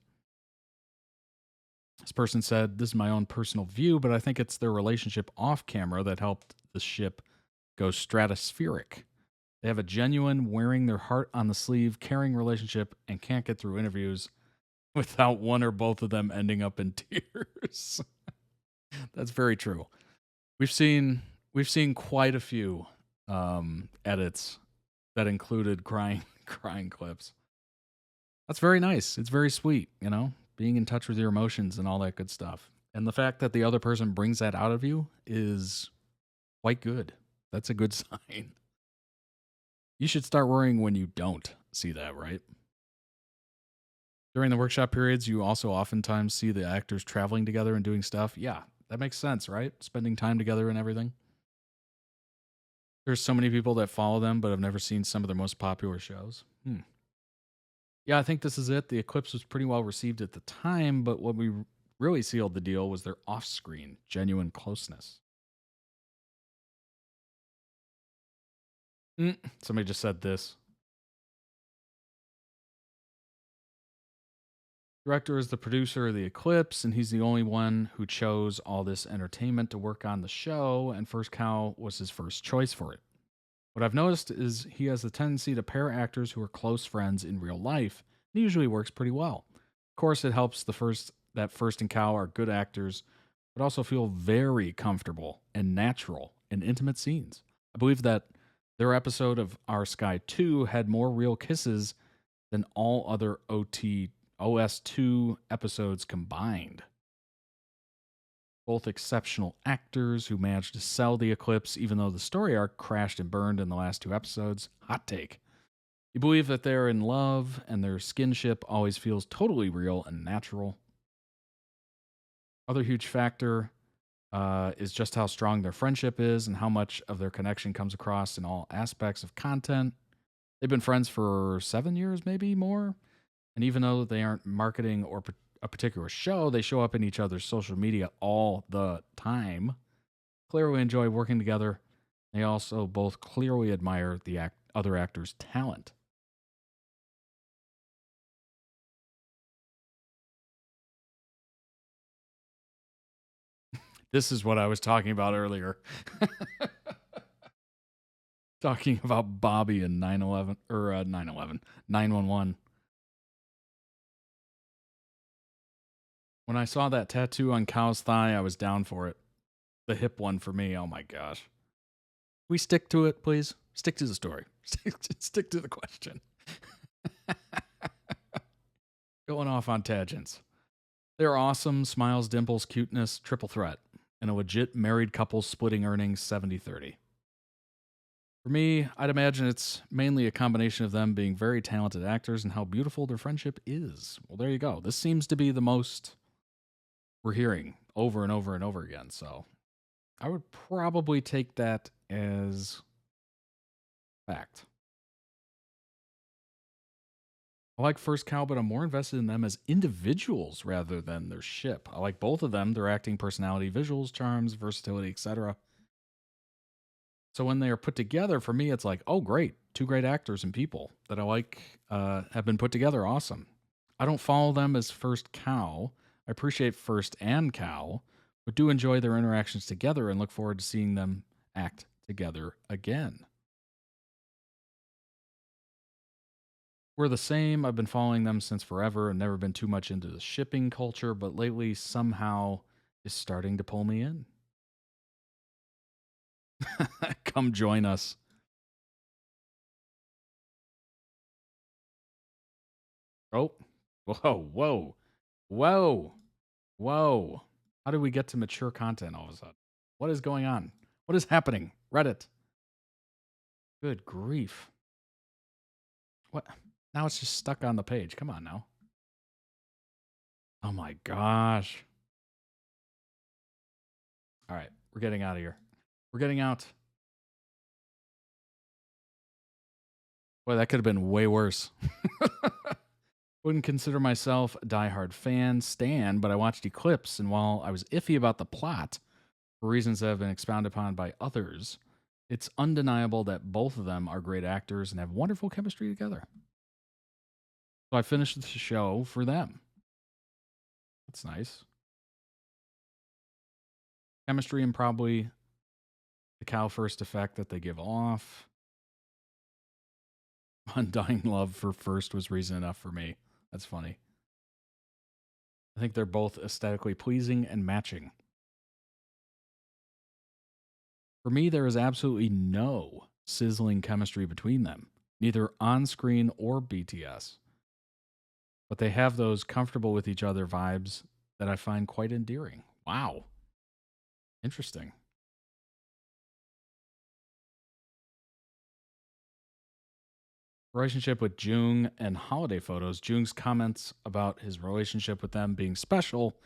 This person said, this is my own personal view, but I think it's their relationship off camera that helped the ship go stratospheric. They have a genuine, wearing their heart on the sleeve, caring relationship, and can't get through interviews without one or both of them ending up in tears. That's very true. We've seen quite a few edits that included crying clips. That's very nice. It's very sweet, you know, being in touch with your emotions and all that good stuff. And the fact that the other person brings that out of you is quite good. That's a good sign. You should start worrying when you don't see that, right? During the workshop periods, you also oftentimes see the actors traveling together and doing stuff. Yeah, that makes sense, right? Spending time together and everything. There's so many people that follow them but have never seen some of their most popular shows. Yeah, I think this is it. The Eclipse was pretty well received at the time, but what we really sealed the deal was their off-screen, genuine closeness. Somebody just said this. Director is the producer of The Eclipse, and he's the only one who chose all this entertainment to work on the show, and First Cow was his first choice for it. What I've noticed is he has a tendency to pair actors who are close friends in real life. It usually works pretty well. Of course, it helps that First and Cow are good actors, but also feel very comfortable and natural in intimate scenes. I believe that their episode of Our Sky 2 had more real kisses than all other OS2 episodes combined. Both exceptional actors who managed to sell The Eclipse, even though the story arc crashed and burned in the last 2 episodes. Hot take. You believe that they're in love, and their skinship always feels totally real and natural. Other huge factor is just how strong their friendship is and how much of their connection comes across in all aspects of content. They've been friends for 7 years, maybe more. And even though they aren't marketing or a particular show, they show up in each other's social media all the time. Clearly enjoy working together. They also both clearly admire the other actor's talent. This is what I was talking about earlier. Talking about Bobby and 9/11 or 9/11, 911. When I saw that tattoo on Cow's thigh, I was down for it. The hip one for me. Oh my gosh. We stick to it, please. Stick to the story. Stick to the question. Going off on tangents. They're awesome. Smiles, dimples, cuteness, triple threat. And a legit married couple splitting earnings 70-30. For me, I'd imagine it's mainly a combination of them being very talented actors and how beautiful their friendship is. Well, there you go. This seems to be the most we're hearing over and over and over again. So I would probably take that as fact. I like First Cow, but I'm more invested in them as individuals rather than their ship. I like both of them, their acting, personality, visuals, charms, versatility, etc. So when they are put together, for me, it's like, oh, great. Two great actors and people that I like have been put together. Awesome. I don't follow them as First Cow. I appreciate First and Cow, but do enjoy their interactions together and look forward to seeing them act together again. We're the same. I've been following them since forever and never been too much into the shipping culture, but lately somehow is starting to pull me in. Come join us. Oh, whoa. How did we get to mature content all of a sudden? What is going on? What is happening? Reddit. Good grief. What? Now it's just stuck on the page. Come on now. Oh my gosh. All right, we're getting out of here. We're getting out. Boy, that could have been way worse. Wouldn't consider myself a diehard stan, but I watched Eclipse, and while I was iffy about the plot, for reasons that have been expounded upon by others, it's undeniable that both of them are great actors and have wonderful chemistry together. So I finished the show for them. That's nice. Chemistry and probably the cow first effect that they give off. Undying love for First was reason enough for me. That's funny. I think they're both aesthetically pleasing and matching. For me, there is absolutely no sizzling chemistry between them, neither on screen or BTS. But they have those comfortable with each other vibes that I find quite endearing. Wow. Interesting. Relationship with Jung and holiday photos. Jung's comments about his relationship with them being special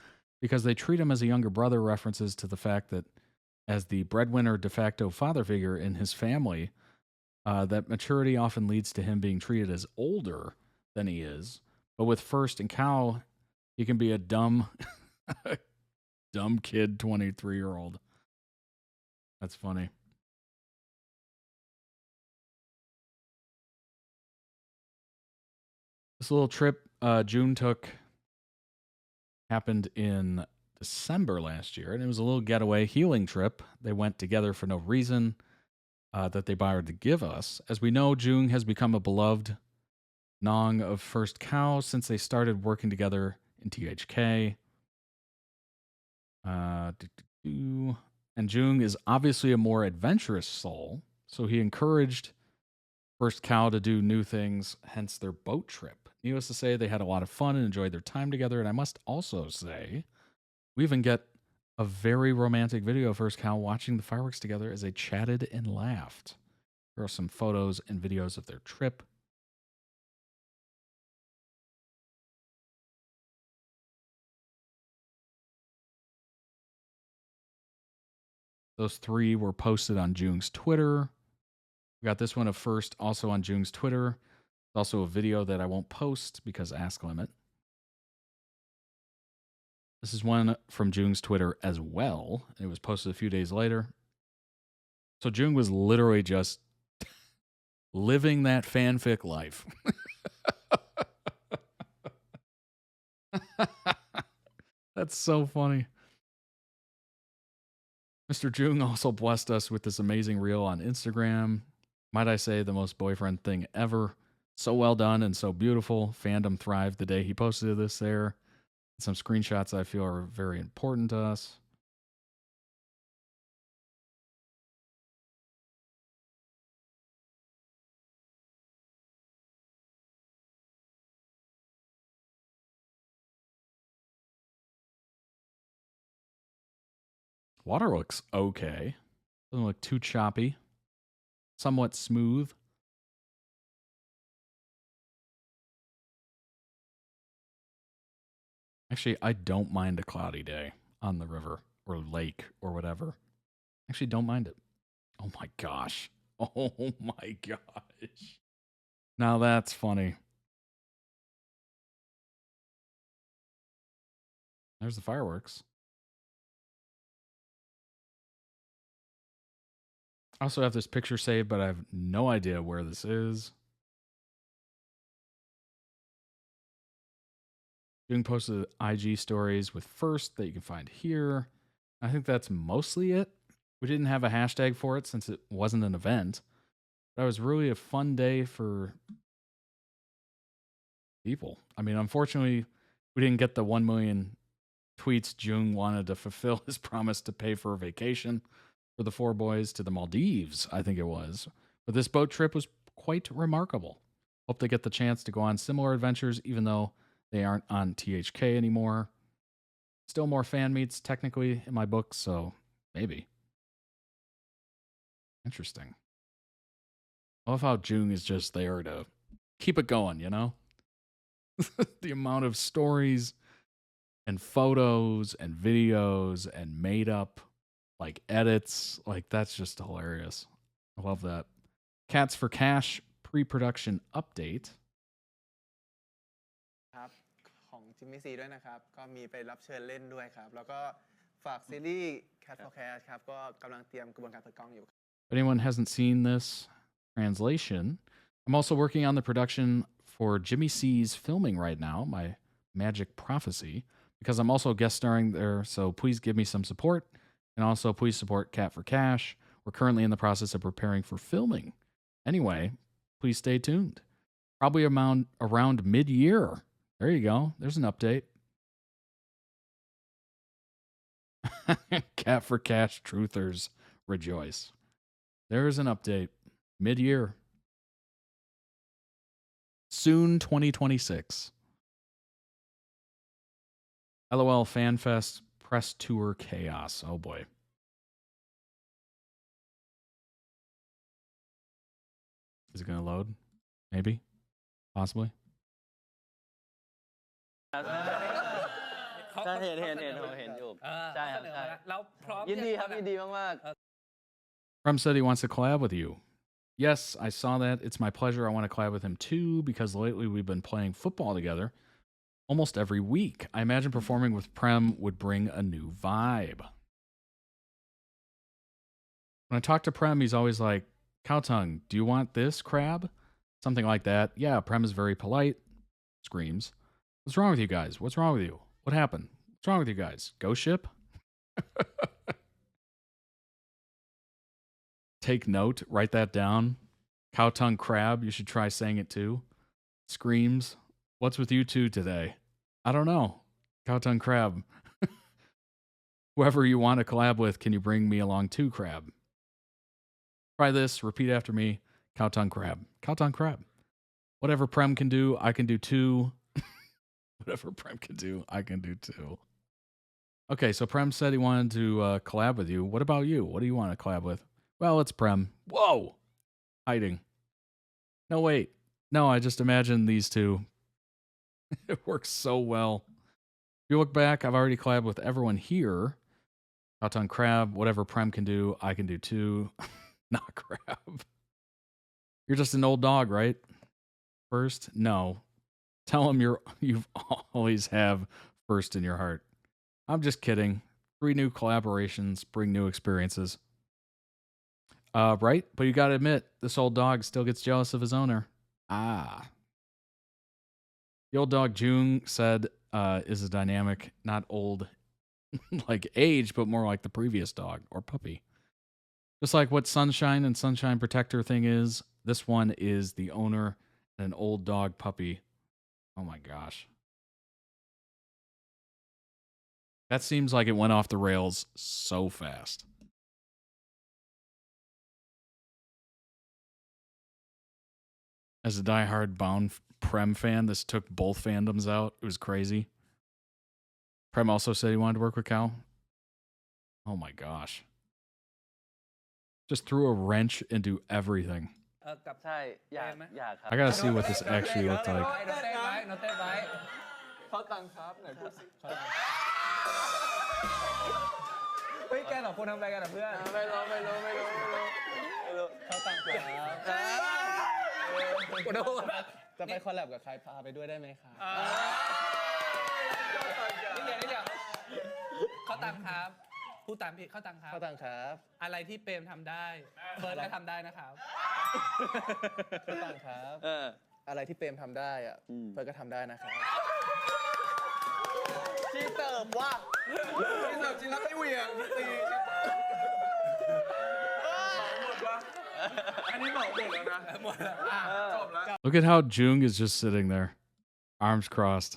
because they treat him as a younger brother references to the fact that as the breadwinner de facto father figure in his family, that maturity often leads to him being treated as older than he is. But with First and Cow, he can be a dumb kid 23-year-old. That's funny. This little trip June took happened in December last year, and it was a little getaway healing trip. They went together for no reason that they bothered to give us. As we know, Jung has become a beloved Nong of First Cow since they started working together in THK. And Jung is obviously a more adventurous soul, so he encouraged First Cow to do new things, hence their boat trip. Needless to say, they had a lot of fun and enjoyed their time together, and I must also say, we even get a very romantic video of First Cow watching the fireworks together as they chatted and laughed. There are some photos and videos of their trip. Those three were posted on Jung's Twitter. We got this one of First also on Jung's Twitter. Also a video that I won't post because ask limit. This is one from Jung's Twitter as well. It was posted a few days later. So Jung was literally just living that fanfic life. That's so funny. Mr. Jung also blessed us with this amazing reel on Instagram. Might I say the most boyfriend thing ever. So well done and so beautiful. Fandom thrived the day he posted this there. Some screenshots I feel are very important to us. Water looks okay. Doesn't look too choppy. Somewhat smooth. Actually, I don't mind a cloudy day on the river or lake or whatever. Actually, don't mind it. Oh my gosh. Oh my gosh. Now that's funny. There's the fireworks. I also have this picture saved, but I have no idea where this is. Jung posted IG stories with First that you can find here. I think that's mostly it. We didn't have a hashtag for it since it wasn't an event. But it was really a fun day for people. I mean, unfortunately, we didn't get the 1 million tweets. Jung wanted to fulfill his promise to pay for a vacation for the four boys to the Maldives, I think it was. But this boat trip was quite remarkable. Hope they get the chance to go on similar adventures, even though they aren't on THK anymore. Still more fan meets, technically, in my book, so maybe. Interesting. I love how Jung is just there to keep it going, you know? The amount of stories and photos and videos and made up like edits, like that's just hilarious. I love that. Cats for Cash pre-production update. ครับของจิมมี่ซีด้วยนะครับก็มีไปรับเชิญเล่นด้วยครับแล้วก็ฝากซีรีส์ Cat for Cash ครับก็กำลังเตรียมกระบวนการเปิดกล้องอยู่ If anyone hasn't seen this translation, I'm also working on the production for Jimmy C's filming right now, my Magic Prophecy, because I'm also guest starring there, so please give me some support. And also, please support Cat for Cash. We're currently in the process of preparing for filming. Anyway, please stay tuned. Probably around mid-year. There you go. There's an update. Cat for Cash truthers rejoice. There's an update. Mid-year. Soon 2026. LOL FanFest Press Tour Chaos. Oh boy. Is it going to load? Maybe? Possibly? ใช่เห็นอยู่ใช่ครับใช่เราพร้อมยินดีครับยินดีมากๆ Prem said he wants to collab with you. Yes, I saw that. It's my pleasure. I want to collab with him too because lately we've been playing football together almost every week. I imagine performing with Prem would bring a new vibe. When I talk to Prem, he's always like, Khaotung, do you want this crab? Something like that. Yeah, Prem is very polite. Screams. What's wrong with you guys? What's wrong with you? What happened? What's wrong with you guys? Ghost ship? Take note. Write that down. Khaotung crab. You should try saying it too. Screams. What's with you two today? I don't know. Khaotung crab. Whoever you want to collab with, can you bring me along too, crab? Try this. Repeat after me. Khaotung crab. Khaotung crab. Whatever Prem can do, I can do too. Whatever Prem can do, I can do too. Okay, so Prem said he wanted to collab with you. What about you? What do you want to collab with? Well, it's Prem. Whoa! Hiding. No, wait. No, I just imagined these two. It works so well. If you look back, I've already collabed with everyone here. Khaotung crab. Whatever Prem can do, I can do too. Not crab. You're just an old dog, right? First? No. Tell him you've always have first in your heart. I'm just kidding. 3 new collaborations bring new experiences. Right? But you gotta admit, this old dog still gets jealous of his owner. Ah. The old dog Jung said is a dynamic, not old like age, but more like the previous dog or puppy. Just like what Sunshine and Sunshine Protector thing is, this one is the owner and an old dog puppy. Oh my gosh. That seems like it went off the rails so fast. As a diehard Bound Prem fan, this took both fandoms out. It was crazy. Prem also said he wanted to work with Khao. Oh my gosh. Just threw a wrench into everything. ใช่อยากครับ I gotta see what this actually looked like. เขาตังครับไหนพูดสิเฮ้ยแกสองคนทำอะไรกันอ่ะเพื่อนไม่รู้เขาตังครับจะไปคอลแลบกับใครพาไปด้วยได้ไหมครับนี่เดี๋ยวเขาตังครับพูดตามพี่เขาตังครับ เขาตังครับ อะไรที่เปรมทำได้เฟิร์สก็ทำได้นะครับ เขาตังครับอะไรที่เปรมทำได้อ่ะเฟิร์สก็ทำได้นะครับชีเติบว่ะชีเติบจริงแล้วไม่เหวี่ยงชีตีหมดวะอันนี้หมดแล้วนะหมดแล้วจบแล้ว Look at how Jung is just sitting there, arms crossed.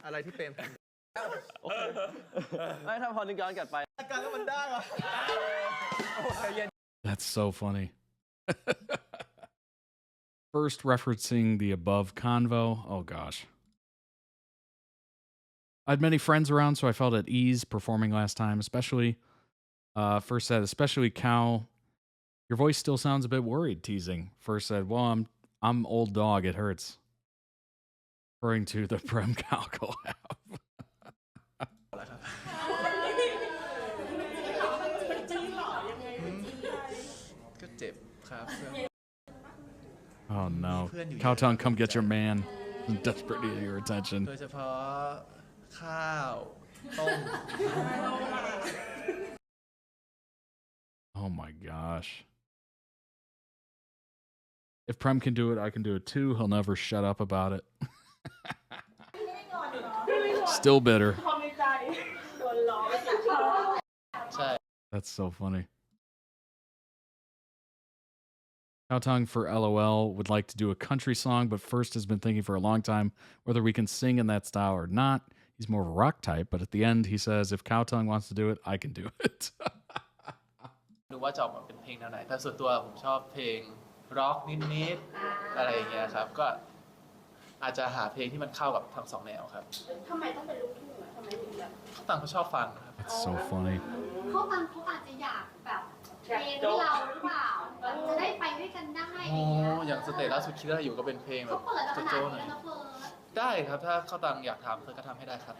อะไรที่เปรมทำ ไม่ถ้าพอนึกย้อนกลับไป การก็มันได้วะ That's so funny. First referencing the above convo. Oh gosh. I had many friends around, so I felt at ease performing last time, especially first said, especially Khao. Your voice still sounds a bit worried, teasing. First said, well, I'm old dog, it hurts. Referring to the Prem Khao collab. Oh no. Khaotung, come get your man. I'm desperate to get your attention. โดยเฉพาะข้าวต้ม Oh my gosh. If Prem can do it, I can do it too. He'll never shut up about it. Still bitter. That's so funny. Khaotung for LOL would like to do a country song, but first has been thinking for a long time whether we can sing in that style or not. He's more of a rock type, but at the end he says, if Khaotung wants to do it, I can do it. ดูว่าจะออกมาเป็นเพลงแนวไหนแต่ส่วนตัวผมชอบเพลงร็อกนิดๆอะไรอย่างเงี้ยครับก็อาจจะหาเพลงที่มันเข้ากับทั้งสองแนวครับทำไมต้องเป็นลูกทุ่งอ่ะทำไมถึงแบบเขาต่างเขาชอบฟังครับ That's so funny. เขาบางเขาอาจจะอยากแบบเพลงให้เราหรือเปล่าจะได้ไปด้วยกันได้ โอ้อย่างสเตจล่าสุดคิดว่าอยู่ก็เป็นเพลงแบบ เขาเปิดแล้วขนาด โจ๊ะๆหน่ นี้ อย นะเฟิร์ส ได้ครับถ้าเขาตังอยากทำเฟิร์สก็ทำให้ได้ครับ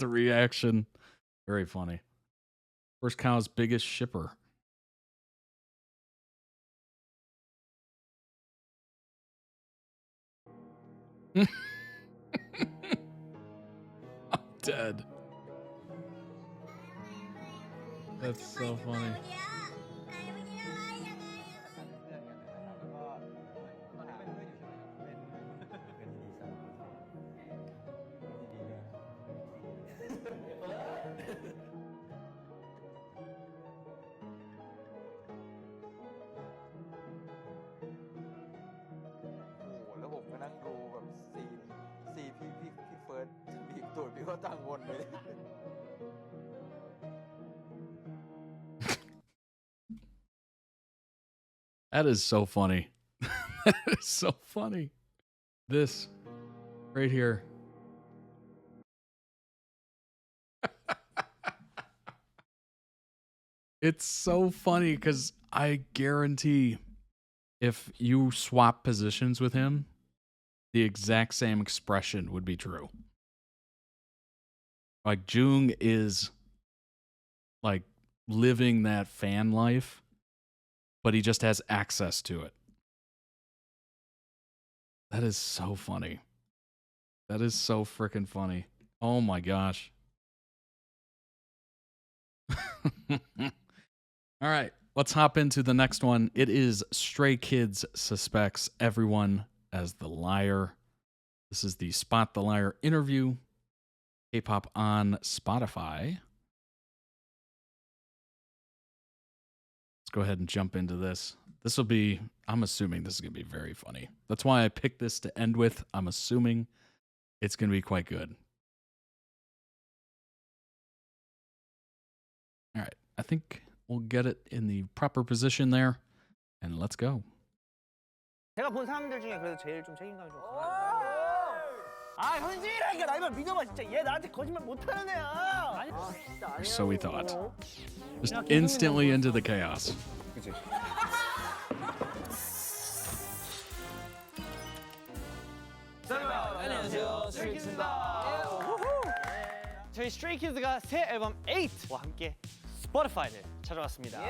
The reaction. Very funny. First Khaw's biggest shipper. I'm dead. That's so funny. That is so funny. That is so funny. This right here. It's so funny because I guarantee if you swap positions with him, the exact same expression would be true. Like Jung is like living that fan life, but he just has access to it. That is so funny. That is so freaking funny. Oh my gosh. All right, let's hop into the next one. It is Stray Kids suspects everyone as the liar. This is the Spot the Liar interview. K-pop on Spotify. Let's go ahead and jump into this. This will be, I'm assuming this is going to be very funny. That's why I picked this to end with. I'm assuming it's going to be quite good. All right, I think we'll get it in the proper position there, and let's go. 제가 본 사람들 중에 그래도 제일 좀 책임감이 좀 강한 아 현진이라니까 나 이거 믿어봐 진짜 얘 나한테 거짓말 못하는 애야 아니 진짜 Or so we thought. Just instantly into the chaos. 그치 안녕하세요, 스트레이키즈입니다. 저희 스트레이키즈가 새 앨범 8와 함께 스포티파이를 찾아왔습니다.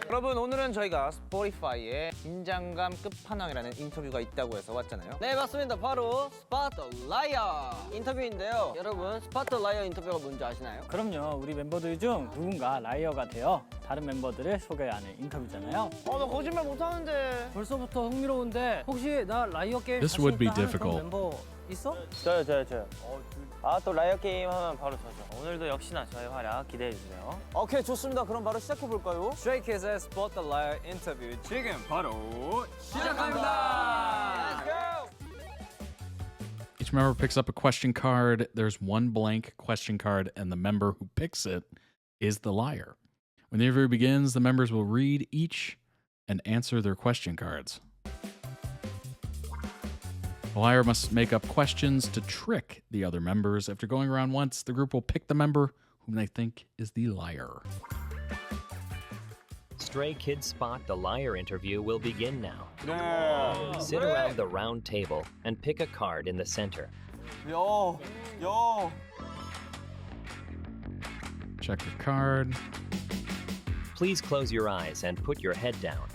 여러분 오늘은 저희가 스포티파이에 긴장감 끝판왕이라는 인터뷰가 있다고 해서 왔잖아요. 네, 맞습니다. 바로 스팟더 라이어 인터뷰인데요. 여러분, 스팟더 라이어 인터뷰가 뭔지 아시나요? 그럼요. 우리 멤버들 중 누군가 라이어가 되어 다른 멤버들을 소개하는 인터뷰잖아요. 나 거짓말 못하는데. 벌써부터 흥미로운데 혹시 나 라이어 게임 This 자신 would be 있다 하는 difficult. 그런 멤버 있어? 저요. 또 라이어 게임 하면 바로 저죠. 오늘도 역시나 저의 활약 기대해주세요. 오케이, 좋습니다. 그럼 바로 시작해볼까요? 스트레이키즈의 스포티파이 라이어 인터뷰 지금 바로 시작합니다. Each member picks up a question card. There's one blank question card, and the member who picks it is the liar. When the interview begins, the members will read each and answer their question cards. The liar must make up questions to trick the other members. After going around once, the group will pick the member whom they think is the liar. Stray Kids Spot the Liar interview will begin now. Sit around the round table and pick a card in the center. Yo. Check your card. Please close your eyes and put your head down.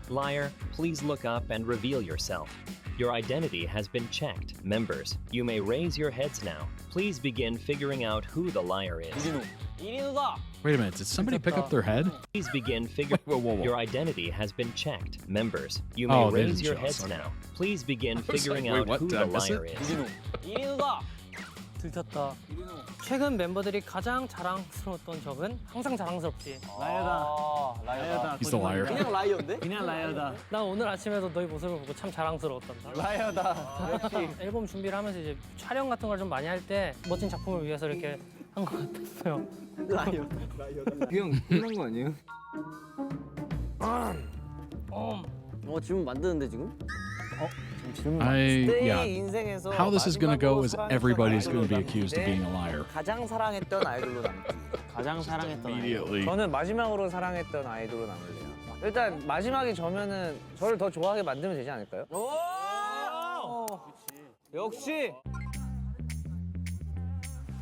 Liar, please look up and reveal yourself. Your identity has been checked. Members, you may raise your heads now. Please begin figuring out who the liar is. Wait a minute, did somebody pick up their head? Please begin figuring. Whoa. Your identity has been checked. Members, you may Oh, they raise didn't your show us, heads okay. now. Please begin I was figuring like, wait, out what? who Did the I miss liar it? is. 들켰다. 최근 멤버들이 가장 자랑스러웠던 적은 항상 자랑스럽지. 라이어다. He's the liar. 그냥 라이어인데? 그냥 라이어다. 나 오늘 아침에도 너희 모습을 보고 참 자랑스러웠단다. 라이어다. 역시. 앨범 준비를 하면서 이제 촬영 같은 걸 좀 많이 할 때 멋진 작품을 위해서 이렇게 한 것 같았어요. 라이어다. 형 끝난 거 아니에요? 질문 만드는데 지금? Yeah. 인생에서 How this is going to go is 마지막으로 everybody's going to be 사랑했던 accused of being a liar. 가장 사랑했던 아이돌로 남기. 가장 사랑했던 Immediately. 저는 마지막으로 사랑했던 아이돌로 남을래요. 일단 마지막이 저면은 저를 더 좋아하게 만들면 되지 않을까요? 역시.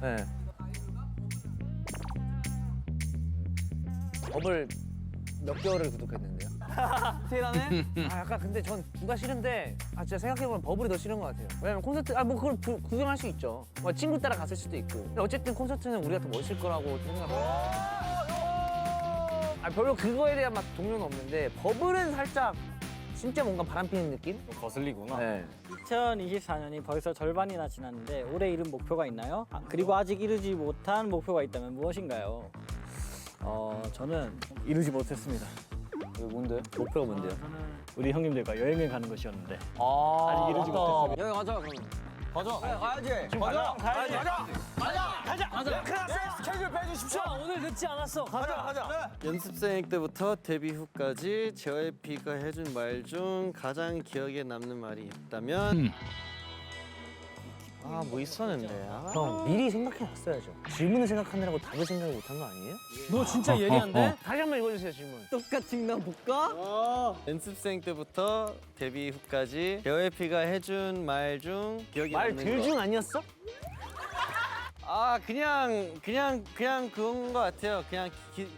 네. 버블 몇 개월을 구독했는데요. 티라네? 약간 근데 전 누가 싫은데 진짜 생각해보면 버블이 더 싫은 것 같아요. 왜냐면 콘서트 그걸 구경할 수 있죠. 친구 따라 갔을 수도 있고. 근데 어쨌든 콘서트는 우리가 더 멋있을 거라고 생각해요. 별로 그거에 대한 막 동료는 없는데 버블은 살짝 진짜 뭔가 바람피는 느낌? 거슬리구나. 네. 2024년이 벌써 절반이나 지났는데 올해 이룬 목표가 있나요? 그리고 아직 이루지 못한 목표가 있다면 무엇인가요? 저는 이루지 못했습니다. 뭔데? 목표가 뭔데요? 우리 형님들과 여행을 가는 것이었는데 아직 이루지 못했습니다. 여기 가자. 가야지. 가자. 스케줄 빼주십시오. 오늘 늦지 않았어. 가자. 연습생 때부터 데뷔 후까지 JYP가 해준 말 중 가장 기억에 남는 말이 있다면 뭐 있었는데. 형 미리 생각해놨어야죠. 질문을 생각하느라고 답을 생각을 못한 거 아니에요? 너 진짜 예리한데? 다시 한번 읽어주세요 질문. 똑같이 나 볼까? 연습생 때부터 데뷔 후까지 JYP가 해준 말 중 기억에 남는 말들 중 아니었어? 그냥 그건 거 같아요. 그냥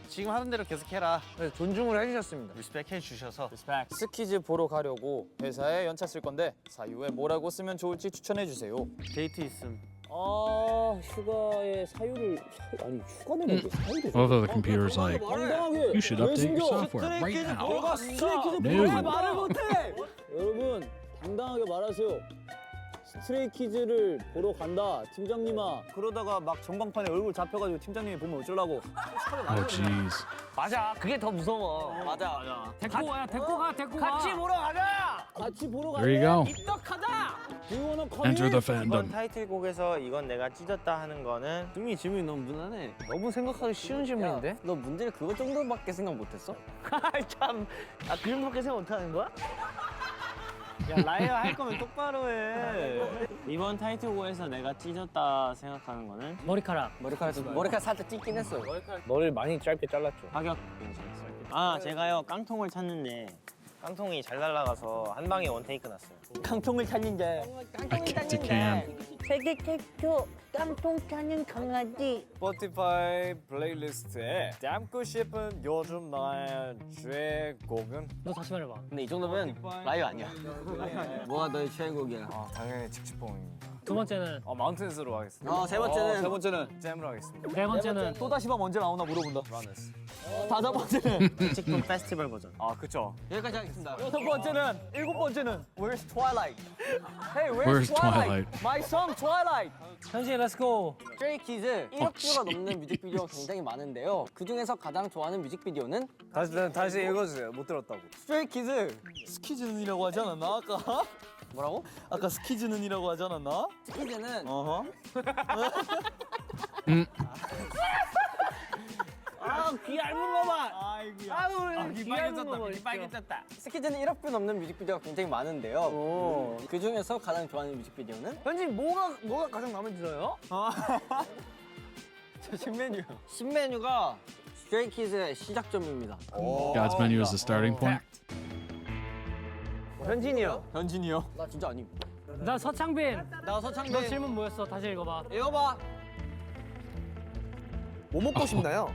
지금 하던 대로 계속 해라. 네, 존중을 해주셨습니다. 리스펙 해주셔서. 스키즈 보러 가려고 회사에 연차 쓸 건데 사유에 뭐라고 쓰면 좋을지 추천해 주세요. 데이트 있음. 휴가의 사유를 휴가 내는 게 사유를. Although the computer's like, you should update your software right now. No. 말을 못해. 여러분 당당하게 말하세요. 스트레이키즈를 보러 간다, 팀장님아. 그러다가 막 전광판에 얼굴 잡혀가지고 팀장님이 보면 어쩌려고. Oh, jeez. 맞아. 그게 더 무서워. 맞아. 데리고 가. 같이 보러 가자. 같이 보러 There you go. 입덕하자. Enter the fandom. 타이틀곡에서 이건 내가 찢었다 하는 거는 질문이 너무 무난해. 너무 생각하기 쉬운 질문인데? 너 문제를 그거 정도밖에 생각 못했어? 참. 그 정도밖에 생각 못하는 거야? 야 라이어 할 거면 똑바로 해. 이번 타이틀곡에서 내가 찢었다 생각하는 거는 머리카락 살짝 찢긴 했어요. 머리를 많이 짧게 잘랐죠. 가격 괜찮았어요. 제가요 깡통을 찾는데 깡통이 잘 날아가서 한 방에 원테이크 났어요. 깡통을 찾는 자. I kicked a can. 세계 최초 깡통 찾는 강아지. 스포티파이 플레이리스트에 담고 싶은 요즘 나의 최애곡은? 너 다시 말해봐. 근데 이 정도면 라이어 아니야. 뭐가 너의 최애곡이야? 당연히 칙칙봉입니다. 두 번째는 마운틴스로 하겠습니다. 세 번째는 세 번째는 잼으로 하겠습니다. 네 번째는 또 다시 밤 언제 나오나 물어본다. 라네스. 다섯 번째는 칙칙봉 페스티벌 버전. 아 그쵸. 여기까지 하겠습니다. 여섯 번째는 일곱 번째는 Where's Twilight? Hey, Where's Twilight? My song Twilight. 현진 렛츠고. 스트레이키즈 1억 뷰가 넘는 뮤직비디오가 굉장히 많은데요. 그 중에서 가장 좋아하는 뮤직비디오는 다시 읽어주세요. 못 들었다고. 스트레이키즈 스키즈는이라고 하지 않았나 아까? 뭐라고? 아까 스키즈는이라고 하지 않았나? 스키즈는 귀 얇은 거 봐. 아이고야. 귀 빨개졌다. 귀 빨개졌다. 스키즈는 1억 뷰 넘는 뮤직비디오가 굉장히 많은데요. 그 중에서 가장 좋아하는 뮤직비디오는? 현진 뭐가 가장 마음에 들어요? 저 신메뉴. 신메뉴가 스트레이키즈의 시작점입니다. God's menu is the starting point. 현진이요. 현진이요? 나 진짜 아님. 나 서창빈. 나 서창빈. 너 질문 뭐였어? 다시 읽어봐. 읽어봐. 뭐 먹고 싶나요?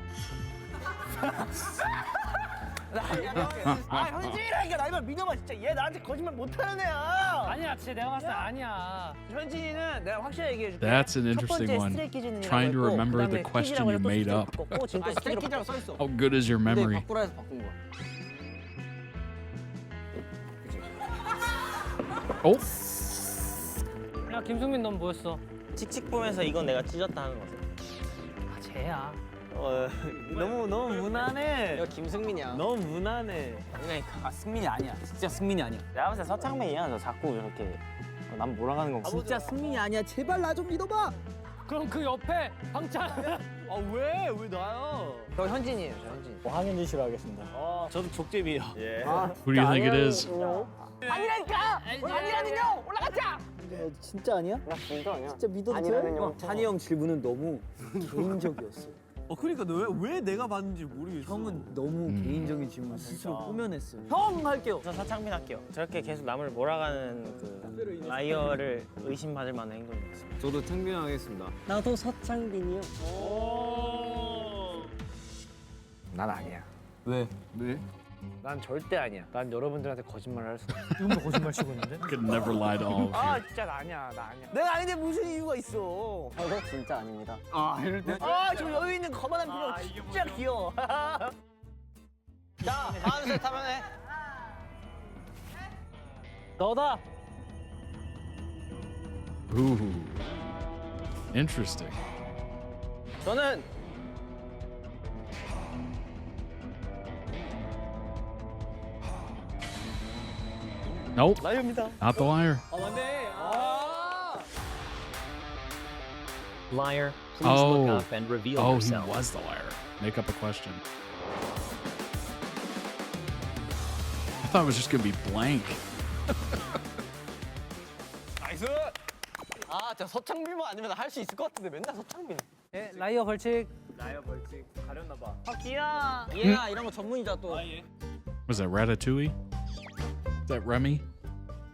현진이라니까 나 이걸 믿어봐 진짜. 얘 나한테 거짓말 못하는 애야. 아니야, 진짜 내가 봤을 때 아니야. 현진이는 내가 확실하게 얘기해줄게. That's an interesting one. Trying to remember the question you made up. 스트레이키즈라고 써있어. How good is your memory? 바꾸라 해서 바꾼 거야. Oh, 야, 김승민 넌 뭐였어? 칙칙봉에서 이건 내가 찢었다 하는 거죠. 아, 쟤야. 너무 무난해. 이거 김승민이야. 너무 무난해. 그러니까. 승민이 아니야. 진짜 승민이 아니야. 내가 봤을 때 서창민이야. 저 자꾸 이렇게 남 몰아가는 거. 진짜 승민이 아니야. 제발 나 좀 믿어봐. 그럼 그 옆에 방찬. 왜 나요? 저 현진이에요. 저 현진. 황현진 씨로 하겠습니다. 저도 족제비요. 예. who do you think it is? 아니라니까. 아니라니요. 올라가자. 진짜 아니야? 나 진짜 아니야. 진짜 믿어도 돼? 찬이 형 질문은 너무 개인적이었어. 그러니까 왜 내가 받는지 모르겠어. 형은 너무 개인적인 질문 스스로 꾸며냈어요. 형 할게요. 저 서창민 할게요. 저렇게 계속 남을 몰아가는 그 라이어를 의심받을 만한 행동이었어요. 저도 창빈 하겠습니다. 나도 서창빈이요. 난 아니야. 왜? 난 절대 아니야. 난 여러분들한테 거짓말을 할 수 없어. 지금도 거짓말 치고 있는데? Could never lie to all of you. 진짜 나 아니야. 내가 아닌데 무슨 이유가 있어? 저도 진짜 아닙니다. 이럴 때. 저 여유 있는 거만한 표정 진짜 귀여워. 자, 다음 셋 하면 해. 너다. Ooh, interesting. 저는 Nope, 라이어입니다. not the liar. 맞네. Liar, please look Oh, up and reveal he yourself. was the liar. Make up a question. I thought it was just gonna be blank. 나이스. 저 서창빈만 아니면 할 수 있을 것 같은데 맨날 서창빈. 예, 라이어 벌칙. 라이어 벌칙 가렸나 봐. 귀여워. 얘가 이런 거 전문이다 또. Was that Ratatouille? Is that Remy?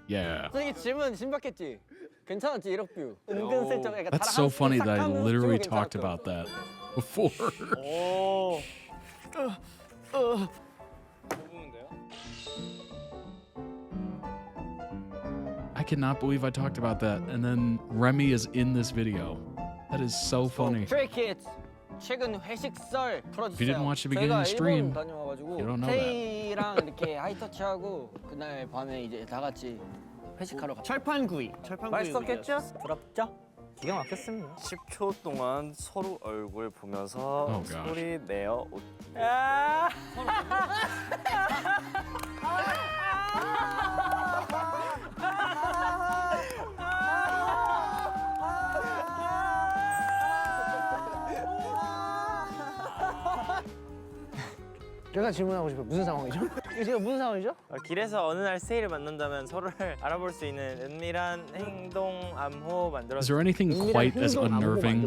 Yeah. 선생님 질문 신박했지? 괜찮았지 1억 뷰. 은근슬쩍 약간 That's so funny that I literally talked about that before. I cannot believe I talked about that. And then Remy is in this video. That is so funny. 스트레이키즈 최근 회식 썰 풀어주세요. If you didn't watch the beginning of the 제가 일본 stream, 다녀와가지고 you don't know that. 테이랑 이렇게 하이터치하고 그날 밤에 이제 다 같이 회식하러 갔죠. 철판구이. 맛있었겠죠? 부럽죠? 기가 막혔습니다. 10초 동안 서로 얼굴 보면서 Oh, gosh. 소리 내어 웃. 제가 질문하고 싶어요. 무슨 상황이죠? 이거 지금 무슨 상황이죠? 길에서 어느 날 세이를 만난다면 서로를 알아볼 수 있는 은밀한 행동 암호 만들어. Is there anything quite as unnerving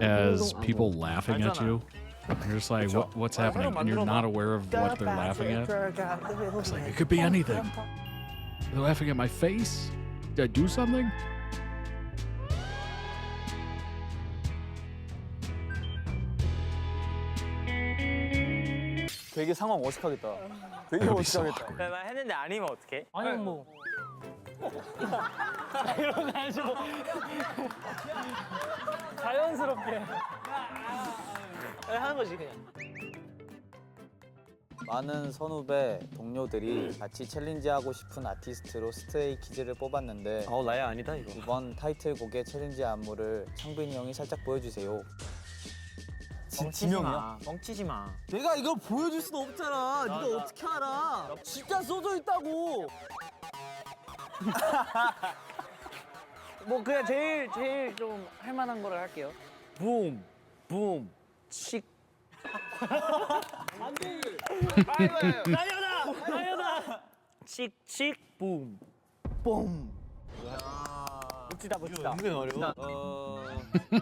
as people laughing at you? You're just like, what's happening? And you're not aware of what they're laughing at. It's like, it could be anything. They're laughing at my face? Did I do something? 되게 상황 어색하겠다. 되게 That'd be so 어색하겠다. awkward. 나 했는데 아니면 어떡해? 아니 뭐. 이런 거 하시고 자연스럽게. 하는 거지 그냥. 많은 선후배 동료들이 같이 챌린지하고 싶은 아티스트로 스트레이키즈를 뽑았는데 나야 아니다 이거. 이번 타이틀곡의 챌린지 안무를 창빈이 형이 살짝 보여주세요. 지명이야? 멍치지 마. 내가 이걸 보여줄 수는 없잖아. 네가 어떻게 알아? 진짜 써져 있다고. 뭐 그냥 제일 좀 할만한 거를 할게요. 붐, 붐, 칙. 안돼. 나요다. 칙, 칙, 붐, bom. 멋지다. 은근 어려워.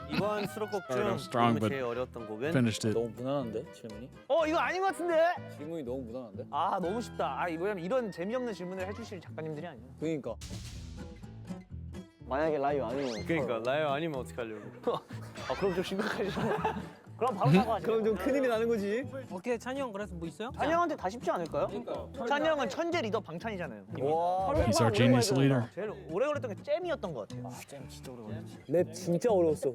이번 수록곡 Started 중 off strong, but 제일 어려웠던 곡은 finished it. 너무 무난한데 질문이? 이거 아닌 것 같은데? 질문이 너무 무난한데? 아 너무 쉽다. 왜냐면 이런 재미없는 질문을 해주실 작가님들이 아니에요. 그러니까. 만약에 라이브 아니면. 그러니까 라이어 아니면 어떡하려고. 그럼 좀 심각하죠. 그럼 바로 사과하자. 그럼 좀 큰일이 나는 거지. 오케이 찬이 형 그래서 뭐 있어요? 찬이 형한테 다 쉽지 않을까요? 찬이 형은 천재 리더 방찬이잖아요. He's our genius leader. 제일 오래 걸렸던 게 잼이었던 것 같아요. 잼 진짜 오래 걸렸지. 랩 진짜 어려웠어.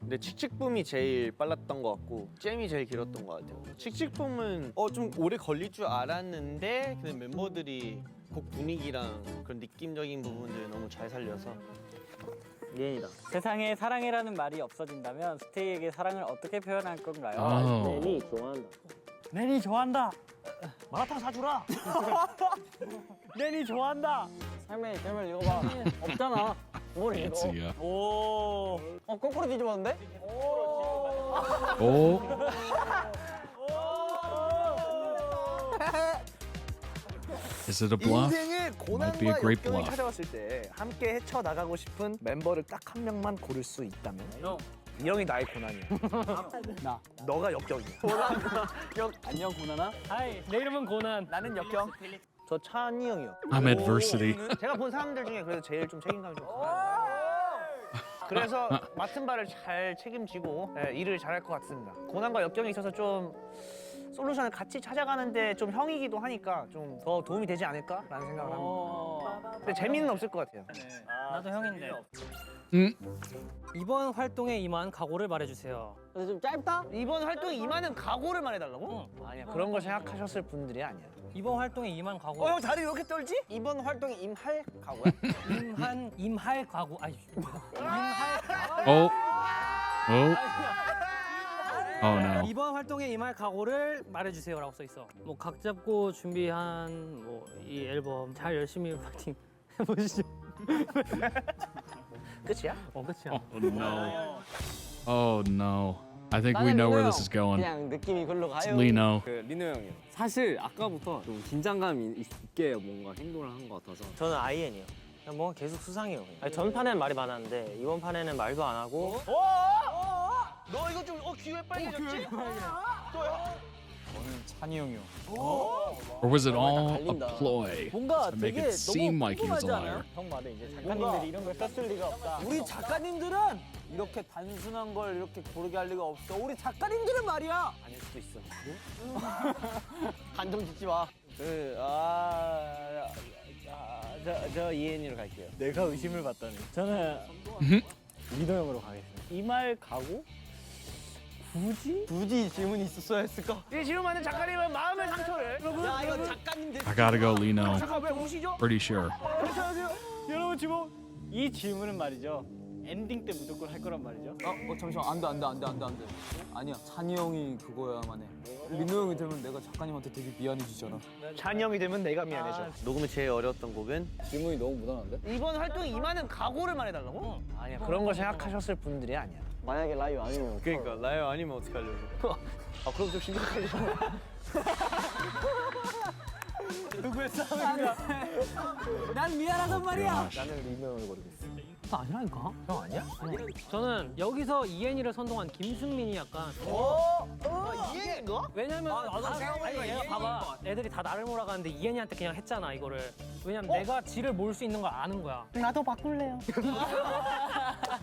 근데 칙칙붐이 제일 빨랐던 것 같고 잼이 제일 길었던 것 같아요. 칙칙붐은 좀 오래 걸릴 줄 알았는데 근데 멤버들이 곡 분위기랑 그런 느낌적인 부분들 너무 잘 살려서 예인이다. 세상에 사랑이라는 말이 없어진다면 스테이에게 사랑을 어떻게 표현할 건가요? Oh. 좋아한다. 낸이 좋아한다. 마라탕 사주라. 낸이 좋아한다. 삶의 잼을 읽어봐. 없잖아. 뭘 Can't 읽어? see ya. 오. 거꾸로 뒤집었는데? Oh. Is it a bluff? 인생의 Might be a 고난과 great 역경이 bluff. 찾아왔을 때 함께 헤쳐나가고 싶은 멤버를 딱 한 명만 고를 수 있다면 이 형이 나의 고난이야. 나. 너가 역경이야. 안녕 고난아. 하이 내 이름은 고난. 나는 역경. 저 찬이 형이요. I'm adversity. 제가 본 사람들 중에 그래도 제일 좀 책임감이 좀 강해요. 그래서 맡은 바를 잘 책임지고 일을 잘할 것 같습니다. 고난과 역경이 있어서 좀 솔루션을 같이 찾아가는데 좀 형이기도 하니까 좀 더 도움이 되지 않을까라는 생각을 합니다. 근데 재미는 없을 것 같아요. 나도 형인데. 이번 활동에 임한 각오를 말해주세요. 좀 짧다? 이번 활동에 임하는 각오를 말해달라고? 아니야 그런 걸 생각하셨을 분들이 아니야. 이번 활동에 임한 각오. 형 다리 왜 이렇게 떨지? 이번 활동에 임할 각오야? 임할 각오. 아이. 임할. Oh. Oh. Oh no. 이번 활동에 임할 각오를 말해주세요라고 써 있어. 뭐 각 잡고 준비한 뭐 이 앨범 잘 열심히 파이팅 해보시죠. 끝이야? 끝이야. Oh no. Oh no. I think we know where this is going. 그냥 느낌이 글로 It's 가요. Lino. 그 리노 형이요. 사실 아까부터 좀 긴장감이 있게 뭔가 행동을 한 것 같아서. 저는 IN이요. 그냥 뭔가 계속 수상해요. 아니, 전판에는 말이 많았는데 이번 판에는 말도 안 하고. 너 이거 좀 귀에 빨개졌지? 또요? 저는 찬이 형이요. Or was it all a ploy 뭔가 to make 되게 it seem 너무 like he was a 궁금하지 liar? 않아요? 형 말에 이제 작가님들이 이런 걸 썼을 리가 없다. 우리 작가님들은 이렇게 단순한 걸 이렇게 고르게 할 리가 없어. 우리 작가님들은 말이야. 아닐 수도 있어. 단정 짓지 마. 저 이엔이로 갈게요. 내가 의심을 받다니. 저는 리노 형으로 가겠습니다. 이 말 가고? 굳이 질문이 있었어야 했을까? 이 질문하는 작가님은 마음의 상처를. 야 이거 작가님들. I gotta go Lino. 잠깐 왜 우시죠? Pretty sure. 괜찮으세요? 여러분 지금 이 질문은 말이죠. 엔딩 때 무조건 할 거란 말이죠. 잠시만 안돼 아니야 찬이 형이 그거야만 해. 리노 형이 되면 내가 작가님한테 되게 미안해지잖아. 찬이 형이 되면 내가 미안해져. 녹음이 제일 어려웠던 곡은 질문이 너무 무난한데? 이번 활동에 임하는 각오를 말해달라고? 아니야 그런 걸 생각하셨을 분들이 아니야. 만약에 라이브 아니면. 그러니까 라이어 아니면 어떡하려고. 그럼 좀 심각하죠. 누구의 싸움인가? 난 미안하단 말이야. 나는 리노를 고르겠어. 나 아니라니까. 형 아니야? 저는 여기서 이엔이를 선동한 김승민이 약간. 이엔인가? 왜냐면 나도 생각해보니까 얘가 봐봐. 애들이 다 나를 몰아가는데 이엔이한테 그냥 했잖아 이거를. 왜냐면 내가 지를 몰 수 있는 걸 아는 거야. 나도 바꿀래요.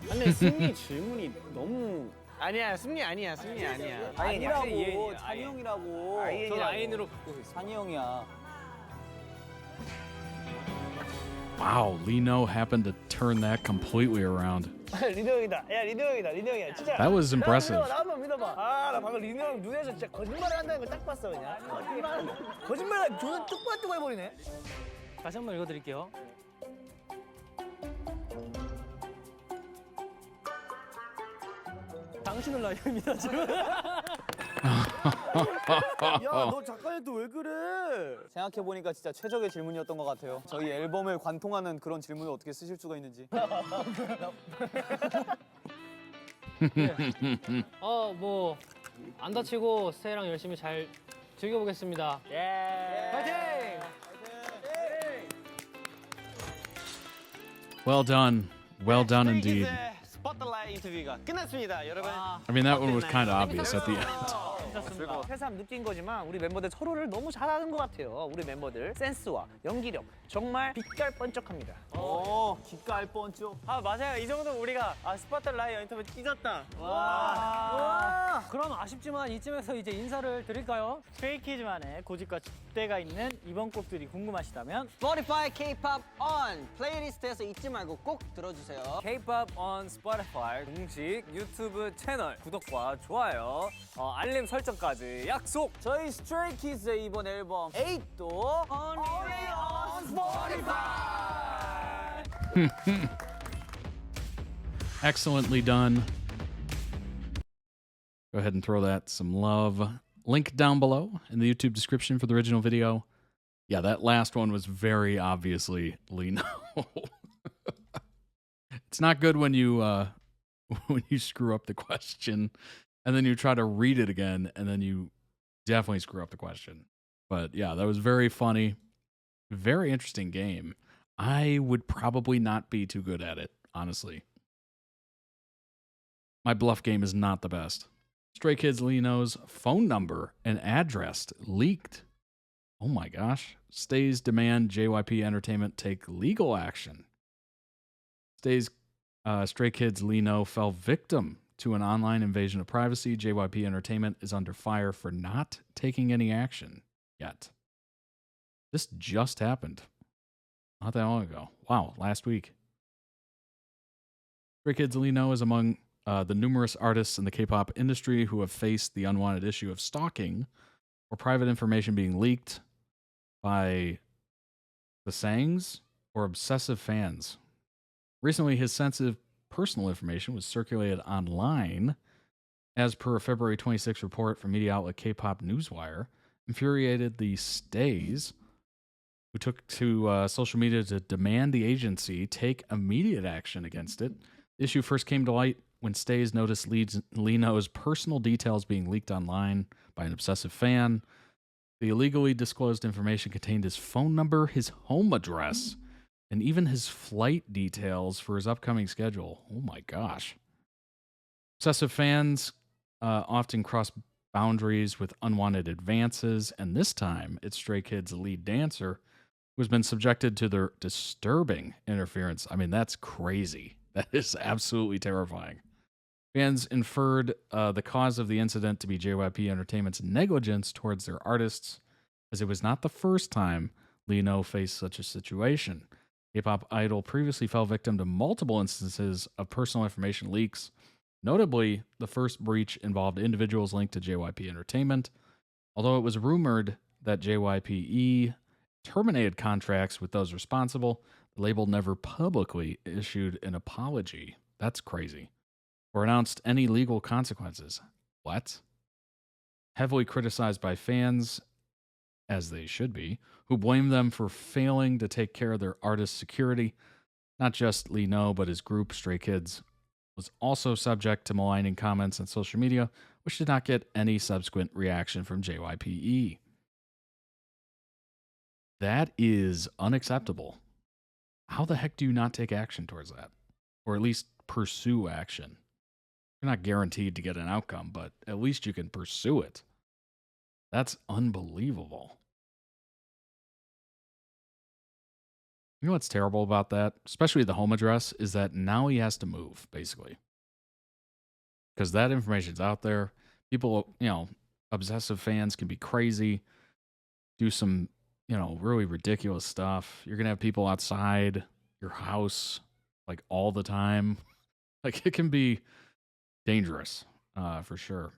근데 승리 질문이 너무 아니야, 승리 아니야, 승리 아니야. 아니라고 찬이 형이라고. 저는 아이엔으로 바꾸고 있어. 찬이 형이야. Wow, Lino happened to turn that completely around. 리노 형이다. 야, 리노 형이다. 리노 형이야. 진짜. That was impressive. 나 한번 믿어봐. 아, 나 방금 리노 형 눈에서 진짜 거짓말을 한다는 걸 딱 봤어, 그냥. 거짓말을 존나 뚝바뚝 해버리네. 다시 한번 읽어드릴게요. 당신은 라이언입니다 지금. 야너 작가한테 왜 그래? 생각해 보니까 진짜 최적의 질문이었던 것 같아요. 저희 앨범을 관통하는 그런 질문을 어떻게 쓰실 수가 있는지. 뭐 안 다치고 스테이랑 열심히 잘 즐겨보겠습니다. 파이팅! Well done. Well done indeed. 스포트라이트 인터뷰가 끝났습니다, 여러분. I mean, that one was kind of obvious at the end. 새삼 느낀 거지만 우리 멤버들 서로를 너무 잘하는 것 같아요. 우리 멤버들 센스와 연기력 정말 빛깔 번쩍합니다. 빛깔 번쩍. 아 맞아요. 이 정도면 우리가 스포트라이트 인터뷰 찢었다. 와. 그럼 아쉽지만 이쯤에서 이제 인사를 드릴까요? 스트레이키즈만의 고집과 줏대가 있는 이번 곡들이 궁금하시다면 Spotify K-pop on 플레이리스트에서 잊지 말고 꼭 들어주세요. K-pop on Spotify 공식 유튜브 채널 구독과 좋아요, 알림 설정까지 약속. 저희 스트레이키즈의 이번 앨범 8도 Only on Spotify. Excellently done. Go ahead and throw that some love. Link down below in the YouTube description for the original video. Yeah, that last one was very obviously Lino. It's not good when you screw up the question and then you try to read it again and then you definitely screw up the question. But yeah, that was very funny. Very interesting game. I would probably not be too good at it, honestly. My bluff game is not the best. Stray Kids Lino's phone number and address leaked. Oh my gosh. Stays demand JYP Entertainment take legal action. Stray Kids Lino fell victim to an online invasion of privacy. JYP Entertainment is under fire for not taking any action yet. This just happened. Not that long ago. Wow, last week. Stray Kids Lino is among the numerous artists in the K-pop industry who have faced the unwanted issue of stalking or private information being leaked by the Sangs or obsessive fans. Recently, his sensitive personal information was circulated online, as per a February 26 report from media outlet K-pop Newswire, infuriated the Stays, who took to social media to demand the agency take immediate action against it. The issue first came to light when Stays noticed Lino's personal details being leaked online by an obsessive fan. The illegally disclosed information contained his phone number, his home address, and even his flight details for his upcoming schedule. Oh my gosh. Obsessive fans often cross boundaries with unwanted advances, and this time it's Stray Kids' lead dancer who has been subjected to their disturbing interference. I mean, that's crazy. That is absolutely terrifying. Fans inferred the cause of the incident to be JYP Entertainment's negligence towards their artists, as it was not the first time Lino faced such a situation. K-pop idol previously fell victim to multiple instances of personal information leaks. Notably, the first breach involved individuals linked to JYP Entertainment. Although it was rumored that JYPE terminated contracts with those responsible, the label never publicly issued an apology. That's crazy. Or announced any legal consequences. What? Heavily criticized by fans, as they should be, who blame them for failing to take care of their artist's security. Not just Lino, but his group, Stray Kids, was also subject to maligning comments on social media, which did not get any subsequent reaction from JYPE. That is unacceptable. How the heck do you not take action towards that? Or at least pursue action? You're not guaranteed to get an outcome, but at least you can pursue it. That's unbelievable. You know what's terrible about that, especially the home address, is that now he has to move, basically. Because that information's out there. People, obsessive fans can be crazy, do some, really ridiculous stuff. You're going to have people outside your house, like, all the time. Like, it can be dangerous, for sure.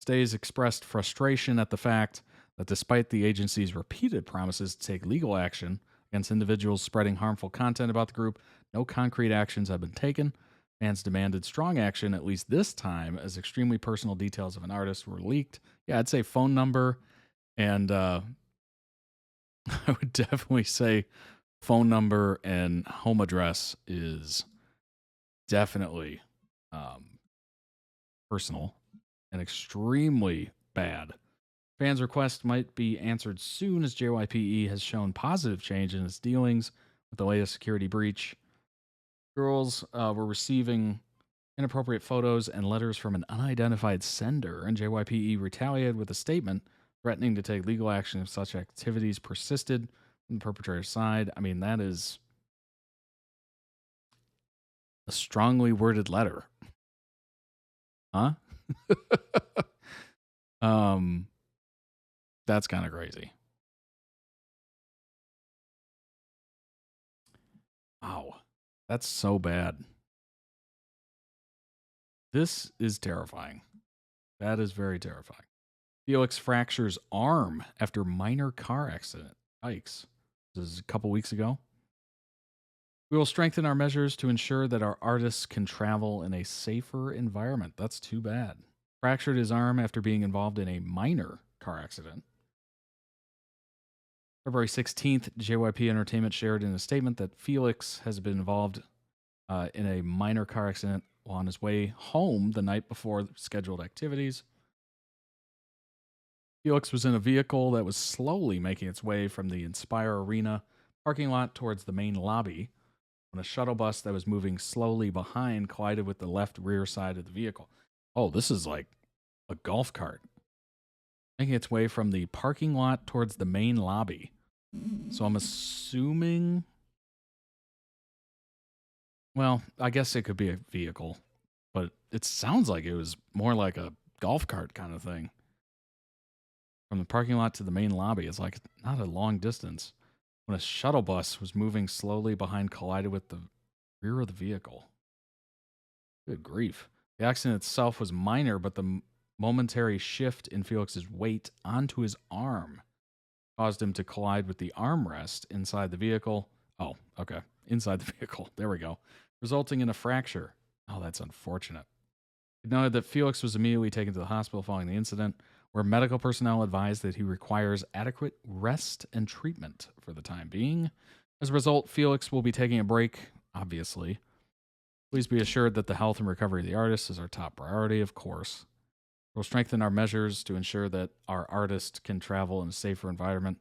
Stays expressed frustration at the fact that despite the agency's repeated promises to take legal action against individuals spreading harmful content about the group, no concrete actions have been taken. Fans demanded strong action, at least this time, as extremely personal details of an artist were leaked. Yeah, I'd say phone number, and I would definitely say phone number and home address is definitely personal and extremely bad. Fans' requests might be answered soon, as JYPE has shown positive change in its dealings with the latest security breach. Girls were receiving inappropriate photos and letters from an unidentified sender, and JYPE retaliated with a statement threatening to take legal action if such activities persisted from the perpetrator's side. I mean, that is a strongly worded letter. Huh? That's kind of crazy. Wow. That's so bad. This is terrifying. That is very terrifying. Felix fractures arm after minor car accident. Yikes. This is a couple weeks ago. We will strengthen our measures to ensure that our artists can travel in a safer environment. That's too bad. Fractured his arm after being involved in a minor car accident. February 16th, JYP Entertainment shared in a statement that Felix has been involved in a minor car accident while on his way home the night before scheduled activities. Felix was in a vehicle that was slowly making its way from the Inspire Arena parking lot towards the main lobby when a shuttle bus that was moving slowly behind collided with the left rear side of the vehicle. Oh, this is like a golf cart. Making its way from the parking lot towards the main lobby. So I'm assuming... Well, I guess it could be a vehicle, but it sounds like it was more like a golf cart kind of thing. From the parking lot to the main lobby, it's like not a long distance. When a shuttle bus was moving slowly behind, collided with the rear of the vehicle. Good grief. The accident itself was minor, but the momentary shift in Felix's weight onto his arm caused him to collide with the armrest inside the vehicle. Oh, okay. Inside the vehicle. There we go. Resulting in a fracture. Oh, that's unfortunate. It noted that Felix was immediately taken to the hospital following the incident, where medical personnel advised that he requires adequate rest and treatment for the time being. As a result, Felix will be taking a break, obviously. Please be assured that the health and recovery of the artist is our top priority, of course. We'll strengthen our measures to ensure that our artist can travel in a safer environment.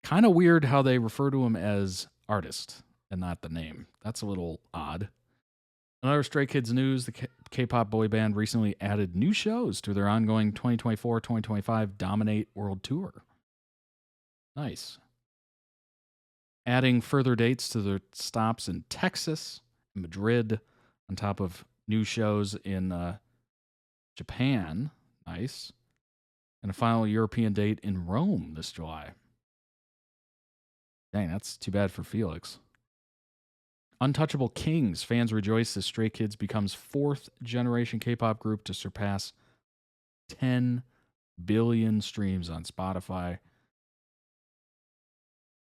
Kind of weird how they refer to him as artist and not the name. That's a little odd. Another Stray Kids news, the K-pop boy band recently added new shows to their ongoing 2024-2025 Dominate World Tour. Nice. Adding further dates to their stops in Texas, Madrid, on top of new shows in Japan. Nice. And a final European date in Rome this July. Dang, that's too bad for Felix. Untouchable Kings. Fans rejoice as Stray Kids becomes fourth generation K-pop group to surpass 10 billion streams on Spotify.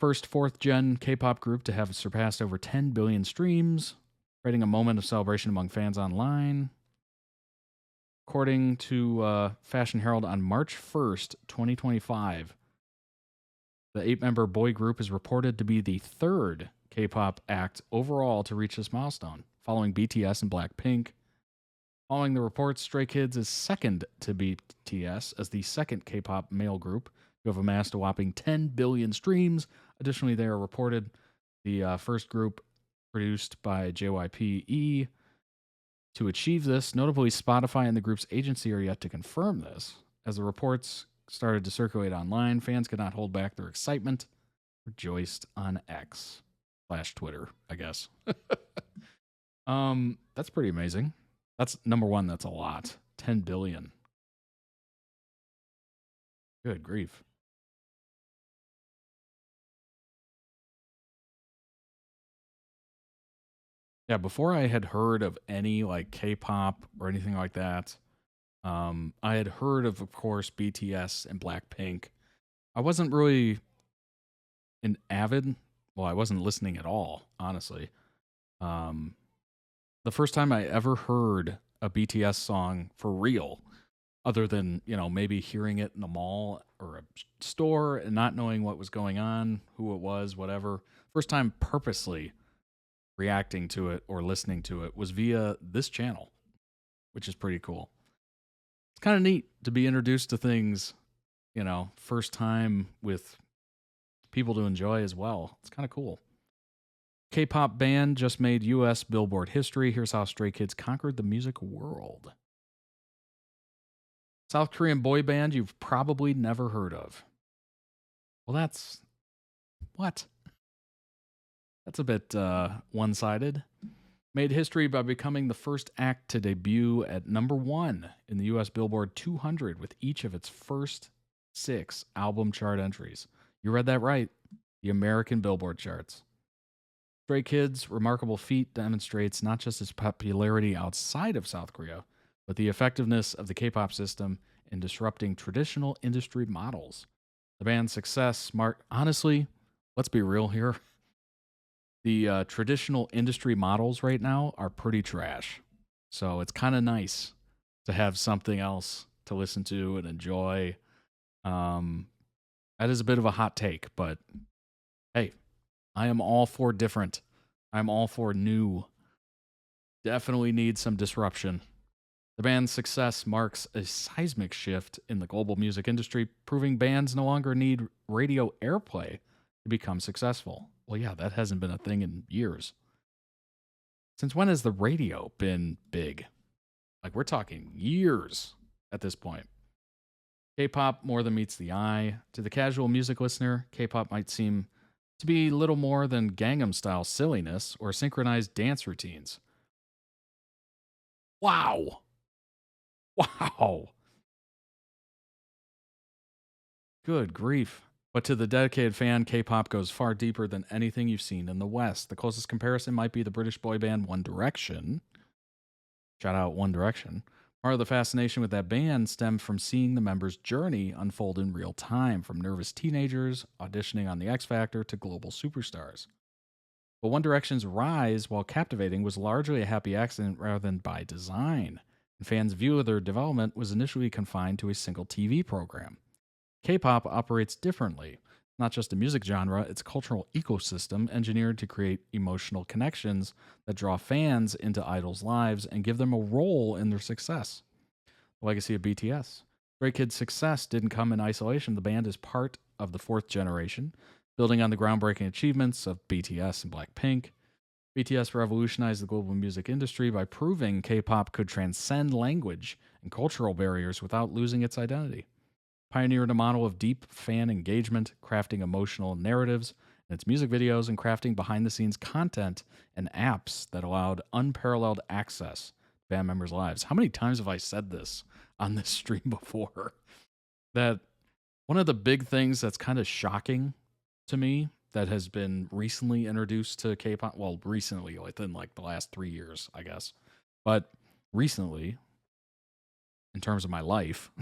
First fourth gen K-pop group to have surpassed over 10 billion streams, creating a moment of celebration among fans online. According to Fashion Herald, on March 1st, 2025, the 8-member boy group is reported to be the third K-pop act overall to reach this milestone, following BTS and Blackpink. Following the reports, Stray Kids is second to BTS as the second K-pop male group who have amassed a whopping 10 billion streams. Additionally, they are reported the first group produced by JYPE to achieve this. Notably, Spotify and the group's agency are yet to confirm this. As the reports started to circulate online, fans could not hold back their excitement. Rejoiced on X/Twitter, I guess. That's pretty amazing. That's number one. That's a lot. 10 billion. Good grief. Yeah, before I had heard of any like K-pop or anything like that, I had heard of course, BTS and Blackpink. I wasn't really an avid, well, I wasn't listening at all, honestly. The first time I ever heard a BTS song for real, other than, you know, maybe hearing it in a mall or a store and not knowing what was going on, who it was, whatever. First time purposely reacting to it or listening to it was via this channel, which is pretty cool. It's kind of neat to be introduced to things, you know, first time with people to enjoy as well. It's kind of cool. K-pop band just made US Billboard history. Here's how Stray Kids conquered the music world. South Korean boy band you've probably never heard of. Well, that's... what? That's a bit one-sided. Made history by becoming the first act to debut at #1 in the US Billboard 200 with each of its first 6 album chart entries. You read that right. The American Billboard charts. Stray Kids' remarkable feat demonstrates not just its popularity outside of South Korea, but the effectiveness of the K-pop system in disrupting traditional industry models. The band's success honestly, let's be real here. The traditional industry models right now are pretty trash. So it's kind of nice to have something else to listen to and enjoy. That is a bit of a hot take, but hey, I am all for different. I'm all for new. Definitely need some disruption. The band's success marks a seismic shift in the global music industry, proving bands no longer need radio airplay to become successful. Well, yeah, that hasn't been a thing in years. Since when has the radio been big? Like, we're talking years at this point. K-pop more than meets the eye. To the casual music listener, K-pop might seem to be little more than Gangnam-style silliness or synchronized dance routines. Wow. Wow. Good grief. But to the dedicated fan, K-pop goes far deeper than anything you've seen in the West. The closest comparison might be the British boy band One Direction. Shout out One Direction. Part of the fascination with that band stemmed from seeing the members' journey unfold in real time, from nervous teenagers auditioning on the X Factor to global superstars. But One Direction's rise, while captivating, was largely a happy accident rather than by design, and fans' view of their development was initially confined to a single TV program. K-pop operates differently. Not just a music genre, it's a cultural ecosystem engineered to create emotional connections that draw fans into idols' lives and give them a role in their success. The legacy of BTS. Stray Kids' success didn't come in isolation. The band is part of the 4th generation, building on the groundbreaking achievements of BTS and Blackpink. BTS revolutionized the global music industry by proving K-pop could transcend language and cultural barriers without losing its identity. Pioneered a model of deep fan engagement, crafting emotional narratives in its music videos, and crafting behind-the-scenes content and apps that allowed unparalleled access to band members' lives. How many times have I said this on this stream before? That one of the big things that's kind of shocking to me that has been recently introduced to K-pop, well, recently, within like the last 3 years, I guess, but recently, in terms of my life,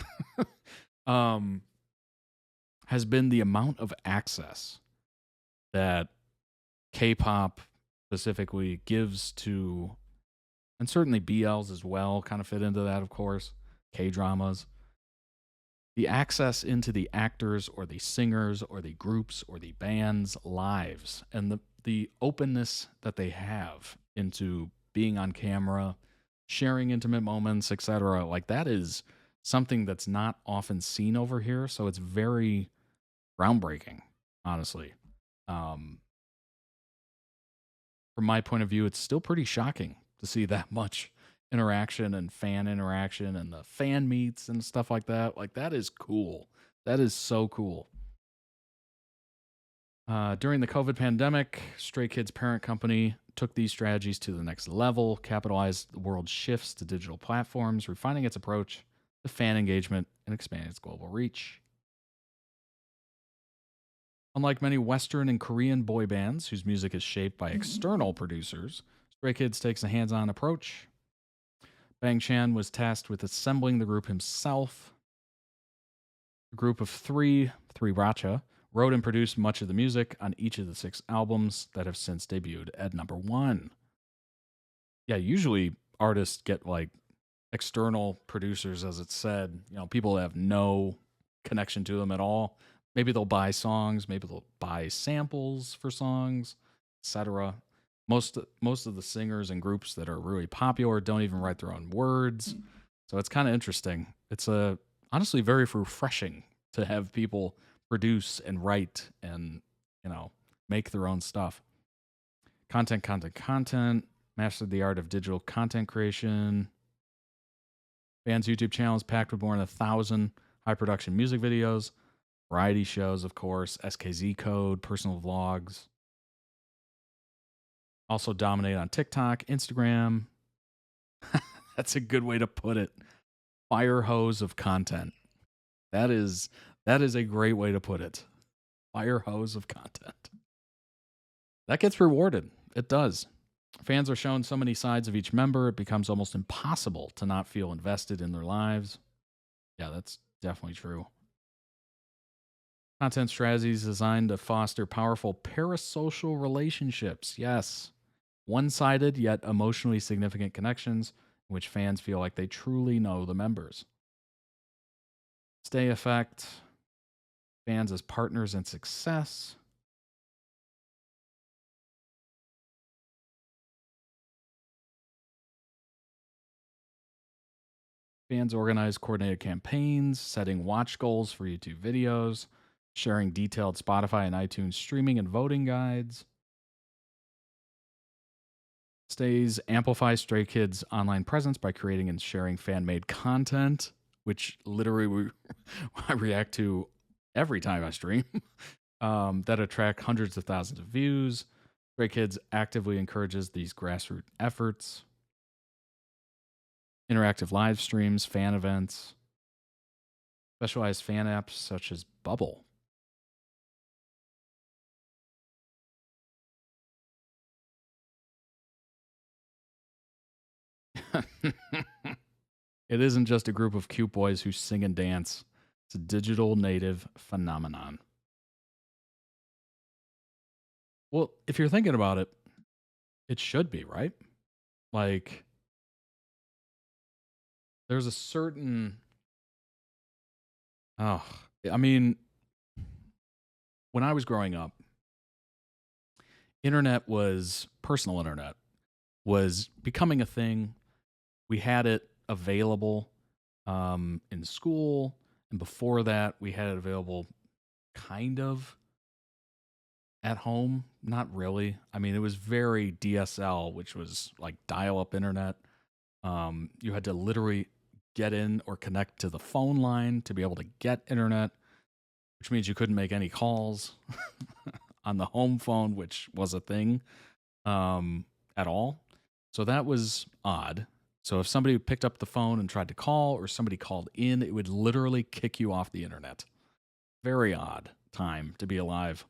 has been the amount of access that K-pop specifically gives to, and certainly BLs as well, kind of fit into that, of course, K-dramas. The access into the actors or the singers or the groups or the bands' lives, and the openness that they have into being on camera, sharing intimate moments, etc. Like, that is something that's not often seen over here, so it's very groundbreaking, honestly. From my point of view, it's still pretty shocking to see that much interaction and fan interaction and the fan meets and stuff like that. Like, that is cool. That is so cool. During the COVID pandemic, Stray Kids' parent company took these strategies to the next level, capitalized the world's shifts to digital platforms, refining its approach to fan engagement and expanding its global reach. Unlike many Western and Korean boy bands whose music is shaped by external producers, Stray Kids takes a hands-on approach. Bang Chan was tasked with assembling the group himself. A group of three Racha, wrote and produced much of the music on each of the 6 albums that have since debuted at number 1. Yeah, usually artists get like external producers, as it's said, people that have no connection to them at all. Maybe they'll buy songs, maybe they'll buy samples for songs, etc. Most of the singers and groups that are really popular don't even write their own words. So it's kind of interesting. It's honestly very refreshing to have people produce and write and, make their own stuff. Content. Mastered the art of digital content creation. Band's YouTube channel is packed with more than 1,000 high production music videos, variety shows, of course, SKZ Code, personal vlogs. Also dominate on TikTok, Instagram. That's a good way to put it. Fire hose of content. That is a great way to put it. Fire hose of content. That gets rewarded. It does. Fans are shown so many sides of each member, it becomes almost impossible to not feel invested in their lives. Yeah, that's definitely true. Content strategies designed to foster powerful parasocial relationships. Yes. One-sided yet emotionally significant connections in which fans feel like they truly know the members. Stay effect. Fans as partners in success. Fans organize coordinated campaigns, setting watch goals for YouTube videos, sharing detailed Spotify and iTunes streaming and voting guides. Stays amplify Stray Kids' online presence by creating and sharing fan-made content, which literally I react to every time I stream, that attract hundreds of thousands of views. Stray Kids actively encourages these grassroots efforts. Interactive live streams, fan events, specialized fan apps such as Bubble. It isn't just a group of cute boys who sing and dance. It's a digital native phenomenon. Well, if you're thinking about it, it should be, right? Like, there's a certain... Oh, I mean, when I was growing up, personal internet was becoming a thing. We had it available in school, and before that, we had it available kind of at home. Not really. I mean, it was very DSL, which was like dial-up internet. You had to literally get in or connect to the phone line to be able to get internet, which means you couldn't make any calls on the home phone, which was a thing at all. So that was odd. So if somebody picked up the phone and tried to call, or somebody called in, it would literally kick you off the internet. Very odd time to be alive.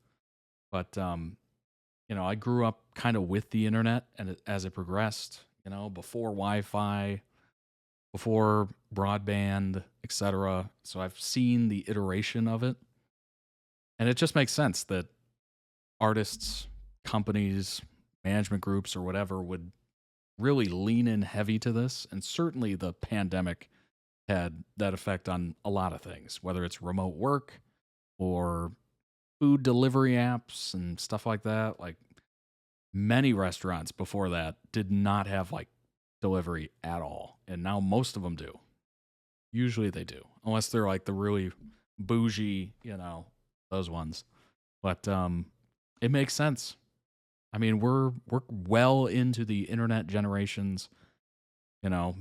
But, I grew up kind of with the internet, and as it progressed, before Wi-Fi, before broadband, etc. So I've seen the iteration of it. And it just makes sense that artists, companies, management groups, or whatever would really lean in heavy to this. And certainly the pandemic had that effect on a lot of things, whether it's remote work or food delivery apps and stuff like that. Like, many restaurants before that did not have like delivery at all. And now most of them do. Usually they do, unless they're like the really bougie, those ones. But it makes sense. I mean, we're well into the internet generations. You know,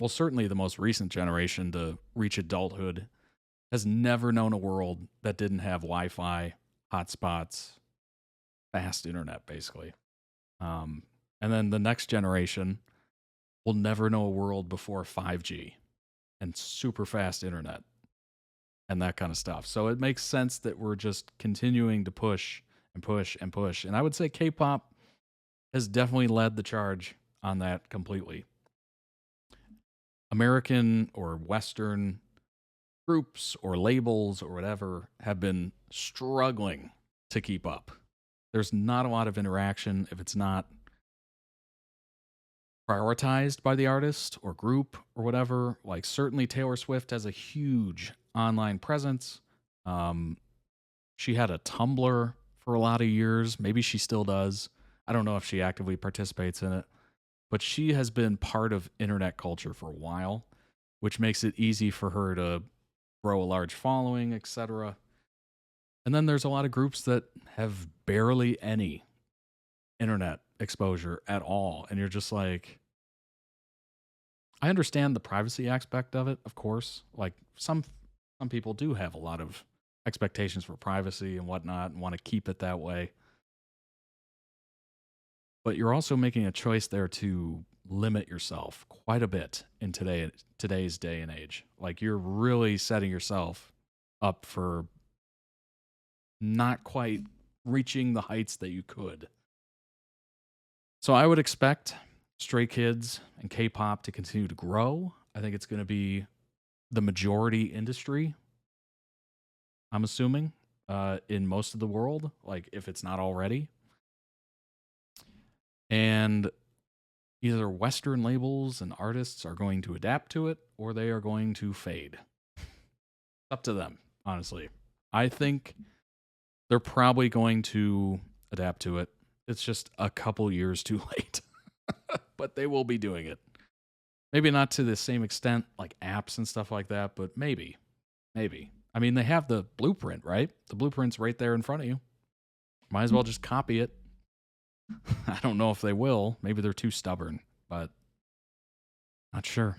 certainly the most recent generation to reach adulthood has never known a world that didn't have Wi-Fi, hotspots, fast internet, basically. And then the next generation will never know a world before 5G and super fast internet and that kind of stuff. So it makes sense that we're just continuing to push and push and push. And I would say K-pop has definitely led the charge on that completely. American or Western groups or labels or whatever have been struggling to keep up. There's not a lot of interaction if it's not prioritized by the artist or group or whatever. Like, certainly Taylor Swift has a huge online presence. She had a Tumblr for a lot of years. Maybe she still does. I don't know if she actively participates in it. But she has been part of internet culture for a while, which makes it easy for her to grow a large following, etc. And then there's a lot of groups that have barely any internet exposure at all. And you're just like, I understand the privacy aspect of it, of course. Like, some people do have a lot of expectations for privacy and whatnot and want to keep it that way. But you're also making a choice there to limit yourself quite a bit in today's day and age. Like, you're really setting yourself up for not quite reaching the heights that you could. So I would expect Stray Kids and K-pop to continue to grow. I think it's going to be the majority industry, I'm assuming, in most of the world, like if it's not already. And either Western labels and artists are going to adapt to it or they are going to fade. Up to them, honestly. I think they're probably going to adapt to it. It's just a couple years too late. But they will be doing it. Maybe not to the same extent, like apps and stuff like that, but maybe. Maybe. I mean, they have the blueprint, right? The blueprint's right there in front of you. Might as well just copy it. I don't know if they will. Maybe they're too stubborn, but not sure.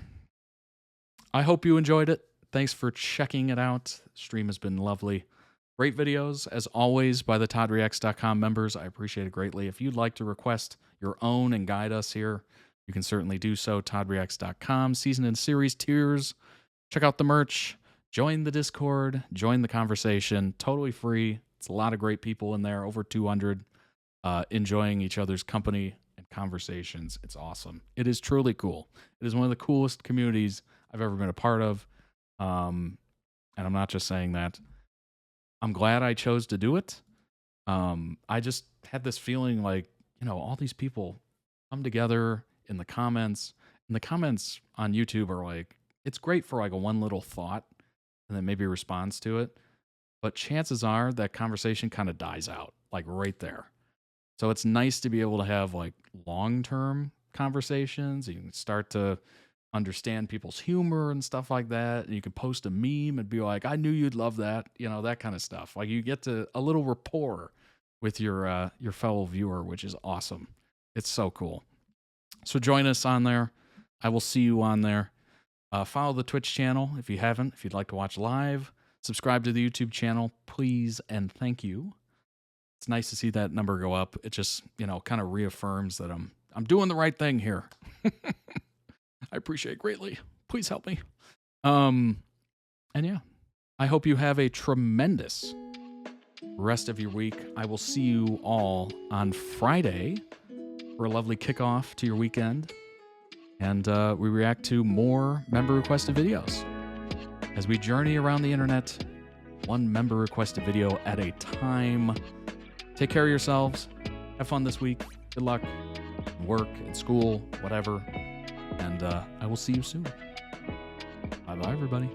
I hope you enjoyed it. Thanks for checking it out. The stream has been lovely. Great videos, as always, by the ToddReacts.com members. I appreciate it greatly. If you'd like to request your own and guide us here, you can certainly do so. ToddReacts.com. Season and series tiers. Check out the merch. Join the Discord. Join the conversation. Totally free. It's a lot of great people in there. Over 200. Enjoying each other's company and conversations. It's awesome. It is truly cool. It is one of the coolest communities I've ever been a part of. And I'm not just saying that. I'm glad I chose to do it. I just had this feeling like, all these people come together in the comments. And the comments on YouTube are like, it's great for like a one little thought and then maybe a response to it. But chances are that conversation kind of dies out, like right there. So it's nice to be able to have like long-term conversations. You can start to understand people's humor and stuff like that. And you can post a meme and be like, I knew you'd love that. That kind of stuff. Like, you get to a little rapport with your fellow viewer, which is awesome. It's so cool. So join us on there. I will see you on there. Follow the Twitch channel if you haven't, if you'd like to watch live. Subscribe to the YouTube channel, please, and thank you. It's nice to see that number go up. It just, kind of reaffirms that I'm doing the right thing here. I appreciate it greatly. Please help me. And yeah, I hope you have a tremendous rest of your week. I will see you all on Friday for a lovely kickoff to your weekend. And we react to more member requested videos as we journey around the internet, one member requested video at a time. Take care of yourselves. Have fun this week. Good luck. Work and school, whatever. And I will see you soon. Bye-bye, everybody.